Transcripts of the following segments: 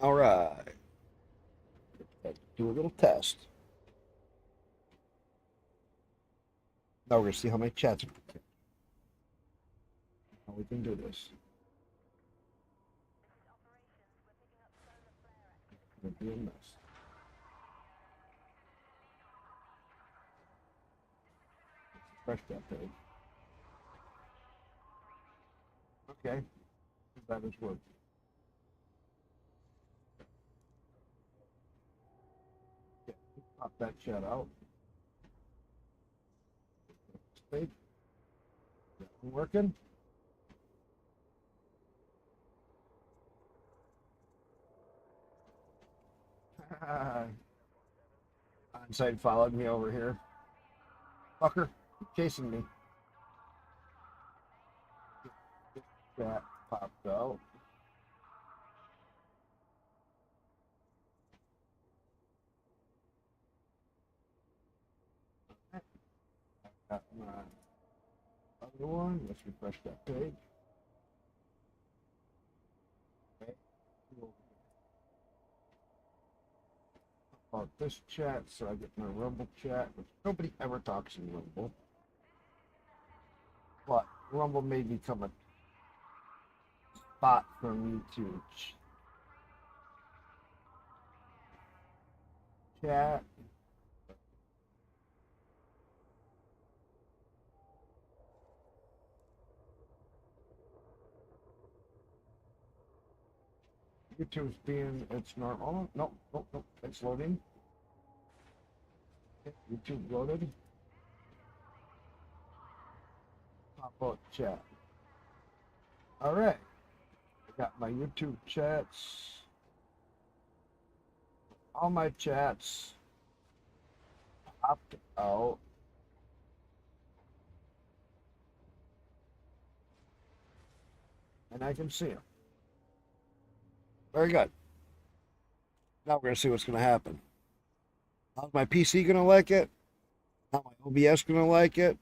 All right. Let's do a little test. Now we're going to see how many chats we can. How we can do this. It'll be a mess. Refresh that page. Okay. That is working. Yeah, pop that chat out. Page. Working? Onside followed me over here. Fucker, chasing me. That popped out. Got my other one. Let's refresh that page. Okay. About this chat, so I get my Rumble chat, which nobody ever talks in Rumble. But Rumble may become a spot for me to chat. YouTube's being its normal. Nope, nope, nope. It's loading. Okay, YouTube loaded. Pop out chat. All right. I got my YouTube chats. All my chats popped out. And I can see them. Very good. Now we're going to see what's going to happen. How's my PC going to like it? How my OBS going to like it?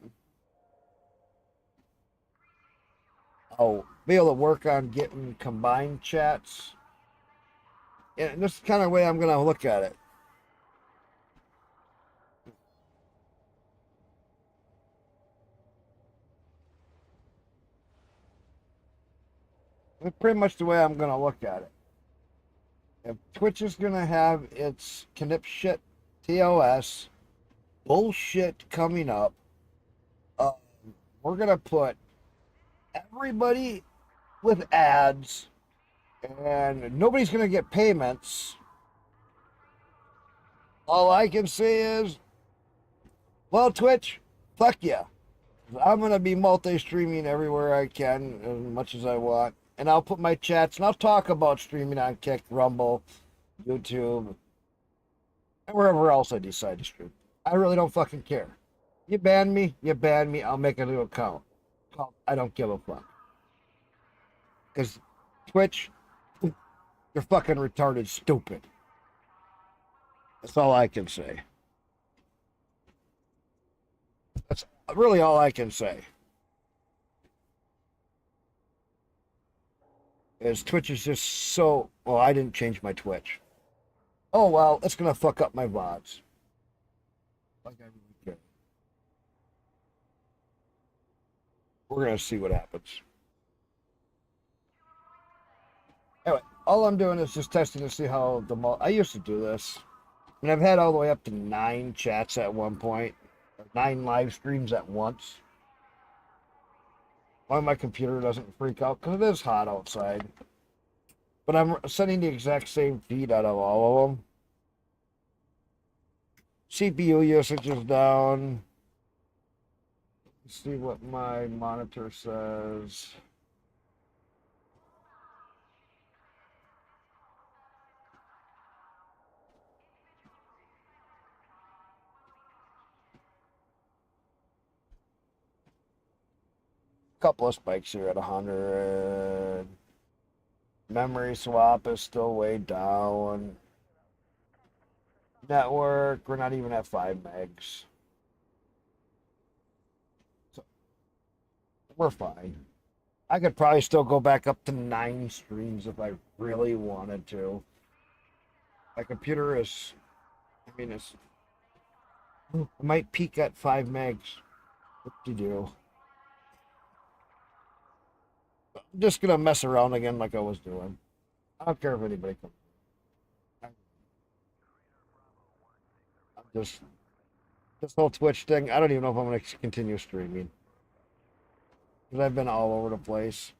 I'll be able to work on getting combined chats. And this is the kind of way I'm going to look at it. That's pretty much the way I'm going to look at it. If Twitch is going to have its knipshit TOS bullshit coming up, we're going to put everybody with ads and nobody's going to get payments. All I can say is, well, Twitch, fuck yeah. I'm going to be multi-streaming everywhere I can as much as I want. And I'll put my chats and I'll talk about streaming on Kick, Rumble, YouTube, and wherever else I decide to stream. I really don't fucking care. You ban me, I'll make a new account. I don't give a fuck. Because Twitch, you're fucking retarded stupid. That's all I can say. That's really all I can say. Is Twitch is just so... Well, I didn't change my Twitch. Oh, well, it's going to fuck up my VODs. Like I really care. We're going to see what happens. Anyway, all I'm doing is just testing to see how the... I used to do this. And I've had all the way up to 9 chats at one point. Or 9 live streams at once. Why my computer doesn't freak out, because it is hot outside. But I'm sending the exact same feed out of all of them. CPU usage is down. Let's see what my monitor says. Couple of spikes here at 100. Memory swap is still way down. Network, we're not even at 5 megs. So we're fine. I could probably still go back up to 9 streams if I really wanted to. My computer is, I mean, it might peak at 5 megs. What to do? I'm just gonna mess around again like I was doing. I don't care if anybody comes. I'm just this whole Twitch thing. I don't even know if I'm gonna continue streaming because I've been all over the place.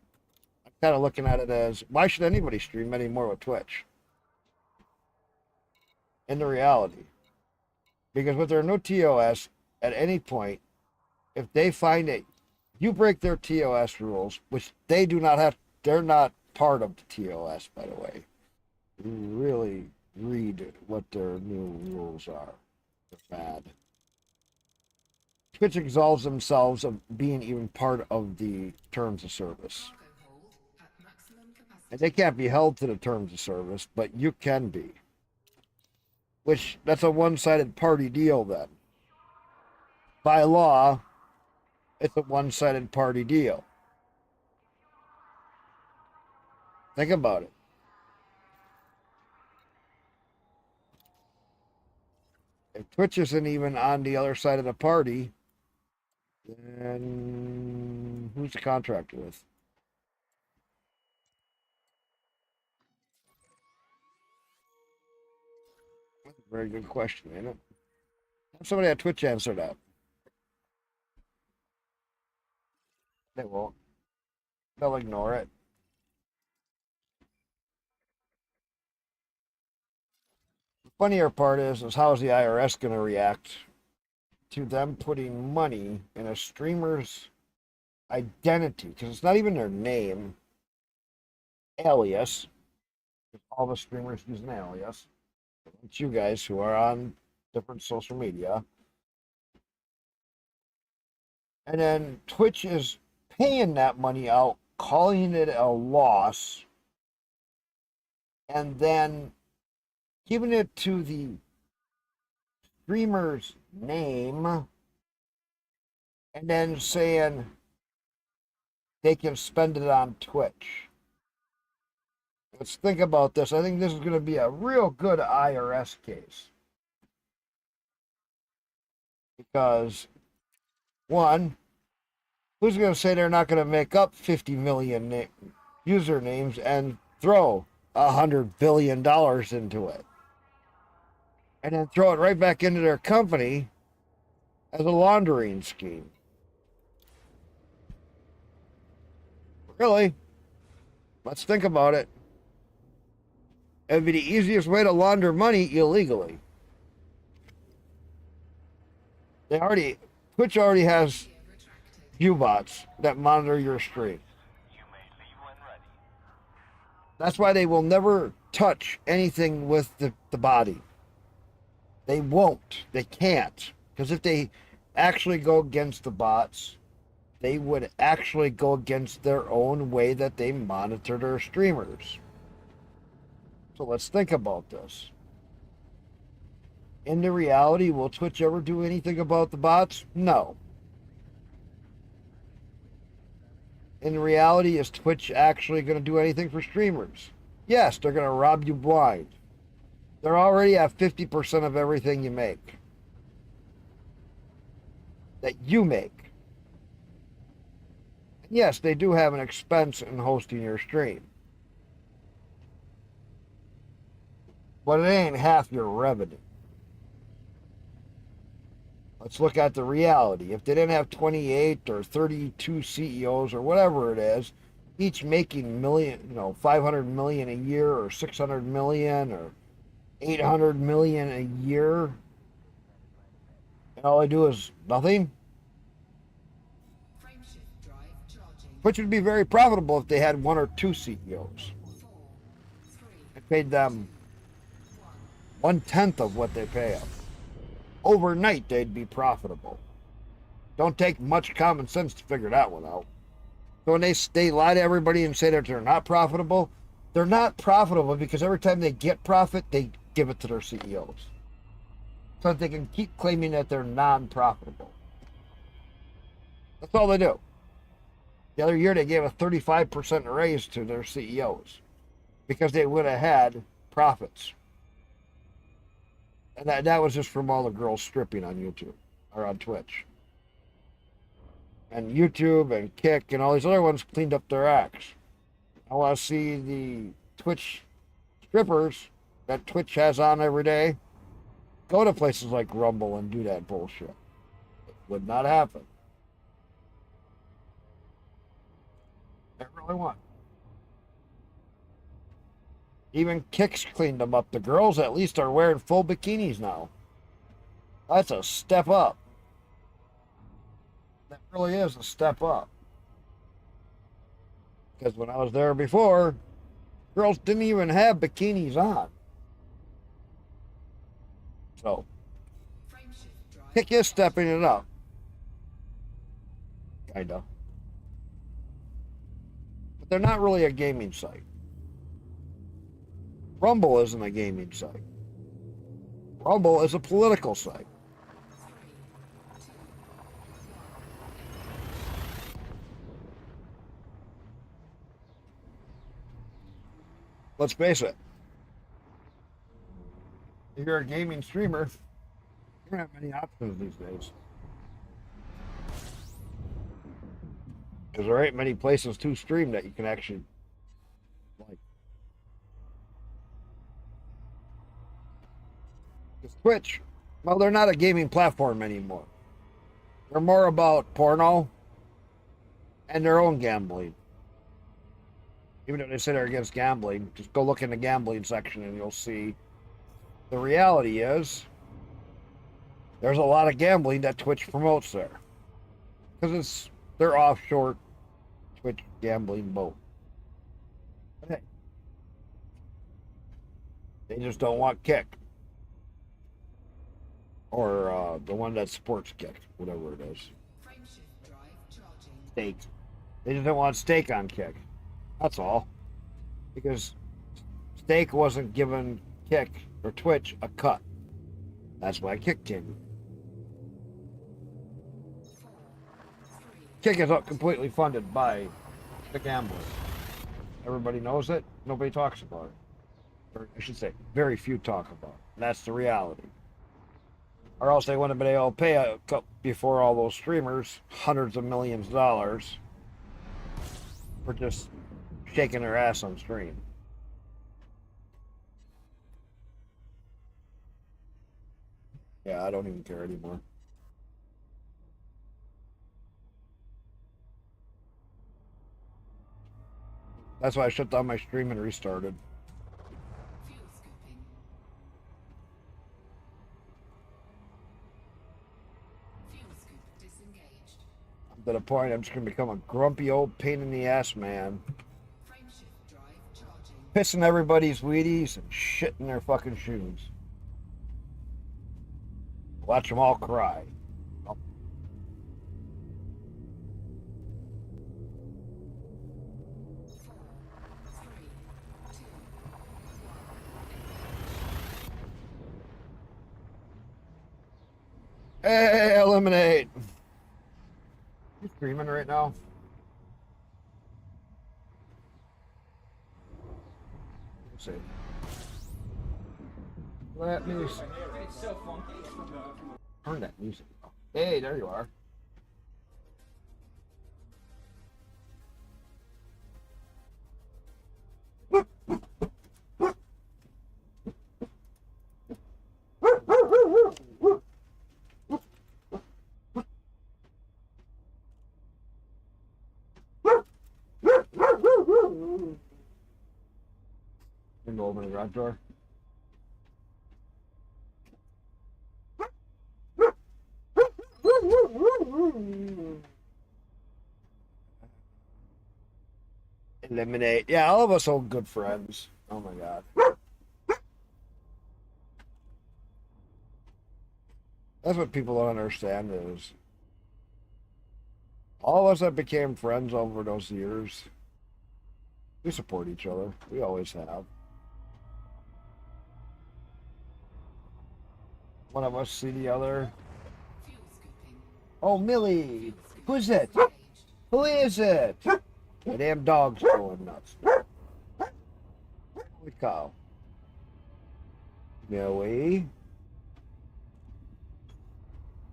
I'm kind of looking at it as why should anybody stream anymore with Twitch? In the reality, because with their new TOS, at any point, if they find it, you break their TOS rules, which they do not have. They're not part of the TOS, by the way. You really read what their new rules are. They're bad. Twitch absolves themselves of being even part of the terms of service. And they can't be held to the terms of service, but you can be. Which, that's a one-sided party deal then. By law, it's a one-sided party deal. Think about it. If Twitch isn't even on the other side of the party, then who's the contractor with? That's a very good question, ain't it? Have somebody at Twitch answer that. They won't. They'll ignore it. The funnier part is how is the IRS going to react to them putting money in a streamer's identity? Because it's not even their name, alias. All the streamers use an alias. It's you guys who are on different social media. And then Twitch is paying that money out, calling it a loss, and then giving it to the streamer's name, and then saying they can spend it on Twitch. Let's think about this. I think this is going to be a real good IRS case. Because, one, who's going to say they're not going to make up 50 million usernames and throw $100 billion into it? And then throw it right back into their company as a laundering scheme. Really? Let's think about it. It would be the easiest way to launder money illegally. Twitch already has U-bots that monitor your stream. That's why they will never touch anything with the body. They won't. They can't. Because if they actually go against the bots, they would actually go against their own way that they monitor their streamers. So let's think about this. In the reality, will Twitch ever do anything about the bots? No. In reality, is Twitch actually going to do anything for streamers? Yes, they're going to rob you blind. They're already at 50% of everything you make. That you make. And yes, they do have an expense in hosting your stream. But it ain't half your revenue. Let's look at the reality. If they didn't have 28 or 32 CEOs or whatever it is, each making million, 500 million a year or 600 million or 800 million a year, and all they do is nothing, which would be very profitable if they had one or two CEOs and paid them 1/10 of what they pay them. Overnight, they'd be profitable. Don't take much common sense to figure that one out. So when they lie to everybody and say that they're not profitable, they're not profitable because every time they get profit, they give it to their CEOs. So that they can keep claiming that they're non-profitable. That's all they do. The other year, they gave a 35% raise to their CEOs because they would have had profits. And that was just from all the girls stripping on YouTube or on Twitch. And YouTube and Kick and all these other ones cleaned up their acts. I want to see the Twitch strippers that Twitch has on every day go to places like Rumble and do that bullshit. It would not happen. I really want. Even Kick's cleaned them up. The girls at least are wearing full bikinis now. That's a step up. That really is a step up. Because when I was there before, girls didn't even have bikinis on. So, Kick is stepping it up. Kinda. But they're not really a gaming site. Rumble isn't a gaming site. Rumble is a political site. Let's face it. If you're a gaming streamer, you don't have many options these days. Because there ain't many places to stream that you can actually like. Because Twitch, well, they're not a gaming platform anymore. They're more about porno and their own gambling. Even if they say they're against gambling, just go look in the gambling section and you'll see the reality is there's a lot of gambling that Twitch promotes there. Because it's their offshore Twitch gambling boat. But hey, they just don't want Kick. Or the one that supports Kick, whatever it is. Stake. They just don't want stake on Kick. That's all. Because stake wasn't giving Kick or Twitch a cut. That's why Kick came. Kick is completely funded by the gamblers. Everybody knows it. Nobody talks about it. Or I should say, very few talk about it. That's the reality. Or else they wouldn't have been able to pay before all those streamers hundreds of millions of dollars for just shaking their ass on stream. Yeah, I don't even care anymore. That's why I shut down my stream and restarted. I'm to the point I'm just going to become a grumpy old pain in the ass man. Pissing everybody's Wheaties and shitting their fucking shoes. Watch them all cry. Hey, eliminate. You streaming right now? Let's see. Let me see. It's so funky. Turn that music off. Hey, there you are. Can go open the garage door. Eliminate. Yeah, all of us are good friends. Oh my god. That's what people don't understand is all of us that became friends over those years, we support each other. We always have. One of us see the other. Oh, Millie! Who's it? Who is it? The damn dog's going nuts. Holy cow. Millie?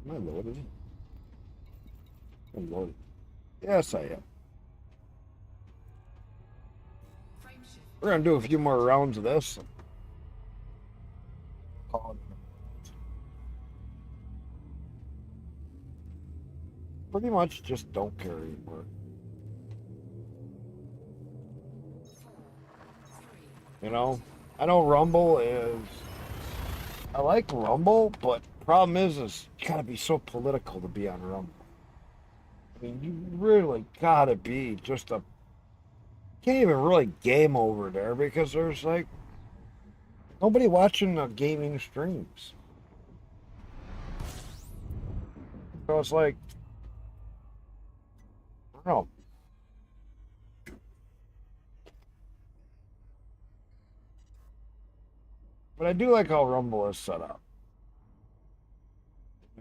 Am I loaded? I'm loaded. Yes, I am. We're gonna do a few more rounds of this. Pretty much just don't care anymore. You know, I know Rumble is. I like Rumble, but problem is you gotta be so political to be on Rumble. I mean, you really gotta be just a. Can't even really game over there because there's like nobody watching the gaming streams. So it's like, I don't know. But I do like how Rumble is set up.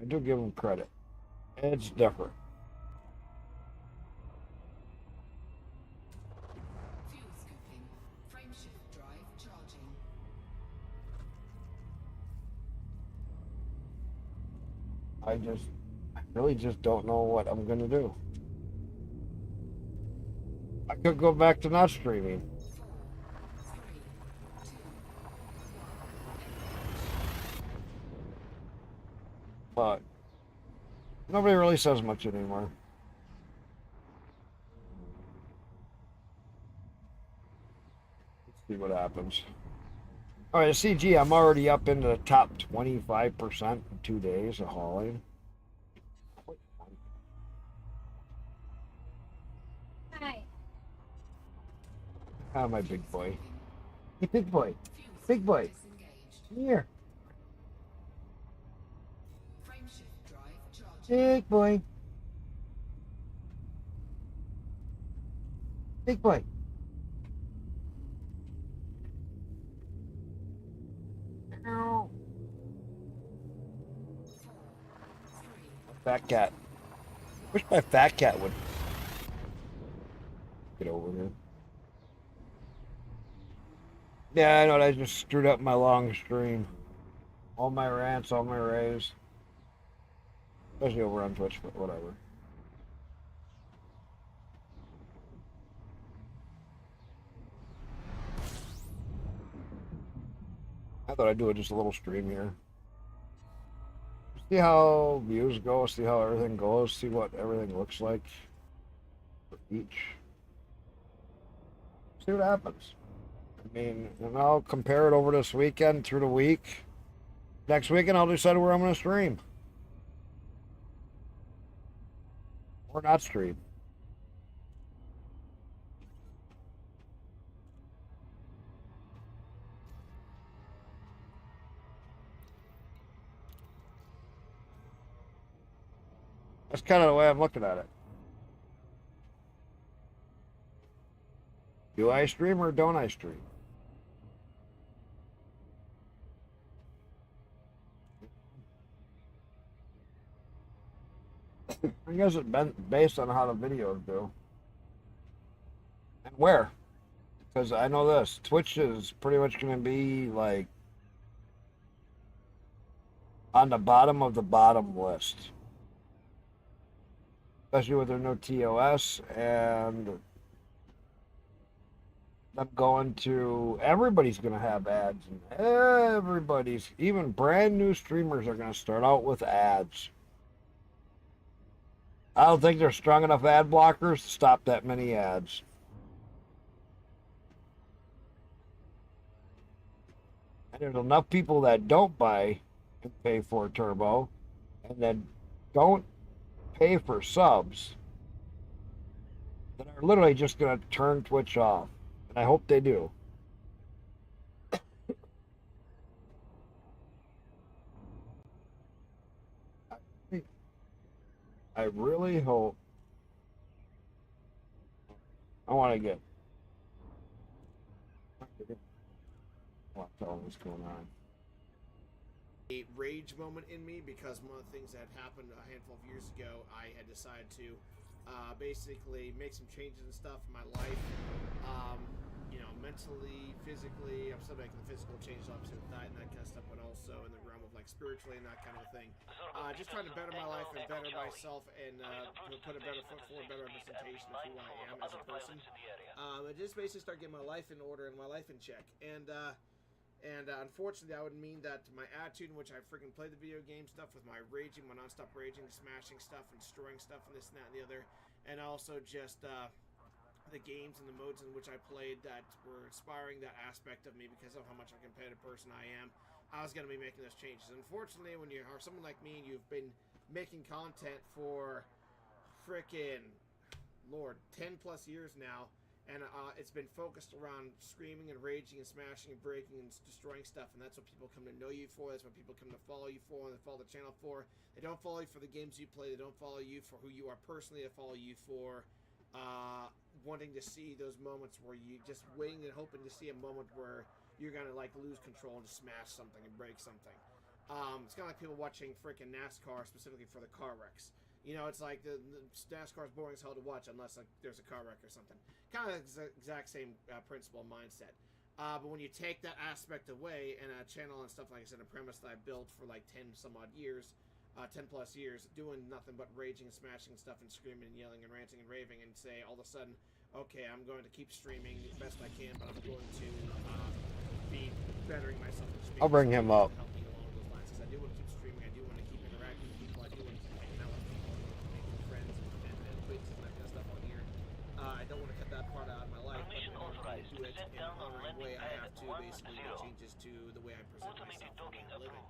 I do give them credit. It's different. I really just don't know what I'm gonna do. I could go back to not streaming. But nobody really says much anymore. Let's see what happens. All right, CG, I'm already up into the top 25% in 2 days of hauling. Hi. Ah, my big boy. Hey, big boy. Big boy. Come here. Big boy. Big boy. Ow. Fat cat. Wish my fat cat would get over here. Yeah, I know. I just screwed up my long stream. All my rants, all my raves. Especially over on Twitch, but whatever. I thought I'd do just a little stream here. See how views go, see how everything goes, see what everything looks like for each. See what happens. I mean, and I'll compare it over this weekend through the week. Next weekend, I'll decide where I'm going to stream. Or not stream. That's kind of the way I'm looking at it. Do I stream or don't I stream? I guess it's been based on how the videos do. And where. Because I know this. Twitch is pretty much going to be like on the bottom of the bottom list. Especially with their new TOS and them going to everybody's going to have ads, and everybody's, even brand new streamers are going to start out with ads. I don't think they're strong enough ad blockers to stop that many ads. And there's enough people that don't buy and pay for Turbo and then don't pay for subs that are literally just going to turn Twitch off. And I hope they do. I really hope. I want to get. I want to tell them what's going on. A rage moment in me because one of the things that happened a handful of years ago, I had decided to basically make some changes and stuff in my life. mentally, physically. I'm still making the physical changes, obviously, with that and that kind of stuff, but also in the realm of like spiritually and that kind of thing. Just trying to better my life and better myself and put a better foot forward, better representation of who I am as a person. And just basically start getting my life in order and my life in check. And unfortunately, that would mean that my attitude in which I freaking play the video game stuff with my raging, my non-stop raging, smashing stuff, and destroying stuff, and this and that and the other, and also just the games and the modes in which I played that were inspiring that aspect of me because of how much of a competitive person I am. I was going to be making those changes. Unfortunately, when you are someone like me and you've been making content for freaking Lord 10 plus years now, and it's been focused around screaming and raging and smashing and breaking and destroying stuff, and that's what people come to know you for. That's what people come to follow you for, and they follow the channel for. They don't follow you for the games you play. They don't follow you for who you are personally. They follow you for wanting to see those moments where you just waiting and hoping to see a moment where you're gonna like lose control and just smash something and break something. It's kind of like people watching freaking NASCAR specifically for the car wrecks. It's like the NASCAR is boring as hell to watch unless like there's a car wreck or something. Kind of exact same principle and mindset. But when you take that aspect away and a channel and stuff, like I said, a premise that I built for like 10 some odd years, 10 plus years, doing nothing but raging and smashing stuff and screaming and yelling and ranting and raving, and say all of a sudden, okay, I'm going to keep streaming the best I can, but I'm going to be bettering myself. I'll bring him up. Help me along those lines, because I do want to keep streaming. I do want to keep interacting with people. I do want to keep hanging out with people, making friends and acquaintances and that kind of stuff on here. I don't want to cut that part out of my life, but in order to do it in an honoring way, I have to basically make changes to the way I present myself and the living.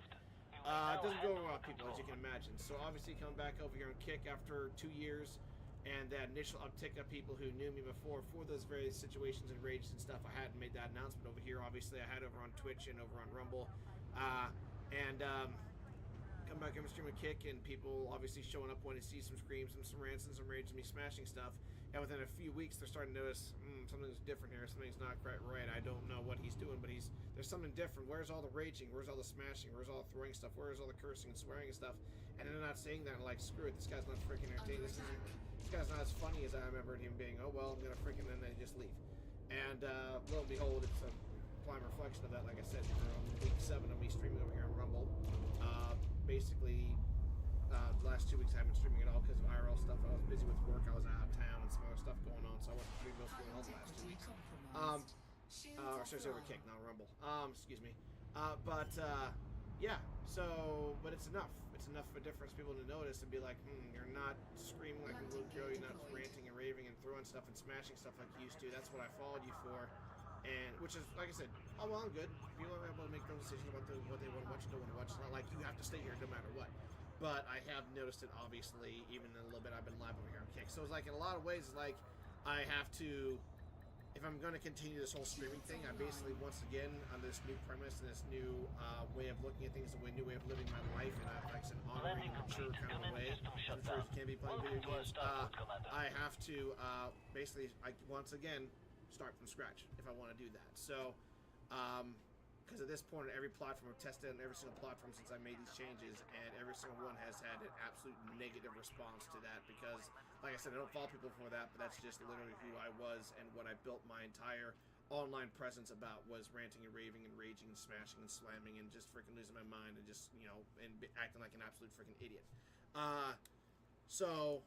It doesn't go over well with people, as you can imagine. So obviously coming back over here on Kick after 2 years, and that initial uptick of people who knew me before for those various situations and rages and stuff, I hadn't made that announcement over here. Obviously, I had over on Twitch and over on Rumble, come back and stream a Kick, and people obviously showing up when they see some screams and some rants and some rage and me smashing stuff. And within a few weeks, they're starting to notice something's different here. Something's not quite right. I don't know what he's doing, but there's something different. Where's all the raging? Where's all the smashing? Where's all the throwing stuff? Where's all the cursing and swearing and stuff? And they're not saying that. Like, screw it. This guy's not freaking entertaining. This guy's not as funny as I remember him being. Oh well, I'm gonna freaking, and then just leave. And lo and behold, it's a prime reflection of that. Like I said, we're on week 7 of me streaming over here on Rumble. Basically, the last 2 weeks I haven't been streaming at all because of IRL stuff. I was busy with work. I was out of town and some other stuff going on, so I wasn't streaming most of the last 2 weeks. Sorry, over Kick, not Rumble. Excuse me. Yeah. So, but it's enough. It's enough of a difference for people to notice and be like, you're not screaming like a little girl. You're not ranting and raving and throwing stuff and smashing stuff like you used to. That's what I followed you for. And which is, like I said, oh well, I'm good. People are able to make their own decisions about what they want to watch and don't want to watch. It's not like you have to stay here no matter what. But I have noticed it, obviously, even in a little bit. I've been live over here on Kick, so it's like in a lot of ways, it's like I have to. If I'm going to continue this whole streaming thing, I basically, once again, on this new premise and this new way of looking at things, new way of living my life, in a, like I said, honoring, mature kind of way, I'm sure you can be playing video games. I have to basically, once again, start from scratch if I want to do that. So, because at this point, every platform I've tested on every single platform since I made these changes, and every single one has had an absolute negative response to that. Because, like I said, I don't follow people for that, but that's just literally who I was and what I built my entire online presence about was ranting and raving and raging and smashing and slamming and just freaking losing my mind and just and acting like an absolute freaking idiot. So.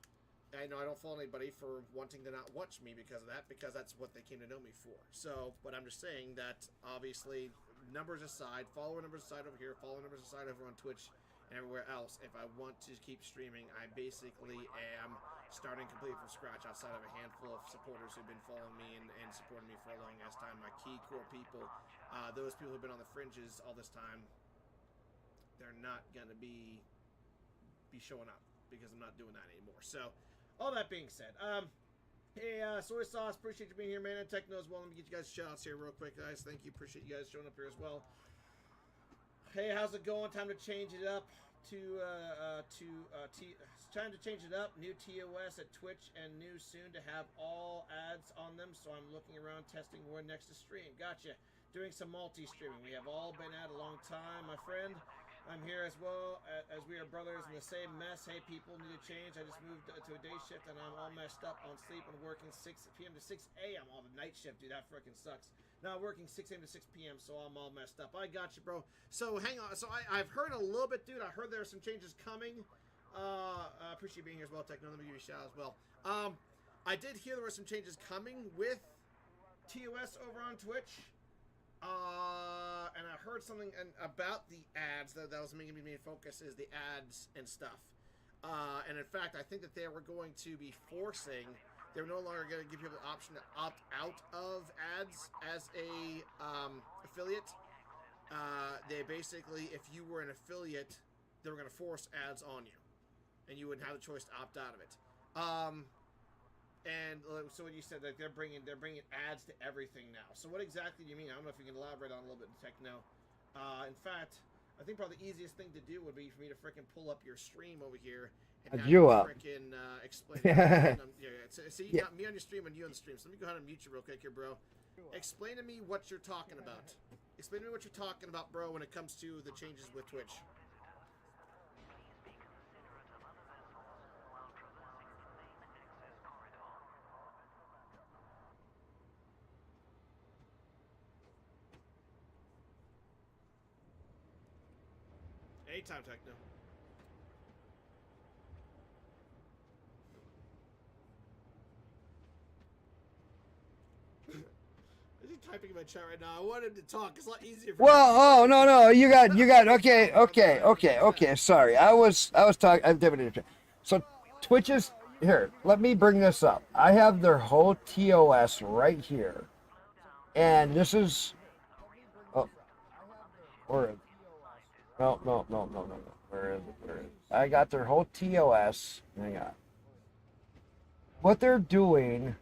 I know I don't fault anybody for wanting to not watch me because of that, because that's what they came to know me for. So, but I'm just saying that, obviously, numbers aside, follower numbers aside over here, follower numbers aside over on Twitch and everywhere else, if I want to keep streaming, I basically am starting completely from scratch outside of a handful of supporters who've been following me and supporting me for a long ass time. My key core people, those people who've been on the fringes all this time, they're not going to be showing up because I'm not doing that anymore. So, all that being said, hey, Soy Sauce, appreciate you being here, man. And Techno as well. Let me get you guys shout-outs here real quick, guys. Thank you. Appreciate you guys showing up here as well. Hey, how's it going? Time to change it up time to change it up. New TOS at Twitch and new soon to have all ads on them. So I'm looking around testing where next to stream. Gotcha. Doing some multi-streaming. We have all been at a long time, my friend. I'm here as well as we are brothers in the same mess. Hey, people need to change. I just moved to a day shift and I'm all messed up on sleep and working 6 p.m. to 6 a.m. on the night shift, dude. That freaking sucks. Now I'm working 6 a.m. to 6 p.m. so I'm all messed up. I got you, bro. So hang on. So I've heard a little bit, dude. I heard there are some changes coming. I appreciate you being here as well, Techno. Let me give you a shout as well. I did hear there were some changes coming with TOS over on Twitch. And I heard something about the ads that was making me focus is the ads and stuff. And in fact, I think that they were going to be forcing. They were no longer going to give people the option to opt out of ads as a affiliate. They basically, if you were an affiliate, they were going to force ads on you, and you wouldn't have the choice to opt out of it. And so when you said that they're bringing ads to everything now. So what exactly do you mean? I don't know if you can elaborate on a little bit in Techno. In fact, I think probably the easiest thing to do would be for me to freaking pull up your stream over here and have you freaking explain. So you got me on your stream and you on the stream. So let me go ahead and mute you real quick here, bro. Explain to me what you're talking about. Explain to me what you're talking about, bro, when it comes to the changes with Twitch. Anytime, Techno. Is he typing in my chat right now? I wanted to talk. It's a lot easier for Well, no. You got. Okay. Sorry, I was talking. I'm different. So, Twitch is here. Let me bring this up. I have their whole TOS right here, and this is. Oh, or no. Where is it? I got their whole TOS. Hang on. What they're doing.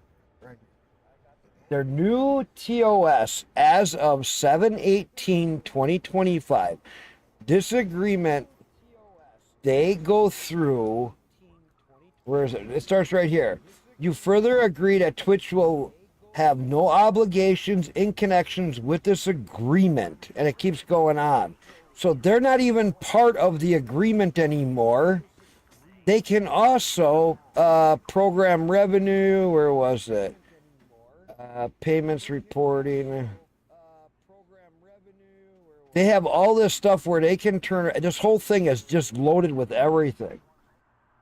Their new TOS as of 7/18/2025. This agreement, they go through. Where is it? It starts right here. You further agree that Twitch will have no obligations in connections with this agreement. And it keeps going on. So they're not even part of the agreement anymore. They can also program revenue. Where was it? Payments reporting. They have all this stuff where they can turn. This whole thing is just loaded with everything.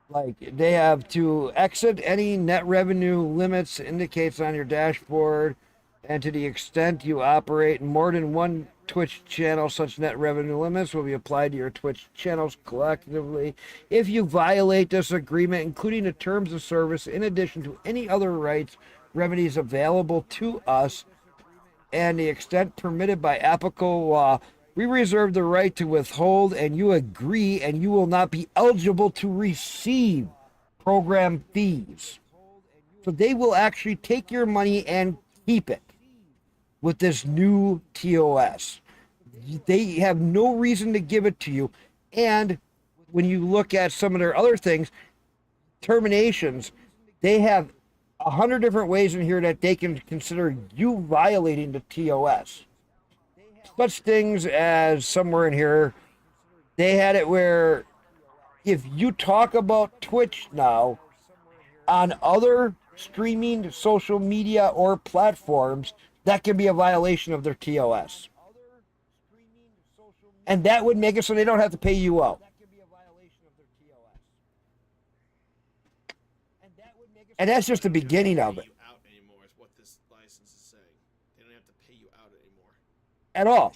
Like they have to exit any net revenue limits indicates on your dashboard, and to the extent you operate more than one Twitch channel, such net revenue limits will be applied to your Twitch channels collectively. If you violate this agreement, including the terms of service, in addition to any other rights, remedies available to us, and the extent permitted by applicable law, we reserve the right to withhold, and you agree, and you will not be eligible to receive program fees. So they will actually take your money and keep it with this new TOS. They have no reason to give it to you. And when you look at some of their other things, terminations, they have 100 different ways in here that they can consider you violating the TOS. Such things as somewhere in here, they had it where if you talk about Twitch now on other streaming social media or platforms, that can be a violation of their TOS. And that would make it so they don't have to pay you out. And that's just the beginning of it. Out anymore is what this license is saying. They don't have to pay you out anymore. At all.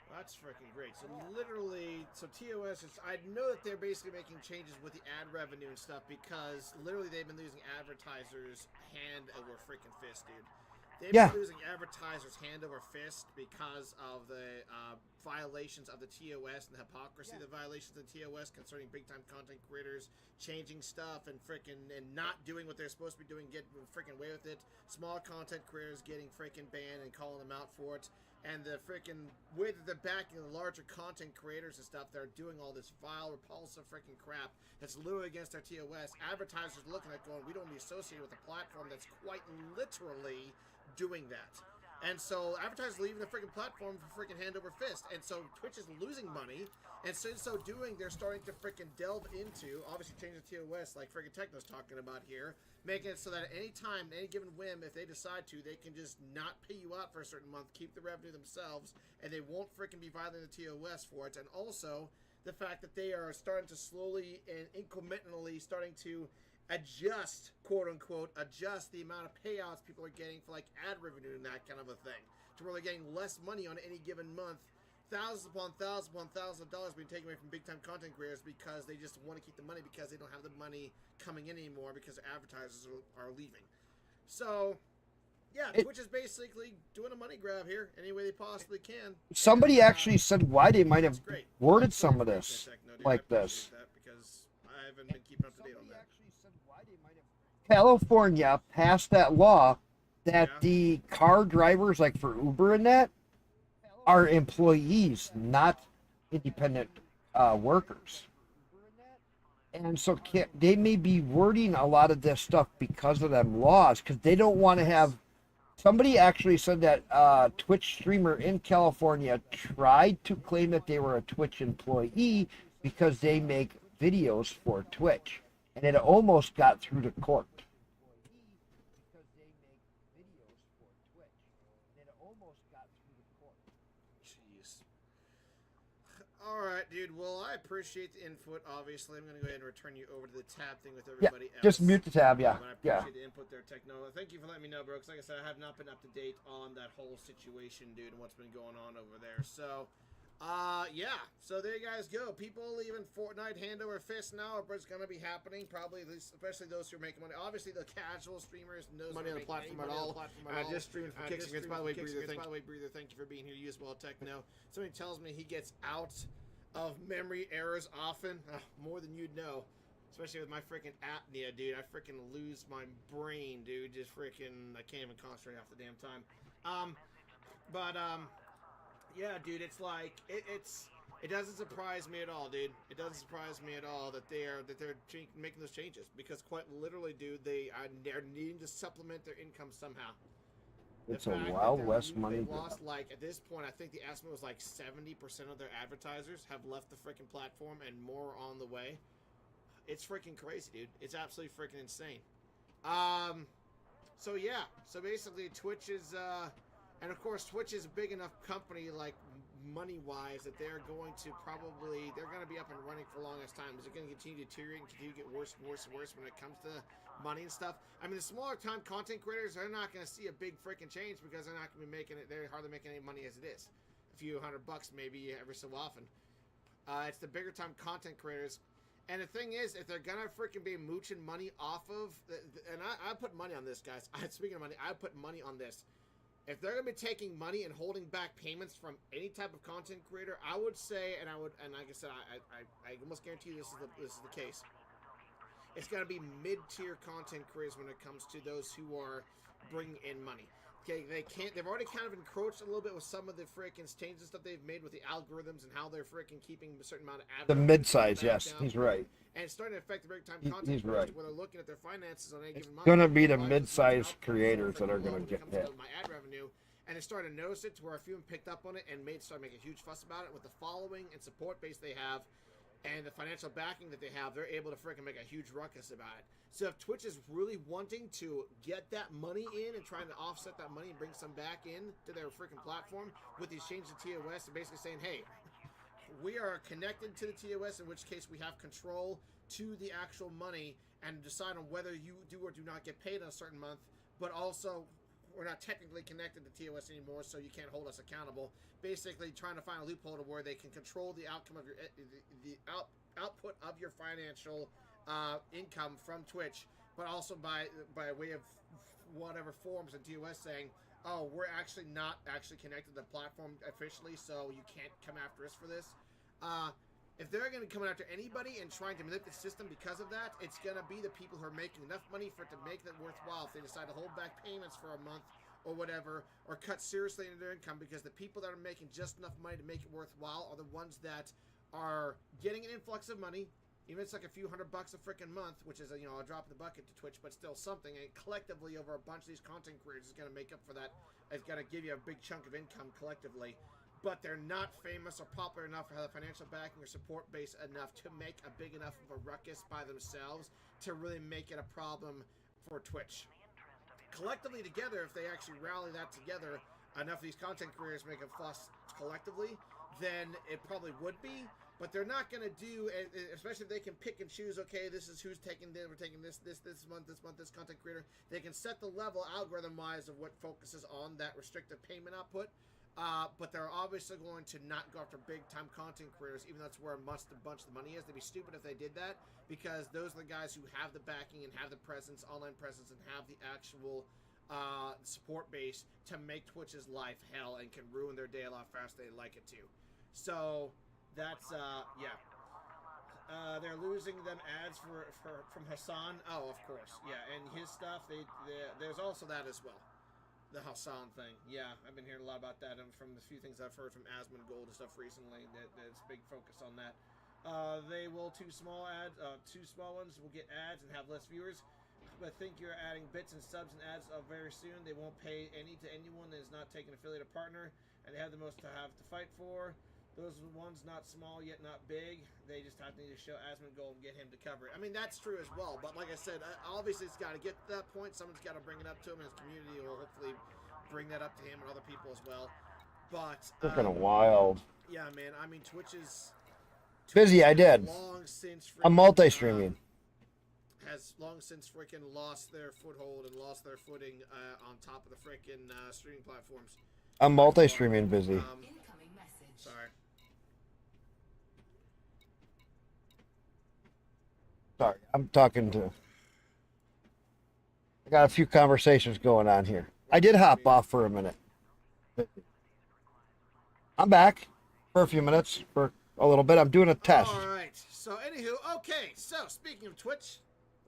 Well, that's freaking great. So literally, TOS is. I know that they're basically making changes with the ad revenue and stuff because literally they've been losing advertisers hand over freaking fist, dude. They've been losing advertisers hand over fist because of the violations of the TOS and the hypocrisy of the violations of the TOS concerning big-time content creators changing stuff and not doing what they're supposed to be doing, getting freaking away with it. Small content creators getting freaking banned and calling them out for it. And the freaking way that they're backing the larger content creators and stuff that are doing all this vile, repulsive freaking crap that's literally against our TOS. Advertisers looking at going, we don't want to be associated with a platform that's quite literally doing that. And so advertisers leaving the freaking platform for freaking hand over fist. And so Twitch is losing money. And so in so doing, they're starting to freaking delve into, obviously change the TOS like freaking Techno's talking about here, making it so that at any time, any given whim, if they decide to, they can just not pay you out for a certain month, keep the revenue themselves, and they won't freaking be violating the TOS for it. And also, the fact that they are starting to slowly and incrementally starting to adjust, quote unquote, adjust the amount of payouts people are getting for like ad revenue and that kind of a thing, to where they're getting less money on any given month. Thousands upon thousands of dollars being taken away from big time content creators because they just want to keep the money because they don't have the money coming in anymore because advertisers are leaving. So, yeah, Twitch is basically doing a money grab here any way they possibly can. Somebody actually said why they might have worded some of this like this. Because I haven't been keeping up to date on that. California passed that law that the car drivers, like for Uber and that, are employees, not independent workers. And so they may be wording a lot of this stuff because of them laws, because they don't want to have. Somebody actually said that Twitch streamer in California tried to claim that they were a Twitch employee because they make videos for Twitch, and it almost got through to court. Jeez. Alright, dude. Well, I appreciate the input, obviously. I'm going to go ahead and return you over to the tab thing with everybody else. Just mute the tab, yeah. But I appreciate the input there, Techno. Thank you for letting me know, bro, because like I said, I have not been up to date on that whole situation, dude, and what's been going on over there. So, yeah. So there you guys go. People leaving Fortnite hand over fist now. It's going to be happening, probably, at least, especially those who are making money. Obviously, the casual streamers, no money on the platform at all. Just streaming for kicks against. By the way, Breather, thank you for being here. You as well, Techno. Somebody tells me he gets out of memory errors often, more than you'd know, especially with my freaking apnea, dude. I freaking lose my brain, dude. Just freaking, I can't even concentrate half the damn time. Yeah, dude. It's like it doesn't surprise me at all, dude. It doesn't surprise me at all that they're making those changes, because quite literally, dude, they're needing to supplement their income somehow. It's a Wild West money. They lost, like, at this point, I think the estimate was like 70% of their advertisers have left the freaking platform, and more on the way. It's freaking crazy, dude. It's absolutely freaking insane. So yeah. So basically, Twitch is, and of course, Twitch is a big enough company, like, money-wise, that they're going to be up and running for the longest time. Is it going to continue to deteriorate and continue to get worse and worse and worse when it comes to money and stuff? I mean, the smaller time content creators, they're not going to see a big freaking change, because they're not going to be making it. They're hardly making any money as it is. A few $100 maybe every so often. It's the bigger time content creators. And the thing is, if they're gonna freaking be mooching money off of, and I put money on this, guys. Speaking of money, I put money on this. If they're gonna be taking money and holding back payments from any type of content creator, I would say, and like I said, I almost guarantee this is the case. It's gonna be mid-tier content creators when it comes to those who are bringing in money. Okay, they've already kind of encroached a little bit with some of the freaking changes that they've made with the algorithms and how they're freaking keeping a certain amount of ad. The mid-size, yes, he's right. And it's starting to affect the big time content. He's right. Where they're looking at their finances on any given month. It's gonna be the mid-size creators that are gonna get hit. My ad revenue, and they started to notice it to where a few of them picked up on it and started making a huge fuss about it. With the following and support base they have, and the financial backing that they have, they're able to freaking make a huge ruckus about it. So if Twitch is really wanting to get that money in and trying to offset that money and bring some back in to their freaking platform with these changes to TOS, and basically saying, hey, we are connected to the TOS, in which case we have control to the actual money and decide on whether you do or do not get paid in a certain month, but also we're not technically connected to TOS anymore, so you can't hold us accountable. Basically trying to find a loophole to where they can control the outcome of your output of your financial income from Twitch, but also by way of whatever forms in TOS saying, oh, we're actually not connected to the platform officially, so you can't come after us for this. If they're going to be coming after anybody and trying to manipulate the system because of that, it's going to be the people who are making enough money for it to make that worthwhile. If they decide to hold back payments for a month or whatever, or cut seriously into their income, because the people that are making just enough money to make it worthwhile are the ones that are getting an influx of money, Even if it's like a few $100 a freaking month, which is a drop in the bucket to Twitch, but still something. And collectively, over a bunch of these content creators, is going to make up for that. It's going to give you a big chunk of income collectively. But they're not famous or popular enough, or have the financial backing or support base enough to make a big enough of a ruckus by themselves to really make it a problem for Twitch. Collectively together, if they actually rally that together, enough of these content creators make a fuss collectively, then it probably would be. But they're not going to do, especially if they can pick and choose, okay, this is who's taking this, we're taking this month, this content creator. They can set the level algorithm-wise of what focuses on that restrictive payment output. But they're obviously going to not go after big-time content creators, even though that's where a bunch of the money is. They'd be stupid if they did that, because those are the guys who have the backing and have the presence, online presence, and have the actual support base to make Twitch's life hell and can ruin their day a lot faster than they like it to. So that's yeah. They're losing them ads from Hassan. Oh, of course, yeah, and his stuff. There's also that as well. The Hassan thing, yeah, I've been hearing a lot about that, and from the few things I've heard from Asmongold and stuff recently, there's big focus on that. They will two small ones will get ads and have less viewers, but think you're adding bits and subs and ads very soon. They won't pay any to anyone that is not taking affiliate or partner, and they have the most to have to fight for. Those are the ones not small yet not big. They just have to need to show Asmongold and get him to cover it. I mean, that's true as well. But like I said, obviously it's got to get to that point. Someone's got to bring it up to him, and his community will hopefully bring that up to him and other people as well. But Freaking wild. Yeah, man. I mean, Twitch is busy. I did. Long since I'm multi-streaming. Has long since freaking lost their foothold and lost their footing on top of the freaking streaming platforms. I'm multi-streaming busy. Sorry. Sorry, I'm talking to. I got a few conversations going on here. I did hop off for a minute. I'm back for a few minutes, for a little bit. I'm doing a test. All right. So, anywho, okay. So, speaking of Twitch,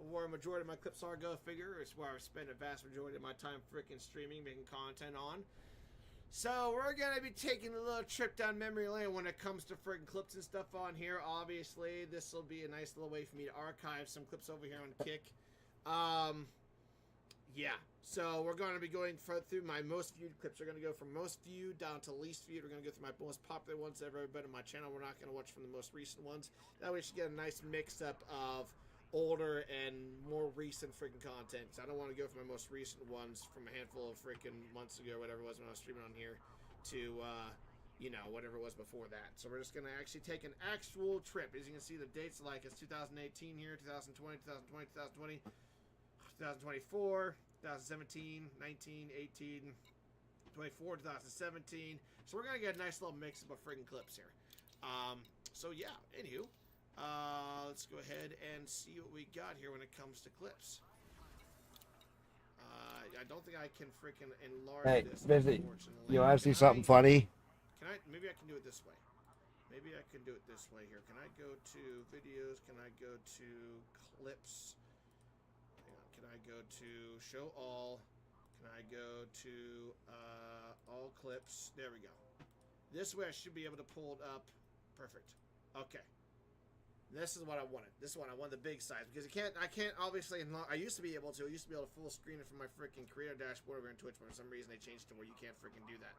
where a majority of my clips are, go figure, it's where I spend a vast majority of my time freaking streaming, making content on. So we're going to be taking a little trip down memory lane when it comes to friggin' clips and stuff on here. Obviously, this will be a nice little way for me to archive some clips over here on Kick. Yeah, so we're going to be going through my most viewed clips. We're going to go from most viewed down to least viewed. We're going to go through my most popular ones that have ever been on my channel. We're not going to watch from the most recent ones. That way we should get a nice mix-up of older and more recent freaking content. So I don't want to go for my most recent ones from a handful of freaking months ago, whatever it was when I was streaming on here, to whatever it was before that. So we're just going to actually take an actual trip. As you can see, the dates like it's 2018 here, 2020, 2020, 2020, 2024, 2017, 19, 18, 24, 2017. So we're going to get a nice little mix of freaking clips here. So yeah, anywho. Let's go ahead and see what we got here when it comes to clips. I don't think I can freaking enlarge this. Busy. You want to see something funny? Maybe I can do it this way. Maybe I can do it this way here. Can I go to videos? Can I go to clips? Can I go to show all? Can I go to all clips? There we go. This way I should be able to pull it up. Perfect. Okay. This is what I wanted. This one, I wanted the big size because I can't obviously. I used to be able to full screen it from my freaking creator dashboard over in Twitch, but for some reason they changed it to where you can't freaking do that.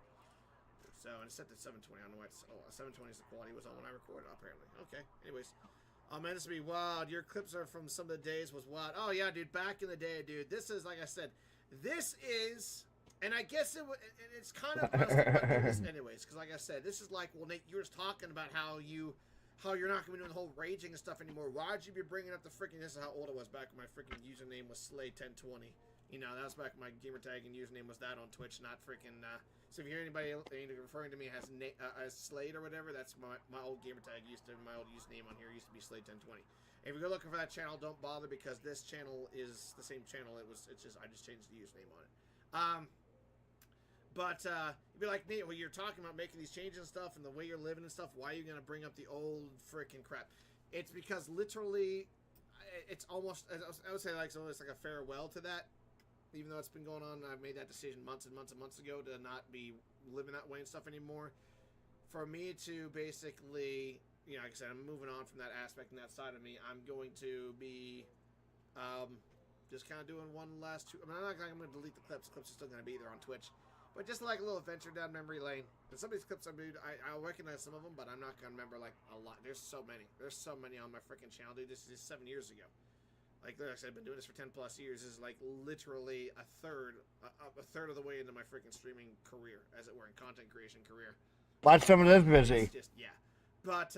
So, and it's set to 720. I don't know why it's. Oh, 720 is the quality was on when I recorded, apparently. Okay. Anyways, man, this would be wild. Your clips are from some of the days was wild. Oh yeah, dude. Back in the day, dude. This is like I said. This is. And I guess it's kind of us about doing this anyways, because like I said, this is like, well, Nate, you were talking about how you're not going to be doing the whole raging and stuff anymore. Why'd you be bringing up the freaking, this is how old it was back when my freaking username was Slay1020. You know, that was back when my gamertag and username was that on Twitch, not freaking, so if you hear anybody referring to me as Slade or whatever, that's my old gamertag my old username on here used to be Slade1020. If you go looking for that channel, don't bother because this channel is the same channel. I just changed the username on it. But you'd be like, Nate, well, you're talking about making these changes and stuff and the way you're living and stuff. Why are you going to bring up the old freaking crap? It's because literally, it's almost, I would say, like, it's almost like a farewell to that. Even though it's been going on, I've made that decision months and months and months ago to not be living that way and stuff anymore. For me to basically you know, like I said, I'm moving on from that aspect and that side of me. I'm going to be just kind of doing one last two. I mean, I'm not going to delete the clips. Clips are still going to be there on Twitch. But just like a little adventure down memory lane. And some of these clips, I'll recognize some of them, but I'm not going to remember, like, a lot. There's so many. There's so many on my freaking channel, dude. This is 7 years ago. Like I said, I've been doing this for 10 plus years. This is like literally a third of the way into my freaking streaming career, as it were, in content creation career. Watch some of this, Busy. It's just, yeah. But,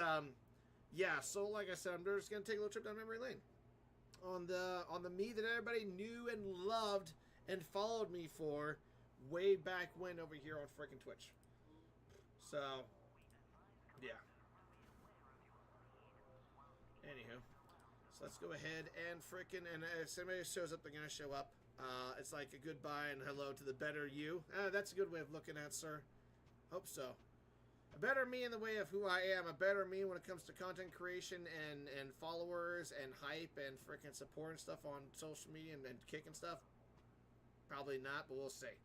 yeah, so like I said, I'm just going to take a little trip down memory lane. On the me that everybody knew and loved and followed me for way back when over here on freaking Twitch. So, yeah. Anywho. So let's go ahead and frickin' and if somebody shows up, they're gonna show up. It's like a goodbye and hello to the better you. That's a good way of looking at it, sir. Hope so. A better me in the way of who I am. A better me when it comes to content creation and followers and hype and frickin' support and stuff on social media and kick and stuff. Probably not, but we'll see.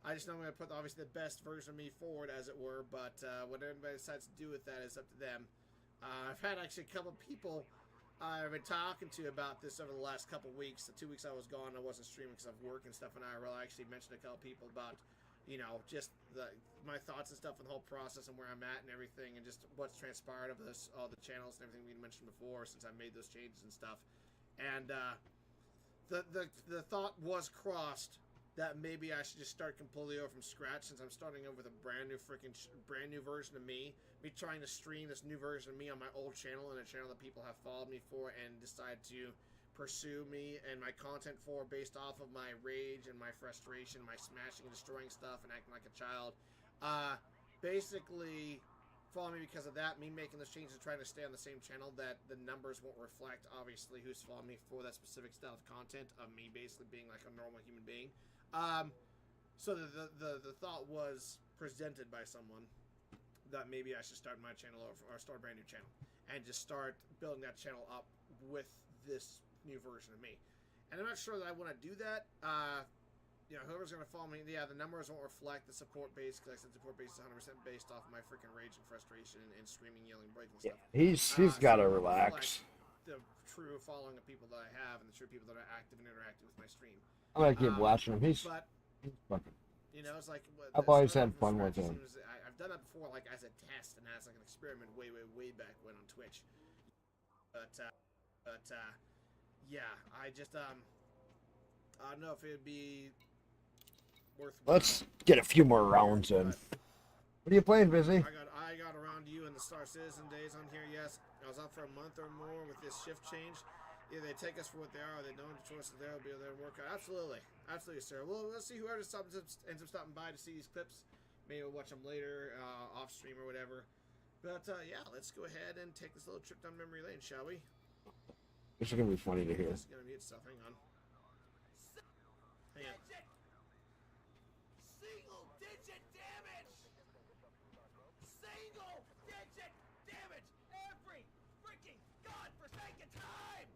I just know I'm going to put, obviously, the best version of me forward, as it were, but what everybody decides to do with that is up to them. I've had actually a couple people I've been talking to about this over the last couple weeks. The 2 weeks I was gone, I wasn't streaming because of work and stuff, and I really actually mentioned to a couple people about, you know, just my thoughts and stuff on the whole process and where I'm at and everything, and just what's transpired of this, all the channels and everything we mentioned before since I made those changes and stuff. And the thought was crossed that maybe I should just start completely over from scratch, since I'm starting over with a brand new version of me. Me trying to stream this new version of me on my old channel, and a channel that people have followed me for and decide to pursue me and my content for, based off of my rage and my frustration, my smashing and destroying stuff and acting like a child. Basically, follow me because of that. Me making those changes and trying to stay on the same channel, that the numbers won't reflect, obviously, who's following me for that specific style of content of me basically being like a normal human being. So the thought was presented by someone that maybe I should start my channel over, or start a brand new channel, and just start building that channel up with this new version of me. And I'm not sure that I want to do that. You know, whoever's going to follow me, yeah, the numbers won't reflect the support base, because I said support base is 100% based off of my freaking rage and frustration and screaming, yelling, breaking stuff. Yeah, he's got to relax. The true following of people that I have, and the true people that are active and interacting with my stream. I'm gonna keep watching him. He's fucking. You know, it's like I've always had fun with him. I've done that before, like as a test and as like an experiment, way back when on Twitch. But yeah, I just I don't know if it'd be worth. Let's get a few more rounds in. What are you playing, Busy? I got around you in the Star Citizen days on here. Yes, I was out for a month or more with this shift change. Either they take us for what they are, or they know the choices there will be able to work out. Absolutely, sir. Well, let's see whoever ends up stopping by to see these clips. Maybe we'll watch them later, off stream or whatever. But yeah, let's go ahead and take this little trip down memory lane, shall we? This is gonna be funny to hear. This is gonna be itself. Hang on. Single digit damage. Single digit damage every freaking godforsaken time.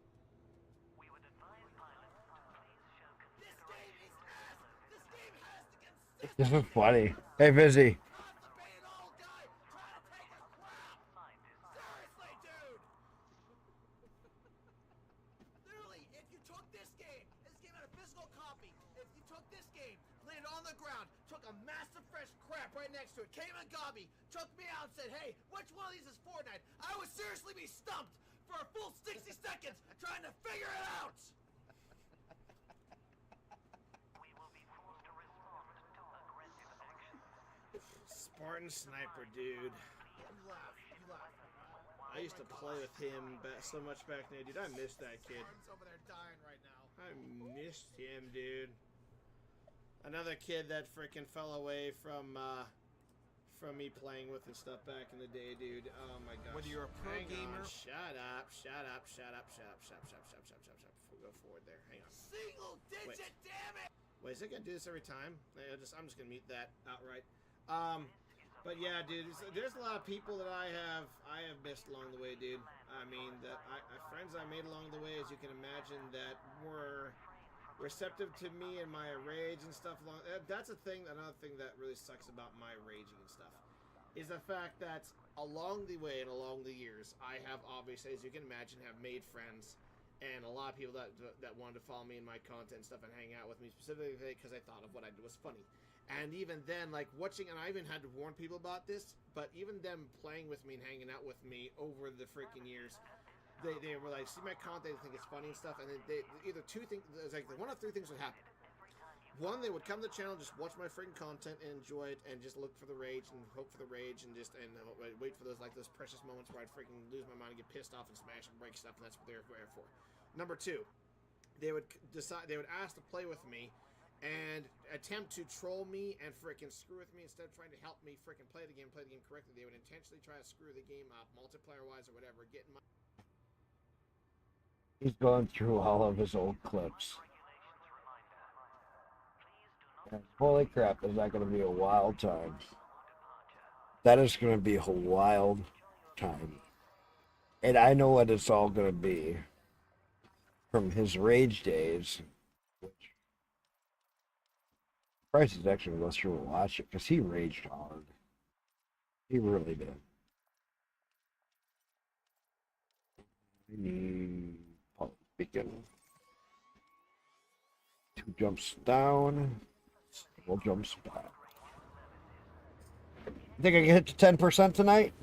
This game has the consistent. This is funny. Hey, Busy. Constipated old guy trying to take a crap. Seriously, dude. Literally, if you took this game had a physical copy. If you took this game, laid it on the ground, took a massive fresh crap right next to it, came in Gobby, took me out and said, hey, which one of these is Fortnite? I would seriously be stumped for a full 60 seconds trying to figure it out. Spartan Sniper, dude. You laugh. I used to play with him so much back then, dude. I missed that kid. Spartan's over there dying right now. I missed him, dude. Another kid that freaking fell away from me playing with and stuff back in the day, dude. Oh my gosh. Whether you're a pro gamer. Shut up. We'll go forward there. Hang on. Single digit damage. Wait, is it gonna do this every time? I'm just gonna mute that outright. But yeah, dude, there's a lot of people that I have missed along the way, dude. I mean, friends I made along the way, as you can imagine, that were receptive to me and my rage and stuff. That's another thing that really sucks about my raging and stuff. is the fact that along the way and along the years, I have obviously, as you can imagine, have made friends and a lot of people that wanted to follow me in my content and stuff and hang out with me specifically because I thought of what I did was funny. And even then, like watching, and I even had to warn people about this, but even them playing with me and hanging out with me over the freaking years, they were like, see my content, they think it's funny and stuff, and then they either two things, like one of three things would happen. One, they would come to the channel, just watch my freaking content and enjoy it, and just look for the rage and hope for the rage, and just wait for those precious moments where I'd freaking lose my mind and get pissed off and smash and break stuff, and that's what they're there for. Number two, they would ask to play with me, and attempt to troll me and freaking screw with me instead of trying to help me freaking play the game correctly. They would intentionally try to screw the game up, multiplayer wise or whatever, getting my. He's going through all of his old clips. And holy crap, is that going to be a wild time? That is going to be a wild time. And I know what it's all going to be from his rage days. Which Price is actually going to go through and watch it because he raged hard. He really did. I need public beacon. 2 jumps down. We'll jump back. I think I can hit to 10% tonight.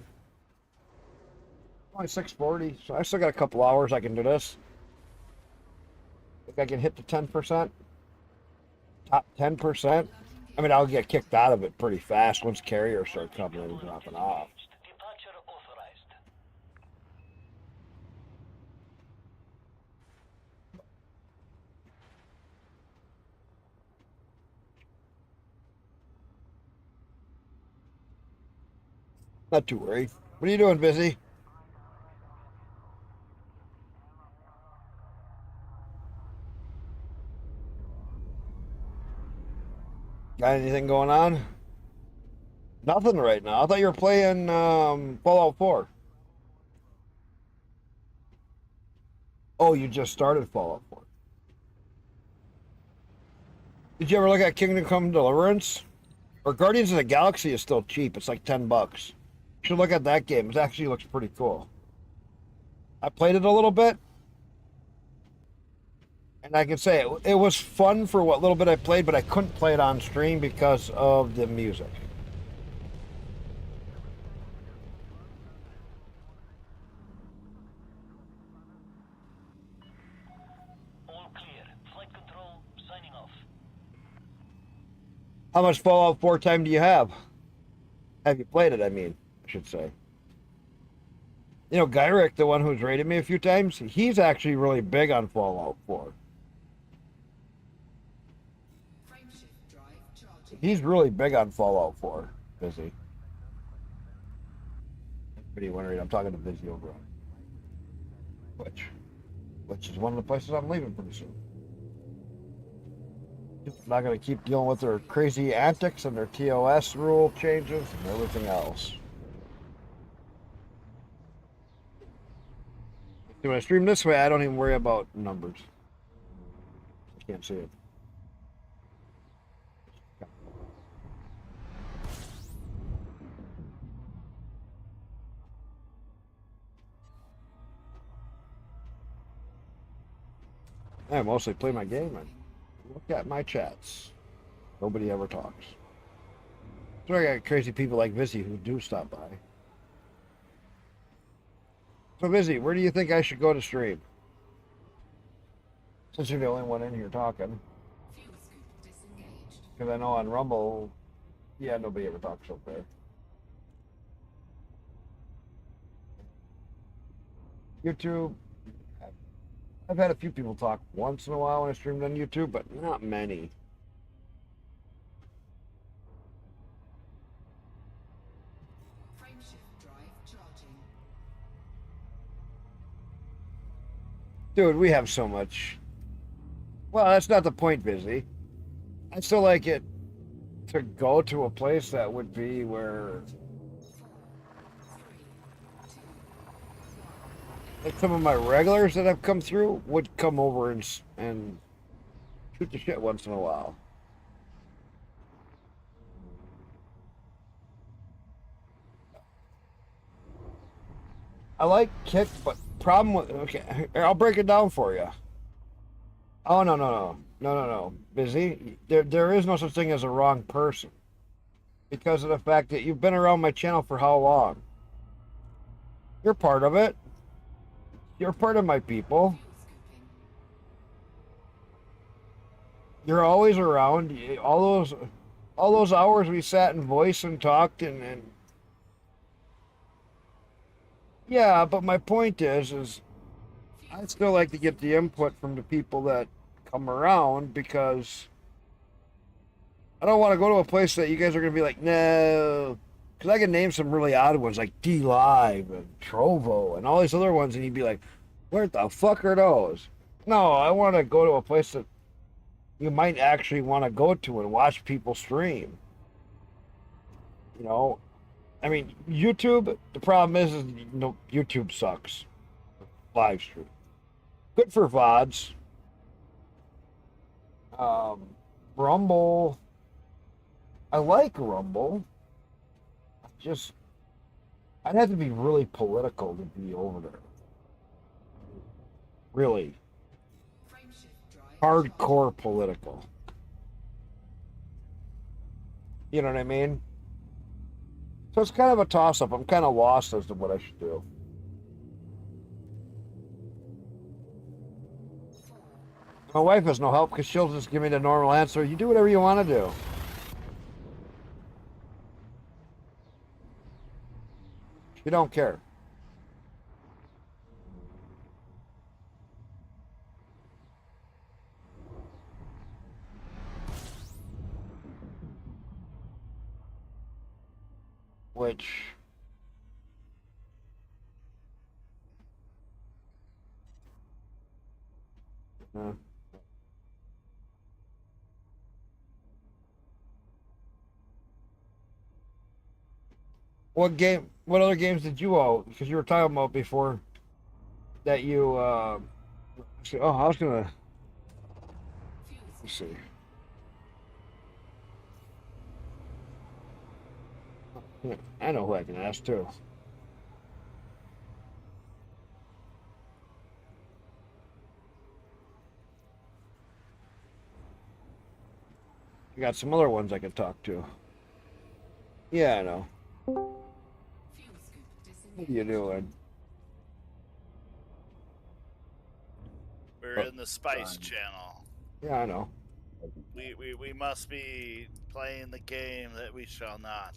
Only 6:40, so I still got a couple hours I can do this. Think I can hit to 10%. Top 10%. I mean, I'll get kicked out of it pretty fast once carriers start coming in and dropping off. Not too worried. What are you doing, busy? Got anything going on? Nothing right now. I thought you were playing Fallout 4. Oh, you just started Fallout 4. Did you ever look at Kingdom Come Deliverance? Or Guardians of the Galaxy is still cheap. It's like $10. You should look at that game. It actually looks pretty cool. I played it a little bit. And I can say it was fun for what little bit I played, but I couldn't play it on stream because of the music. All clear. Flight control signing off. How much Fallout 4 time do you have? Have you played it, I mean, I should say. You know, Gyrick, the one who's raided me a few times, he's actually really big on Fallout 4. He's really big on Fallout 4. Busy. Everybody wondering, I'm talking to Busy over on which is one of the places I'm leaving pretty soon. I'm not going to keep dealing with their crazy antics and their TOS rule changes and everything else. When I stream this way, I don't even worry about numbers. I can't see it. I mostly play my game and look at my chats. Nobody ever talks. So I got crazy people like Vizzy who do stop by. So Vizzy, where do you think I should go to stream? Since you're the only one in here talking. Because I know on Rumble, yeah, nobody ever talks up there. YouTube, I've had a few people talk once in a while when I streamed on YouTube, but not many. Dude, we have so much. Well, that's not the point, Busy. I still like it to go to a place that would be where like some of my regulars that have come through would come over and shoot the shit once in a while. I like Kick, but problem with okay, here, I'll break it down for you. Oh no, busy. There is no such thing as a wrong person because of the fact that you've been around my channel for how long? You're part of it. You're part of my people. You're always around. All those hours we sat and voiced and talked and yeah, but my point is I still like to get the input from the people that come around because I don't want to go to a place that you guys are going to be like, no. Because I can name some really odd ones like D Live and Trovo and all these other ones, and you'd be like, where the fuck are those? No, I want to go to a place that you might actually want to go to and watch people stream. You know, I mean, YouTube, the problem is you know, YouTube sucks. Live stream. Good for VODs. Rumble. I like Rumble. Just, I'd have to be really political to be over there. Really. Hardcore political. You know what I mean? So it's kind of a toss-up. I'm kind of lost as to what I should do. My wife has no help because she'll just give me the normal answer. You do whatever you want to do. She don't care. Which what other games did you all, because you were talking about before that you oh, I was gonna, let's see. Yeah, I know who I can ask too. I got some other ones I can talk to. Yeah, I know. What are you doing? We're in the Spice Channel. Yeah, I know. We must be playing the game that we shall not.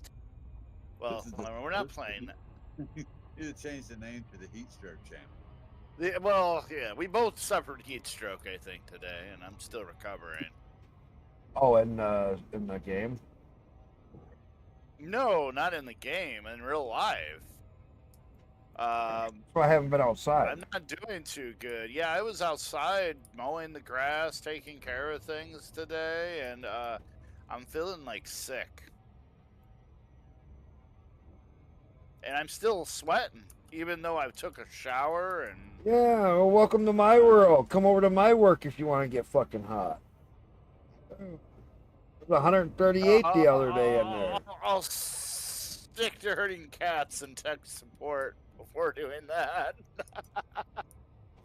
Well, we're not playing. You need to change the name to the Heat Stroke Channel. Well, yeah, we both suffered heat stroke, I think, today, and I'm still recovering. Oh, in the game? No, not in the game, in real life. So I haven't been outside. I'm not doing too good. Yeah, I was outside mowing the grass, taking care of things today, and I'm feeling like sick. And I'm still sweating, even though I took a shower and... Yeah, well, welcome to my world. Come over to my work if you want to get fucking hot. It was 138 the other day in there. I'll stick to herding cats and tech support before doing that.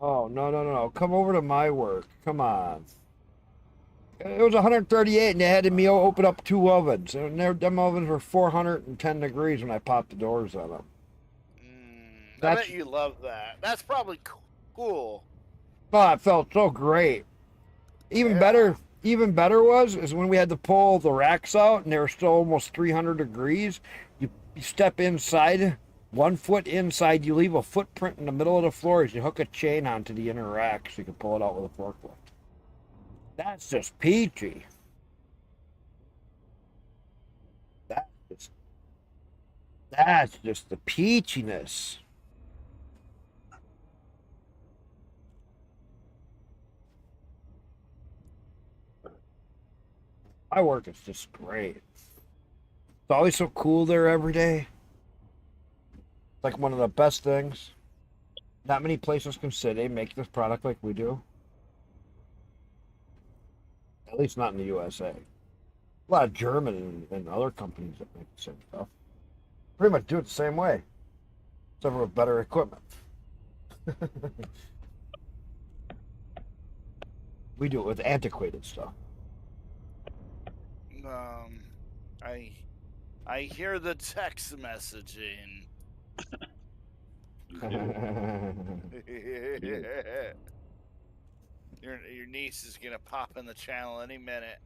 Oh, no. Come over to my work. Come on. It was 138 and they had me open up 2 ovens. And them ovens were 410 degrees when I popped the doors on them. I bet you love that. That's probably cool. Oh, it felt so great. Even better is when we had to pull the racks out and they were still almost 300 degrees. You step inside, 1 foot inside, you leave a footprint in the middle of the floor as you hook a chain onto the inner rack so you can pull it out with a forklift. That's just peachy. That's just the peachiness. My work is just great. It's always so cool there every day. It's like one of the best things. Not many places can say they make this product like we do. At least not in the USA. A lot of German and other companies that make the same stuff. Pretty much do it the same way. It's except for with better equipment. We do it with antiquated stuff. Um, I hear the text messaging. Your niece is gonna pop in the channel any minute.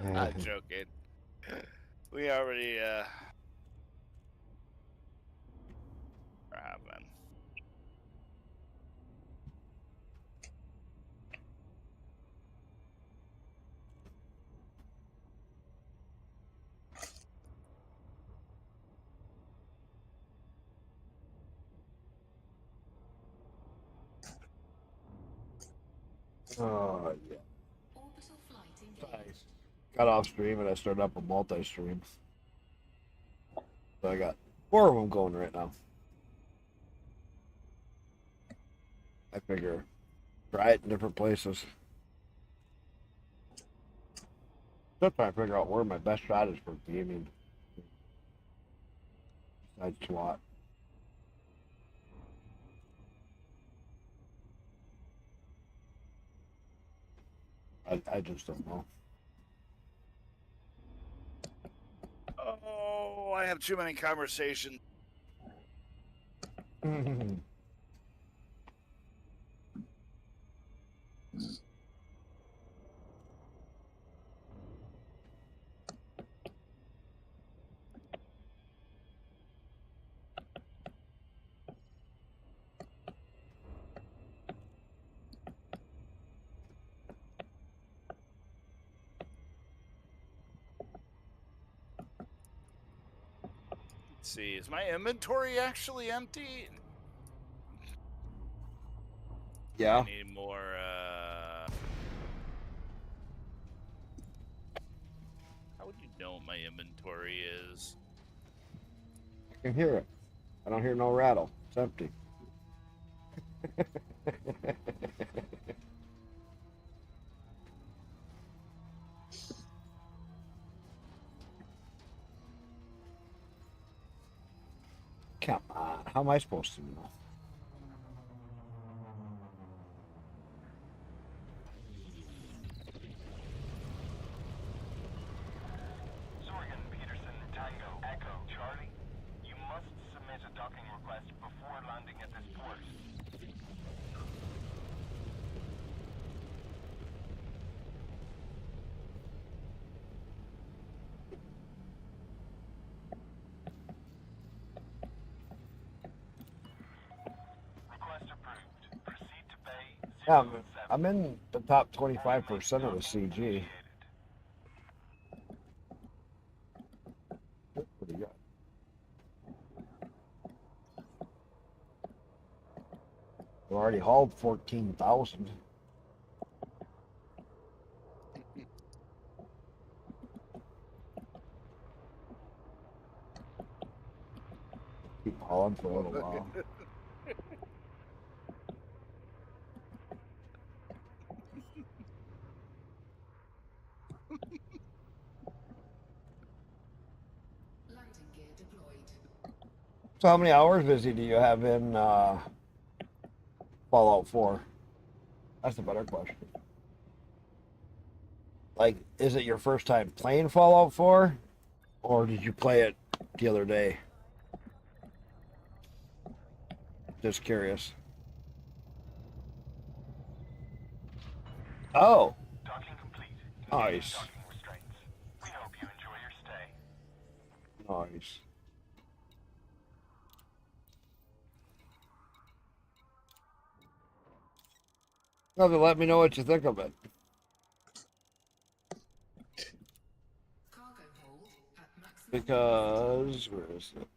I'm joking. We already happened. Oh yeah. Orbital flight I engaged. got off stream and I started up a multi-stream. So I got 4 of them going right now. I figure try it in different places. Still trying to figure out where my best shot is for gaming. Besides SWAT. I just don't know. Oh, I have too many conversations. Let's see, is my inventory actually empty? Yeah, I need more, how would you know what my inventory is? I can hear it. I don't hear no rattle. It's empty. Come on. How am I supposed to know? Zorgan, Peterson, Tango, Echo, Charlie. You must submit a docking request before landing at this port. Request approved. Proceed to Bay Yeah, 07. I'm in the top 25% of the CG. Initiated. That's pretty good. We already hauled 14,000. Keep hauling for a little while. Landing gear deployed. So how many hours busy do you have in Fallout 4? That's a better question. Like, is it your first time playing Fallout 4? Or did you play it the other day? Just curious. Oh, Docking complete. nice. Docking restraints. We hope you enjoy your stay. Nice. Well, then let me know what you think of it. Cargo hold at maximum. Because, where is it?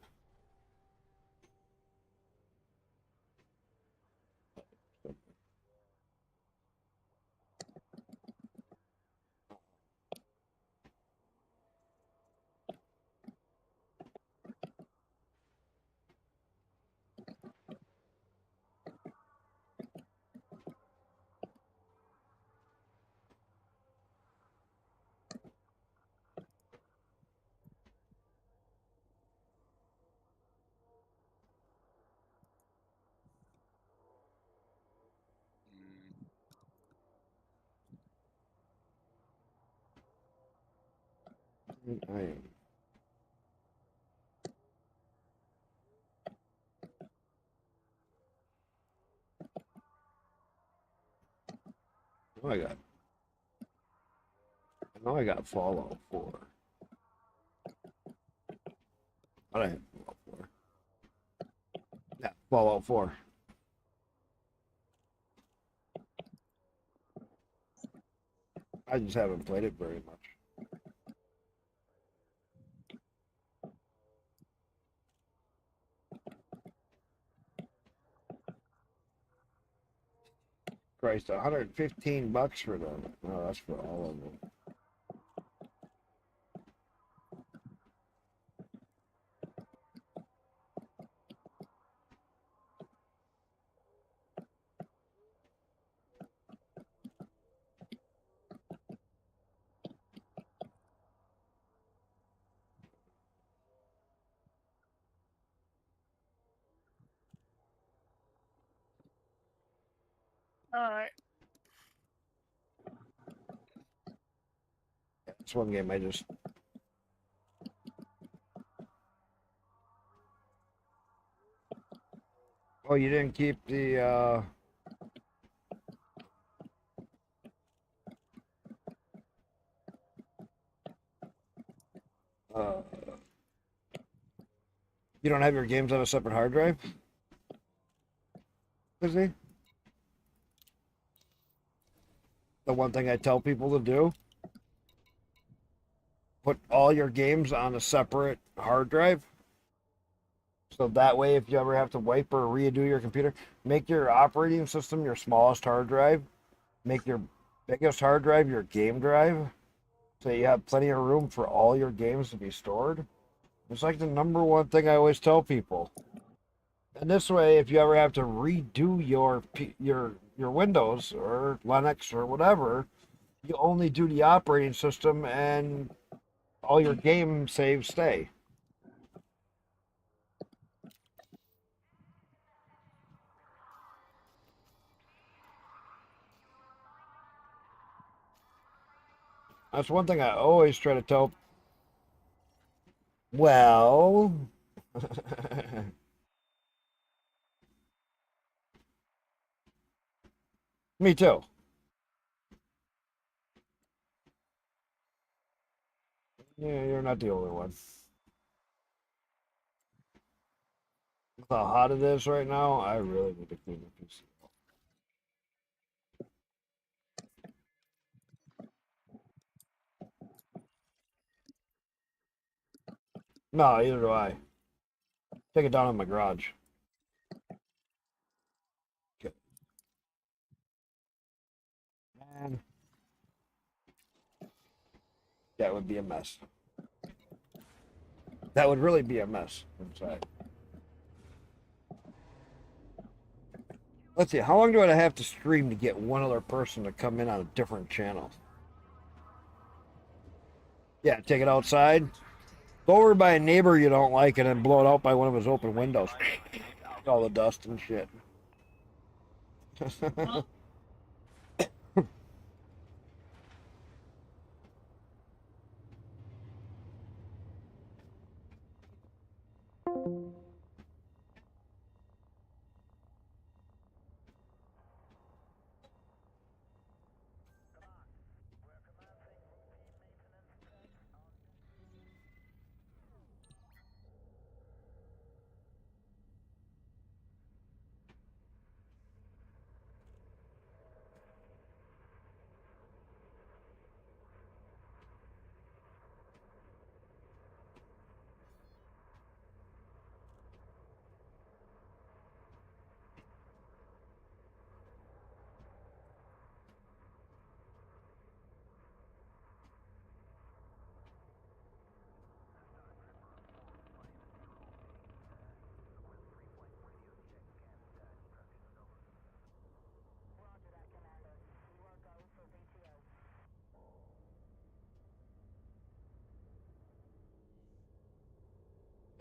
I am. Oh, I know I got Fallout 4. I have Fallout 4. Yeah, Fallout 4. I just haven't played it very much. Christ, $115 for them. No, that's for all of them. All right. That's one game I just. Oh, you didn't keep the. Uh, you don't have your games on a separate hard drive? Is he? The one thing I tell people to do, put all your games on a separate hard drive. So that way, if you ever have to wipe or redo your computer, make your operating system your smallest hard drive. Make your biggest hard drive your game drive. So you have plenty of room for all your games to be stored. It's like the number one thing I always tell people. And this way, if you ever have to redo your Windows or Linux or whatever, you only do the operating system and all your game saves stay. That's one thing I always try to tell. Well, me too. Yeah, you're not the only one. With how hot it is right now, I really need to clean the PC. No, either do I. Take it down in my garage. Okay. Man, that would be a mess. That would really be a mess inside. Let's see, how long do I have to stream to get one other person to come in on a different channel? Yeah, take it outside. Go over by a neighbor you don't like and then blow it out by one of his open windows. All the dust and shit.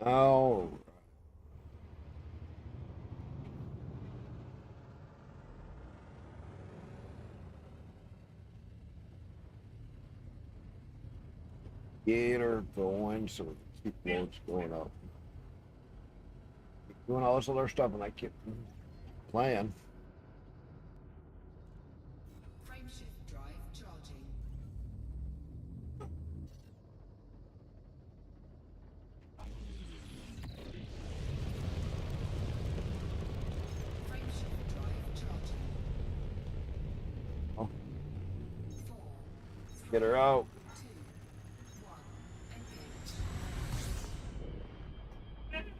Oh, Get her going so we can keep loads going up. Keep doing all this other stuff and I keep playing. Frameshift drive charging. Frameshift drive charging. Oh. 4, Get her out. 2, 1, engage.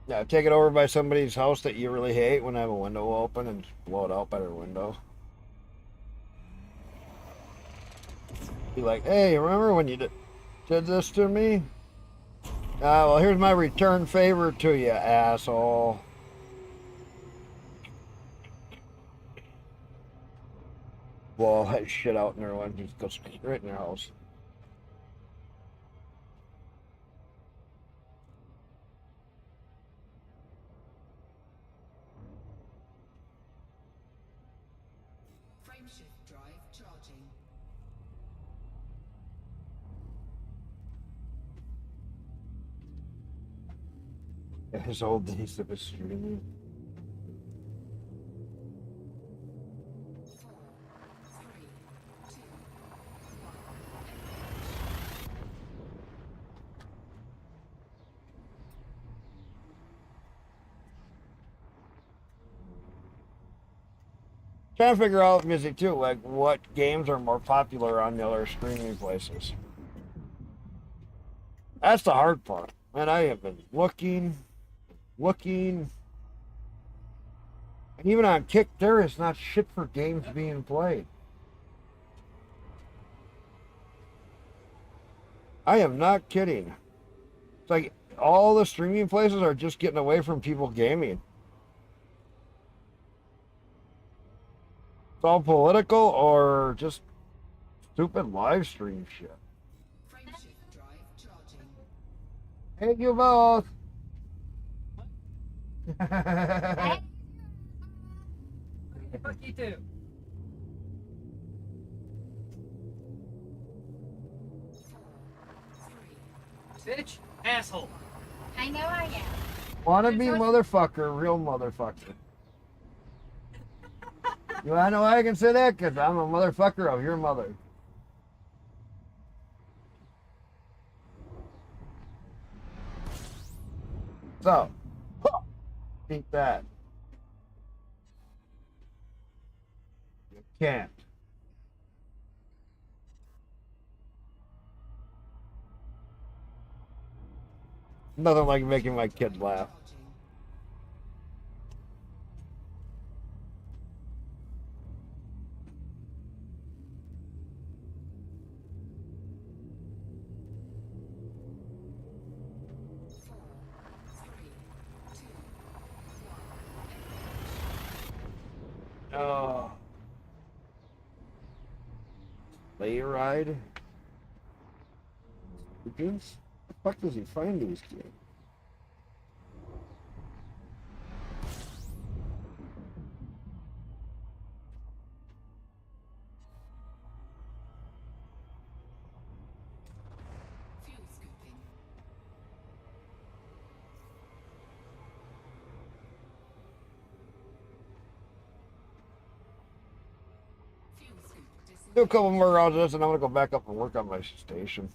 Yeah, take it over by somebody's house that you really hate when I have a window open and just blow it out by their window. Be like, hey, remember when you did this to me? Well, here's my return favor to you, asshole. Blow all that shit out in their one, just go straight in their house. Frameshift drive charging. His old days of his streaming. 4, 3, 2, 1, Trying to figure out music too, like what games are more popular on the other streaming places. That's the hard part. And I have been looking, and even on Kick, there is not shit for games being played. I am not kidding. It's like all the streaming places are just getting away from people gaming. It's all political or just stupid live stream shit. frameshift drive charging. Thank you both. Fuck you too. 4, 3, Bitch. Asshole. I know I am. Wanna be motherfucker, real motherfucker. You wanna know why I can say that? Because I'm a motherfucker of your mother. So, beat that. You can't. Nothing like making my kid laugh. charging. Four, three, two, one, Oh. Sleigh ride? Begins? The fuck does he find these kids? fuel scooping. Fuel scoop Do a couple more rounds of this and I'm gonna go back up and work on my station.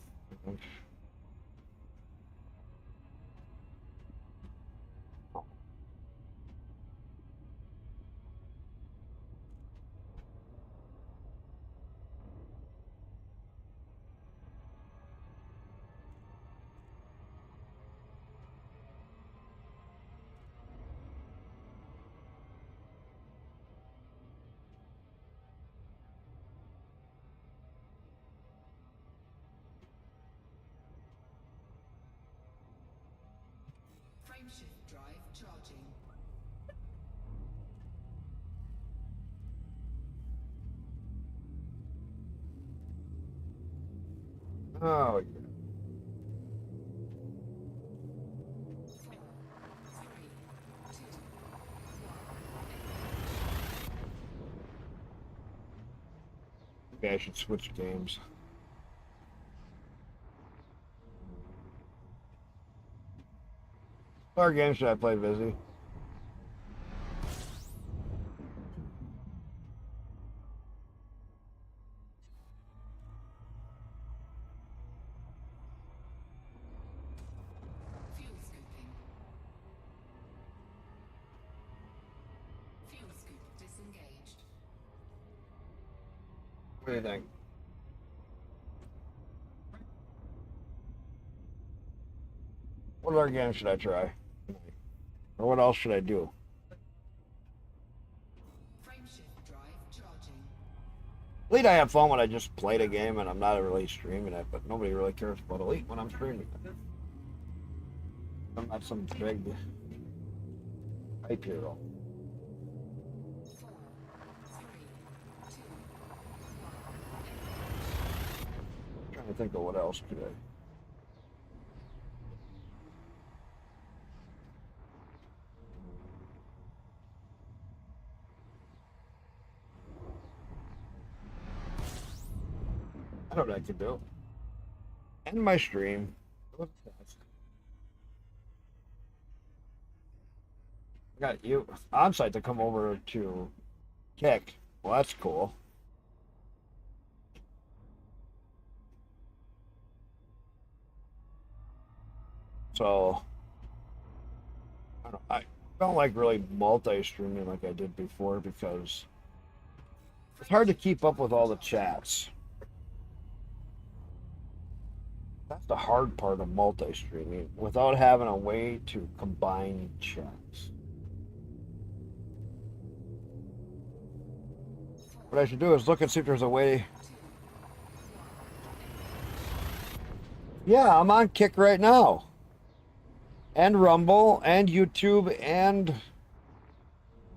frameshift drive charging. Oh, yeah. 4, 3, 2, 1, Okay, I should switch games. What game should I play, Busy? Fuel scooping. Fuel scoop disengaged. What do you think? What other game should I try? Or what else should I do? Frameshift drive charging. Elite, I have fun when I just played a game and I'm not really streaming it, but nobody really cares about Elite when I'm streaming it. I'm not some big hype hero. 4, 3, 2, I'm trying to think of what else could I. I don't know what I could do. End my stream. What's that? I got you on site to come over to kick. Well, that's cool. So I don't like really multi-streaming like I did before because it's hard to keep up with all the chats. That's the hard part of multi-streaming without having a way to combine chats. What I should do is look and see if there's a way. Yeah, I'm on Kick right now. And Rumble and YouTube, and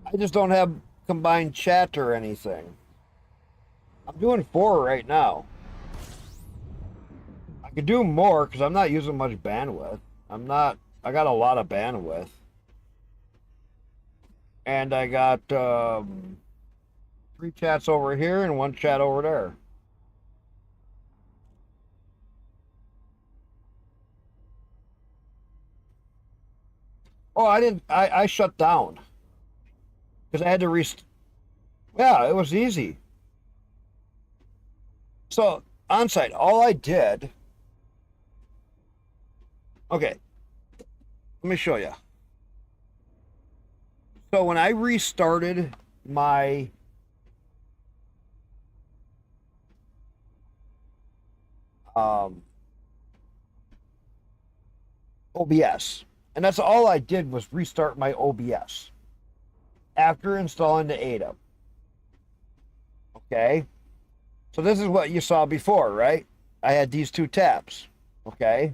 I just don't have combined chat or anything. I'm doing 4 right now. I could do more because I'm not using much bandwidth. I got a lot of bandwidth. And I got 3 chats over here and 1 chat over there. Oh, I shut down. Because I had to Yeah, it was easy. So, on-site, all I did... Okay. Let me show you. So when I restarted my... OBS. And that's all I did was restart my OBS. After installing the ADA. Okay? So this is what you saw before, right? I had these 2 tabs. Okay?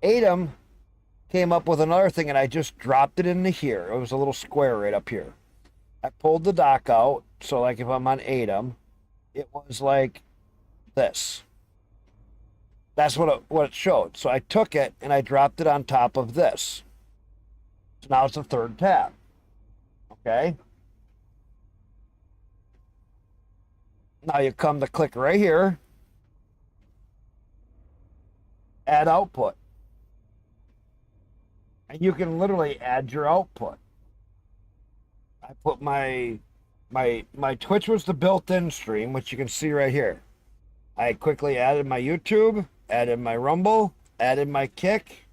ADAM came up with another thing and I just dropped it into here. It was a little square right up here. I pulled the dock out, so like if I'm on ADAM, it was like this. That's what it showed. So I took it and I dropped it on top of this. So now it's the 3rd tab. Okay? Now you come to click right here. Add output. And you can literally add your output. I put my Twitch was the built-in stream, which you can see right here. I quickly added my YouTube, added my Rumble, added my Kick,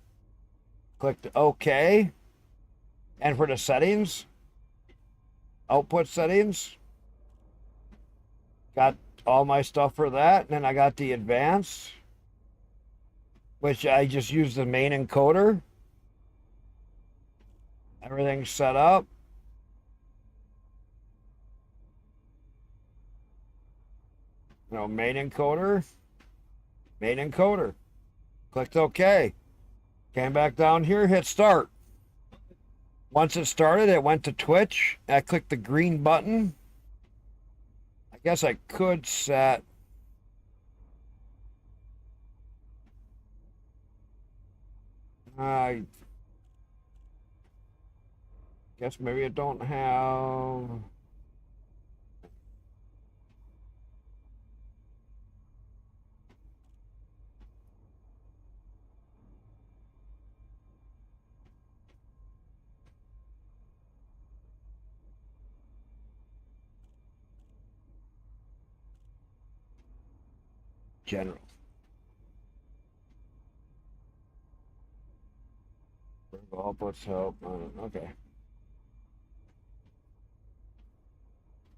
clicked OK. And for the settings, output settings, got all my stuff for that. And then I got the advanced, which I just used the main encoder. Everything's set up. You know, main encoder. Clicked OK. Came back down here, hit start. Once it started, it went to Twitch. I clicked the green button. I guess I could set... I guess maybe I don't have... general. Outputs help. Okay.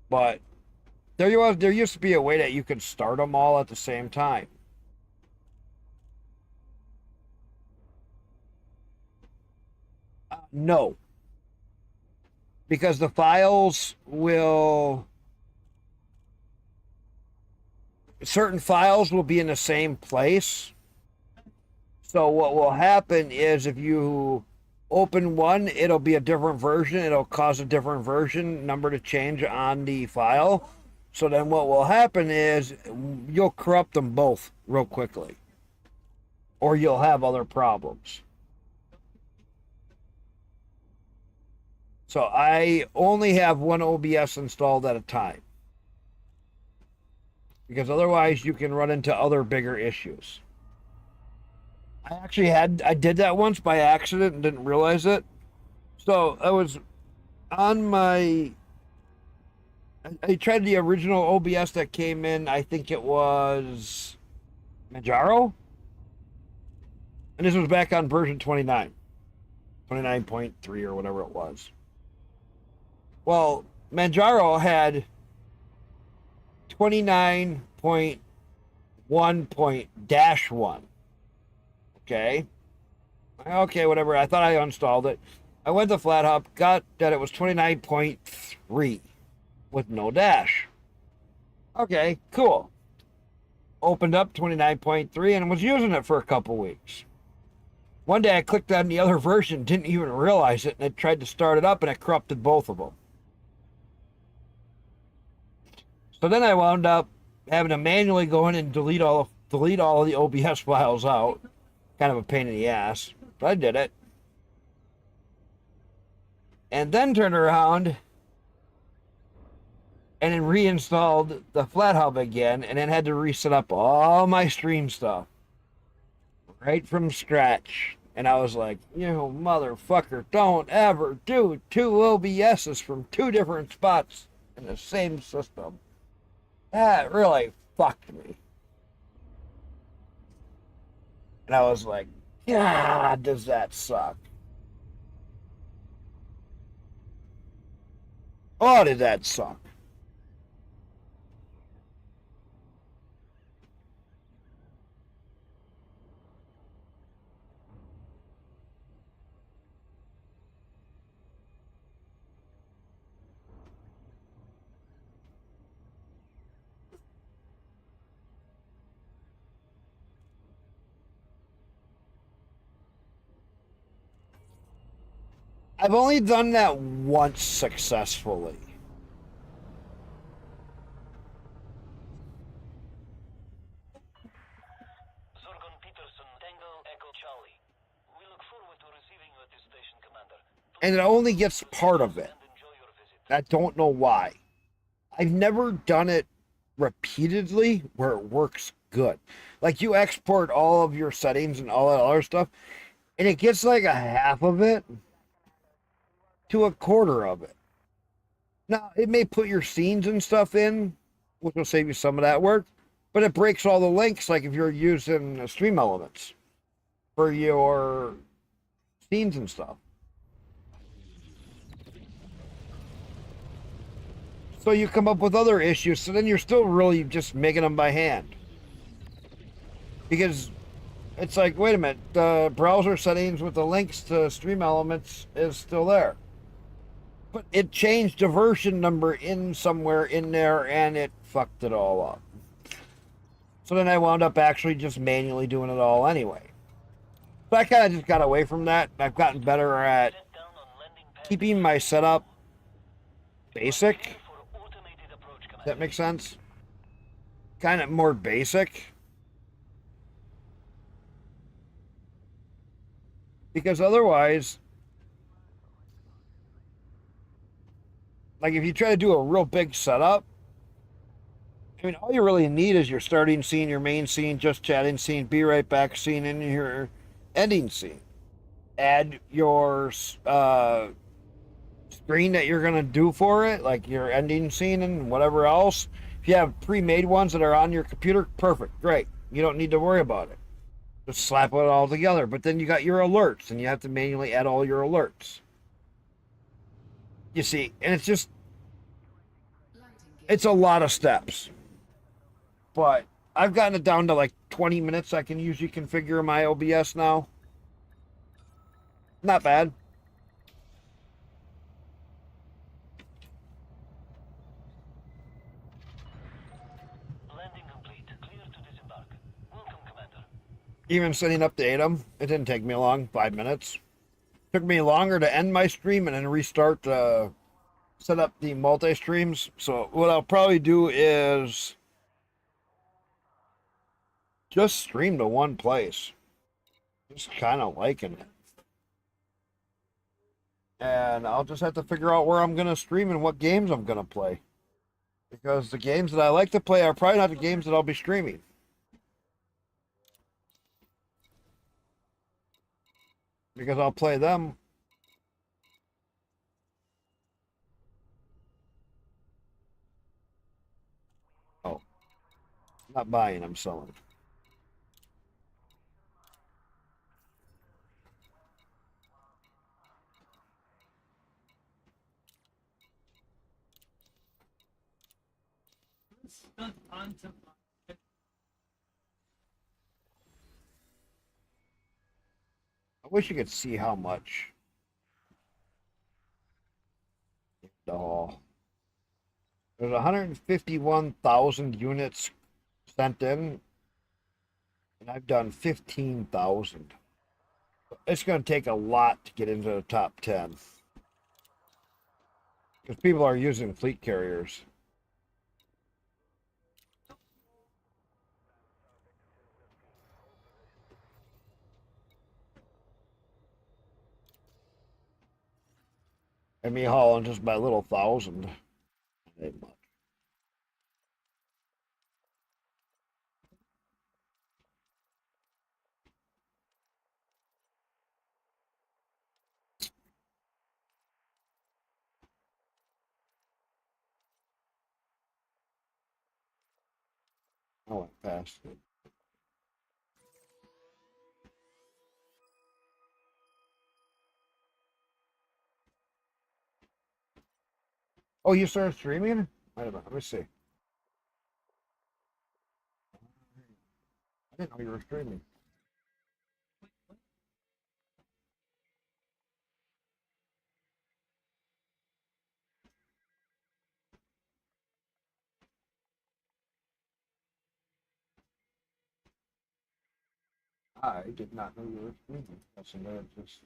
But there used to be a way that you could start them all at the same time. No. Because the files will... certain files will be in the same place. So what will happen is if you open one, it'll be a different version. It'll cause a different version number to change on the file. So then what will happen is you'll corrupt them both real quickly. Or you'll have other problems. So I only have one OBS installed at a time. Because otherwise you can run into other bigger issues. I did that once by accident and didn't realize it. So I was on my... I tried the original OBS that came in, I think it was Manjaro. And this was back on version 29. 29.3 or whatever it was. Well, Manjaro had 29.1.-1. Okay. Okay, whatever. I thought I uninstalled it. I went to FlatHub, got that it was 29.3 with no dash. Okay, cool. Opened up 29.3 and was using it for a couple weeks. One day I clicked on the other version, didn't even realize it, and it tried to start it up and it corrupted both of them. So then I wound up having to manually go in and delete all of the OBS files out. Kind of a pain in the ass, but I did it. And then turned around and then reinstalled the FlatHub again, and then had to reset up all my stream stuff right from scratch. And I was like, you motherfucker, don't ever do 2 OBSs from 2 different spots in the same system. That really fucked me. And I was like, God, does that suck. Oh, did that suck. I've only done that once successfully. Zorgon Peterson, Tango Echo Charlie. We look forward to receiving you at this station, Commander. And it only gets part of it. I don't know why. I've never done it repeatedly where it works good. Like you export all of your settings and all that other stuff, and it gets like a half of it to a quarter of it. Now, it may put your scenes and stuff in, which will save you some of that work, but it breaks all the links, like if you're using Stream Elements for your scenes and stuff. So you come up with other issues, so then you're still really just making them by hand. Because it's like, wait a minute, the browser settings with the links to Stream Elements is still there. But it changed a version number in somewhere in there, and it fucked it all up. So then I wound up actually just manually doing it all anyway. So I kind of just got away from that. I've gotten better at keeping my setup basic. Does that make sense? Kind of more basic. Because otherwise, like if you try to do a real big setup, I mean, all you really need is your starting scene, your main scene, just chatting scene, be right back scene, and your ending scene. Add your screen that you're going to do for it, like your ending scene and whatever else. If you have pre-made ones that are on your computer, perfect, great. You don't need to worry about it. Just slap it all together. But then you got your alerts, and you have to manually add all your alerts. You see, and it's just, Landing gear. it's a lot of steps. But I've gotten it down to like 20 minutes. I can usually configure my OBS now. Not bad. Landing complete. Clear to disembark. Welcome, Commander. Even setting up the ATOM, it didn't take me long, 5 minutes. Took me longer to end my stream and then restart set up the multi-streams. So what I'll probably do is just stream to one place. Just kind of liking it. And I'll just have to figure out where I'm going to stream and what games I'm going to play. Because the games that I like to play are probably not the games that I'll be streaming. Because I'll play them. Oh. Not buying, I'm selling. Stunt onto I wish you could see how much. Oh. There's 151,000 units sent in, and I've done 15,000. It's going to take a lot to get into the top 10. Because people are using fleet carriers. And me hauling just by a little thousand. Ain't much. I went past it. Oh, you started streaming? Wait a minute, let me see. I didn't know you were streaming. I did not know you were streaming. That's just.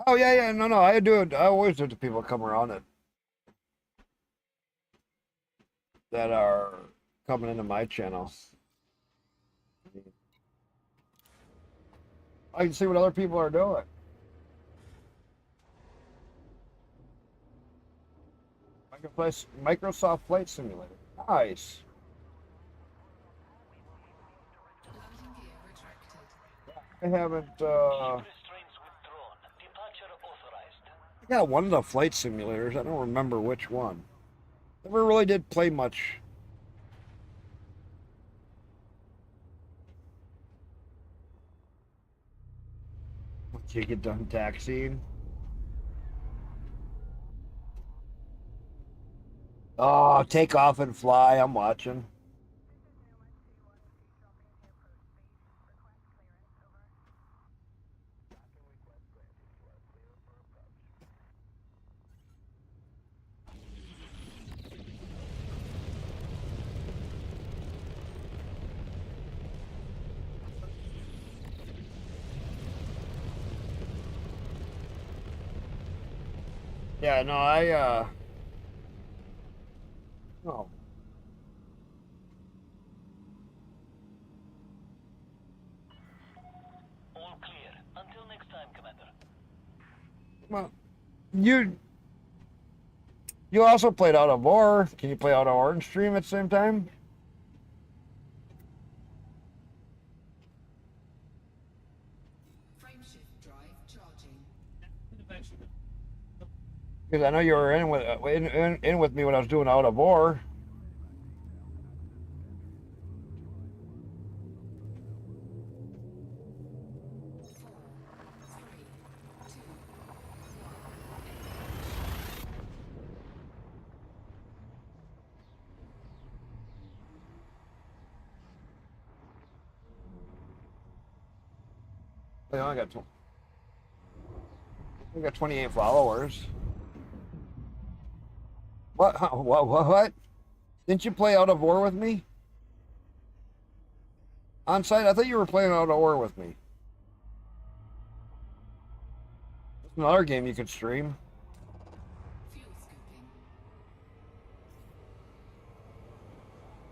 Oh yeah, yeah, no, I do it. I always do it to people that come around that are coming into my channel. I can see what other people are doing. I can play Microsoft Flight Simulator. Nice. Landing gear retracted. I haven't. Restraints withdrawn. Departure authorized. I got one of the flight simulators. I don't remember which one. Never really did play much. Once you get done taxiing. Oh, take off and fly. I'm watching. Yeah, no, oh, All clear. Until next time, Commander. well, you also played Out of War. Can you play Out of War and stream at the same time? Frameshift drive charging. Eventually. Because I know you were in with me when I was doing Out of War. I only got we got 28 followers. What? What? Didn't you play Out of War with me? On site? I thought you were playing Out of War with me. It's another game you could stream. Fuel scooping.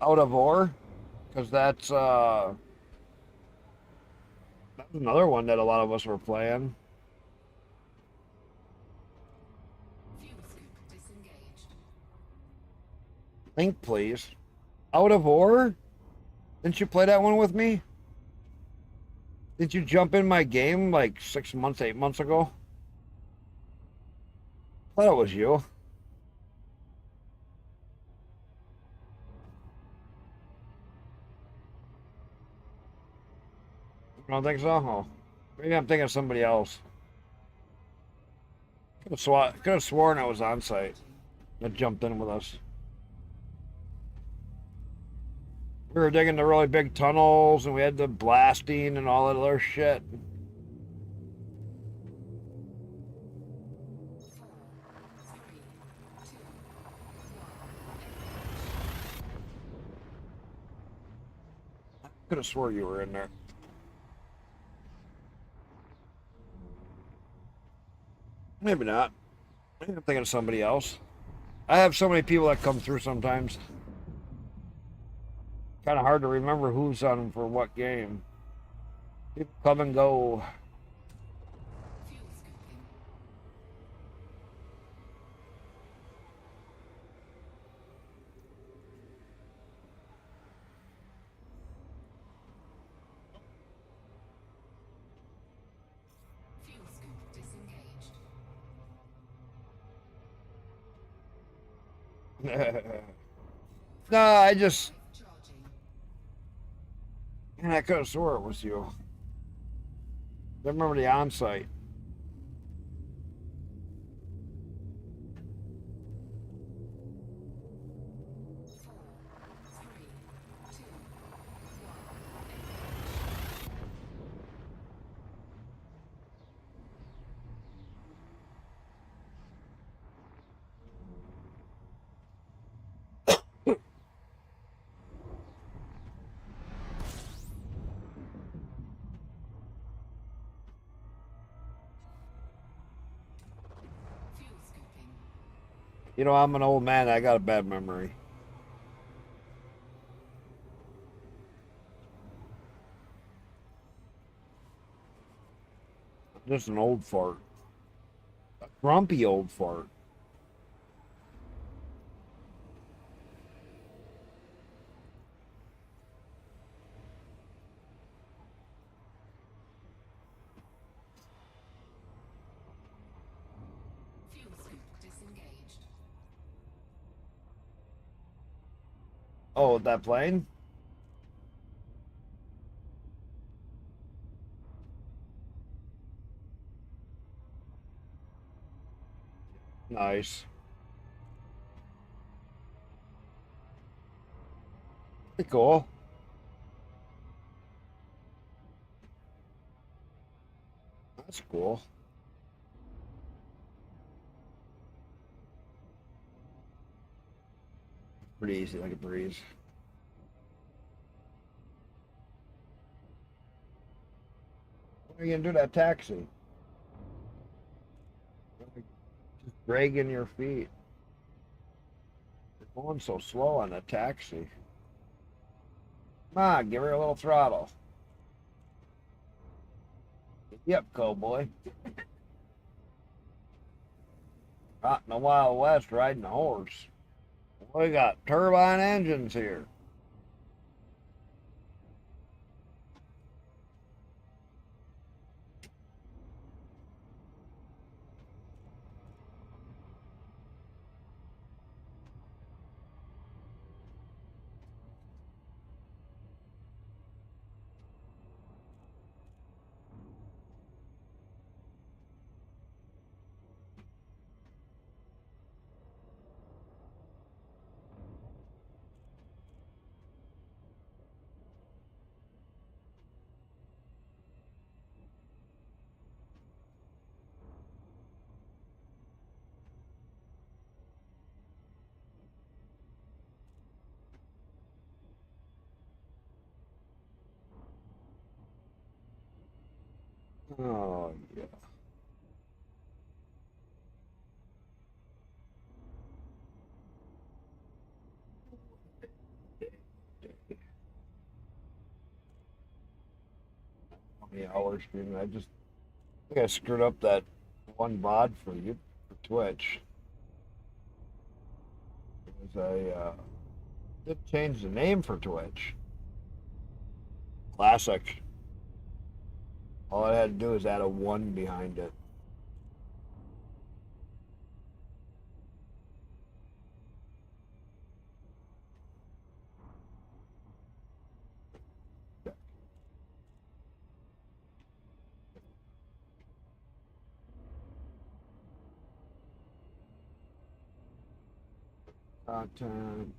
Out of War? Because that's another one that a lot of us were playing. Fuel scoop disengaged. Link, please. Out of War? Didn't you play that one with me? Didn't you jump in my game like 6 months, 8 months ago? I thought it was you. I don't think so. Oh, maybe I'm thinking of somebody else. Could have sworn I was on site that jumped in with us. We were digging the really big tunnels and we had the blasting and all that other shit. Could have swore you were in there. Maybe not. Maybe I'm thinking of somebody else. I have so many people that come through sometimes. Kind of hard to remember who's on for what game. People come and go. Fuel scooping. Fuel scoop disengaged. No, I just. Charging. Man, I could have swore it was you. I remember the on site. Fuel scooping. You know, I'm an old man. I got a bad memory. Just an old fart. A grumpy old fart. Fuel scoop disengaged. Oh, that plane? Nice. Pretty cool. That's cool. Pretty easy, like a breeze. When are you gonna do that taxi? Just dragging your feet. You're going so slow on the taxi. Come on, give her a little throttle. Yep, cowboy. Out in the Wild West riding a horse. We got turbine engines here. Oh, yeah. How many hours streaming? I think I screwed up that one VOD for you for Twitch. Because I did change the name for Twitch. Classic. All I had to do is add a 1 behind it. Content.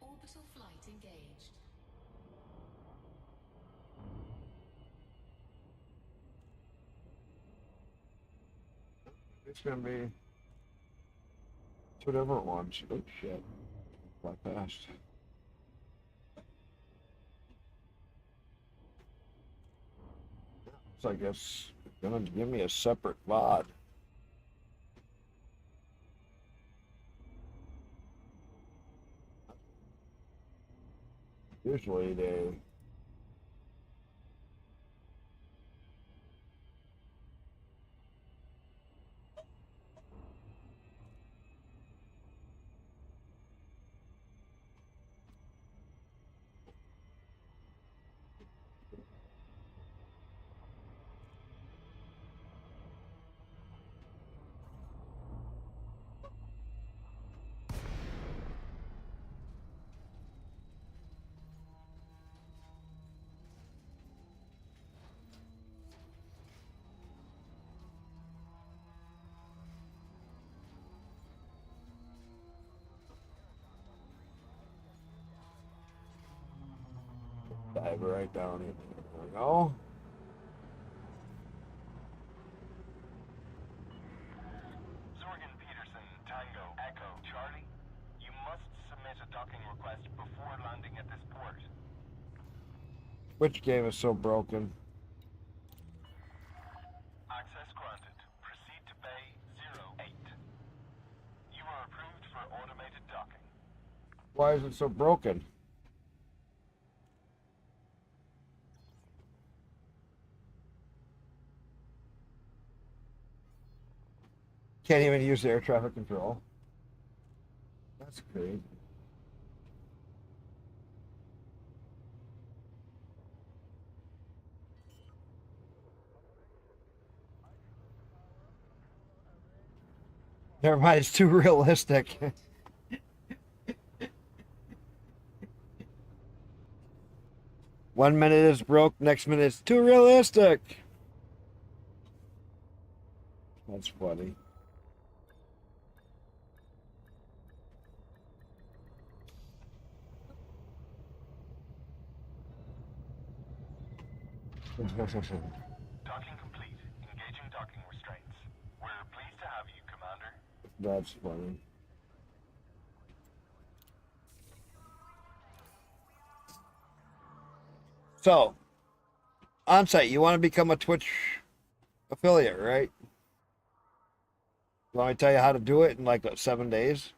Orbital flight engaged. It's gonna be 2 different ones. Oh shit. Fly past. So I guess gonna give me a separate VOD. Usually they dive right down in there. There we go. Zorgan Peterson, Tango, Echo, Charlie, you must submit a docking request before landing at this port. Which game is so broken? Access granted. Proceed to Bay 08. You are approved for automated docking. Why is it so broken? Can't even use the air traffic control. That's crazy. Never mind, it's too realistic. 1 minute is broke, next minute it's too realistic. That's funny. Docking complete. Engaging docking restraints. We're pleased to have you, Commander. That's funny. So, Onsite, you want to become a Twitch affiliate, right? You want me to tell you how to do it in like 7 days?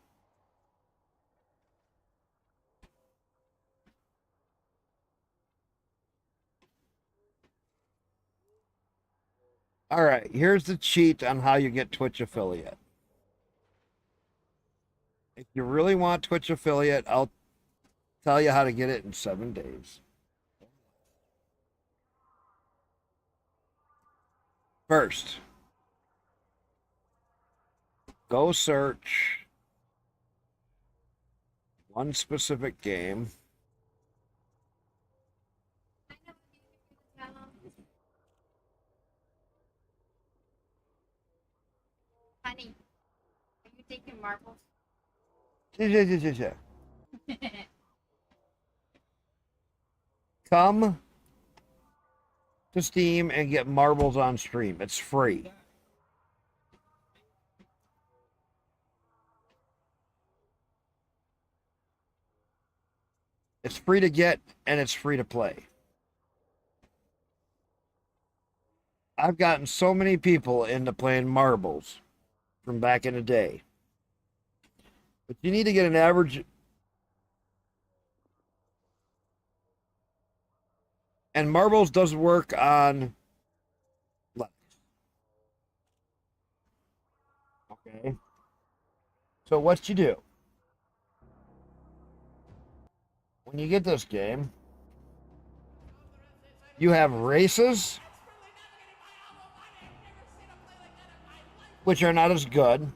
All right, here's the cheat on how you get Twitch affiliate. If you really want Twitch affiliate, I'll tell you how to get it in 7 days. First, go search one specific game. Honey, are you taking marbles? Yeah. Come to Steam and get Marbles on Stream. It's free. It's free to get and it's free to play. I've gotten so many people into playing Marbles from back in the day. But you need to get an average. And Marbles does work on Linux. Okay. So what you do when you get this game, you have races, which are not as good,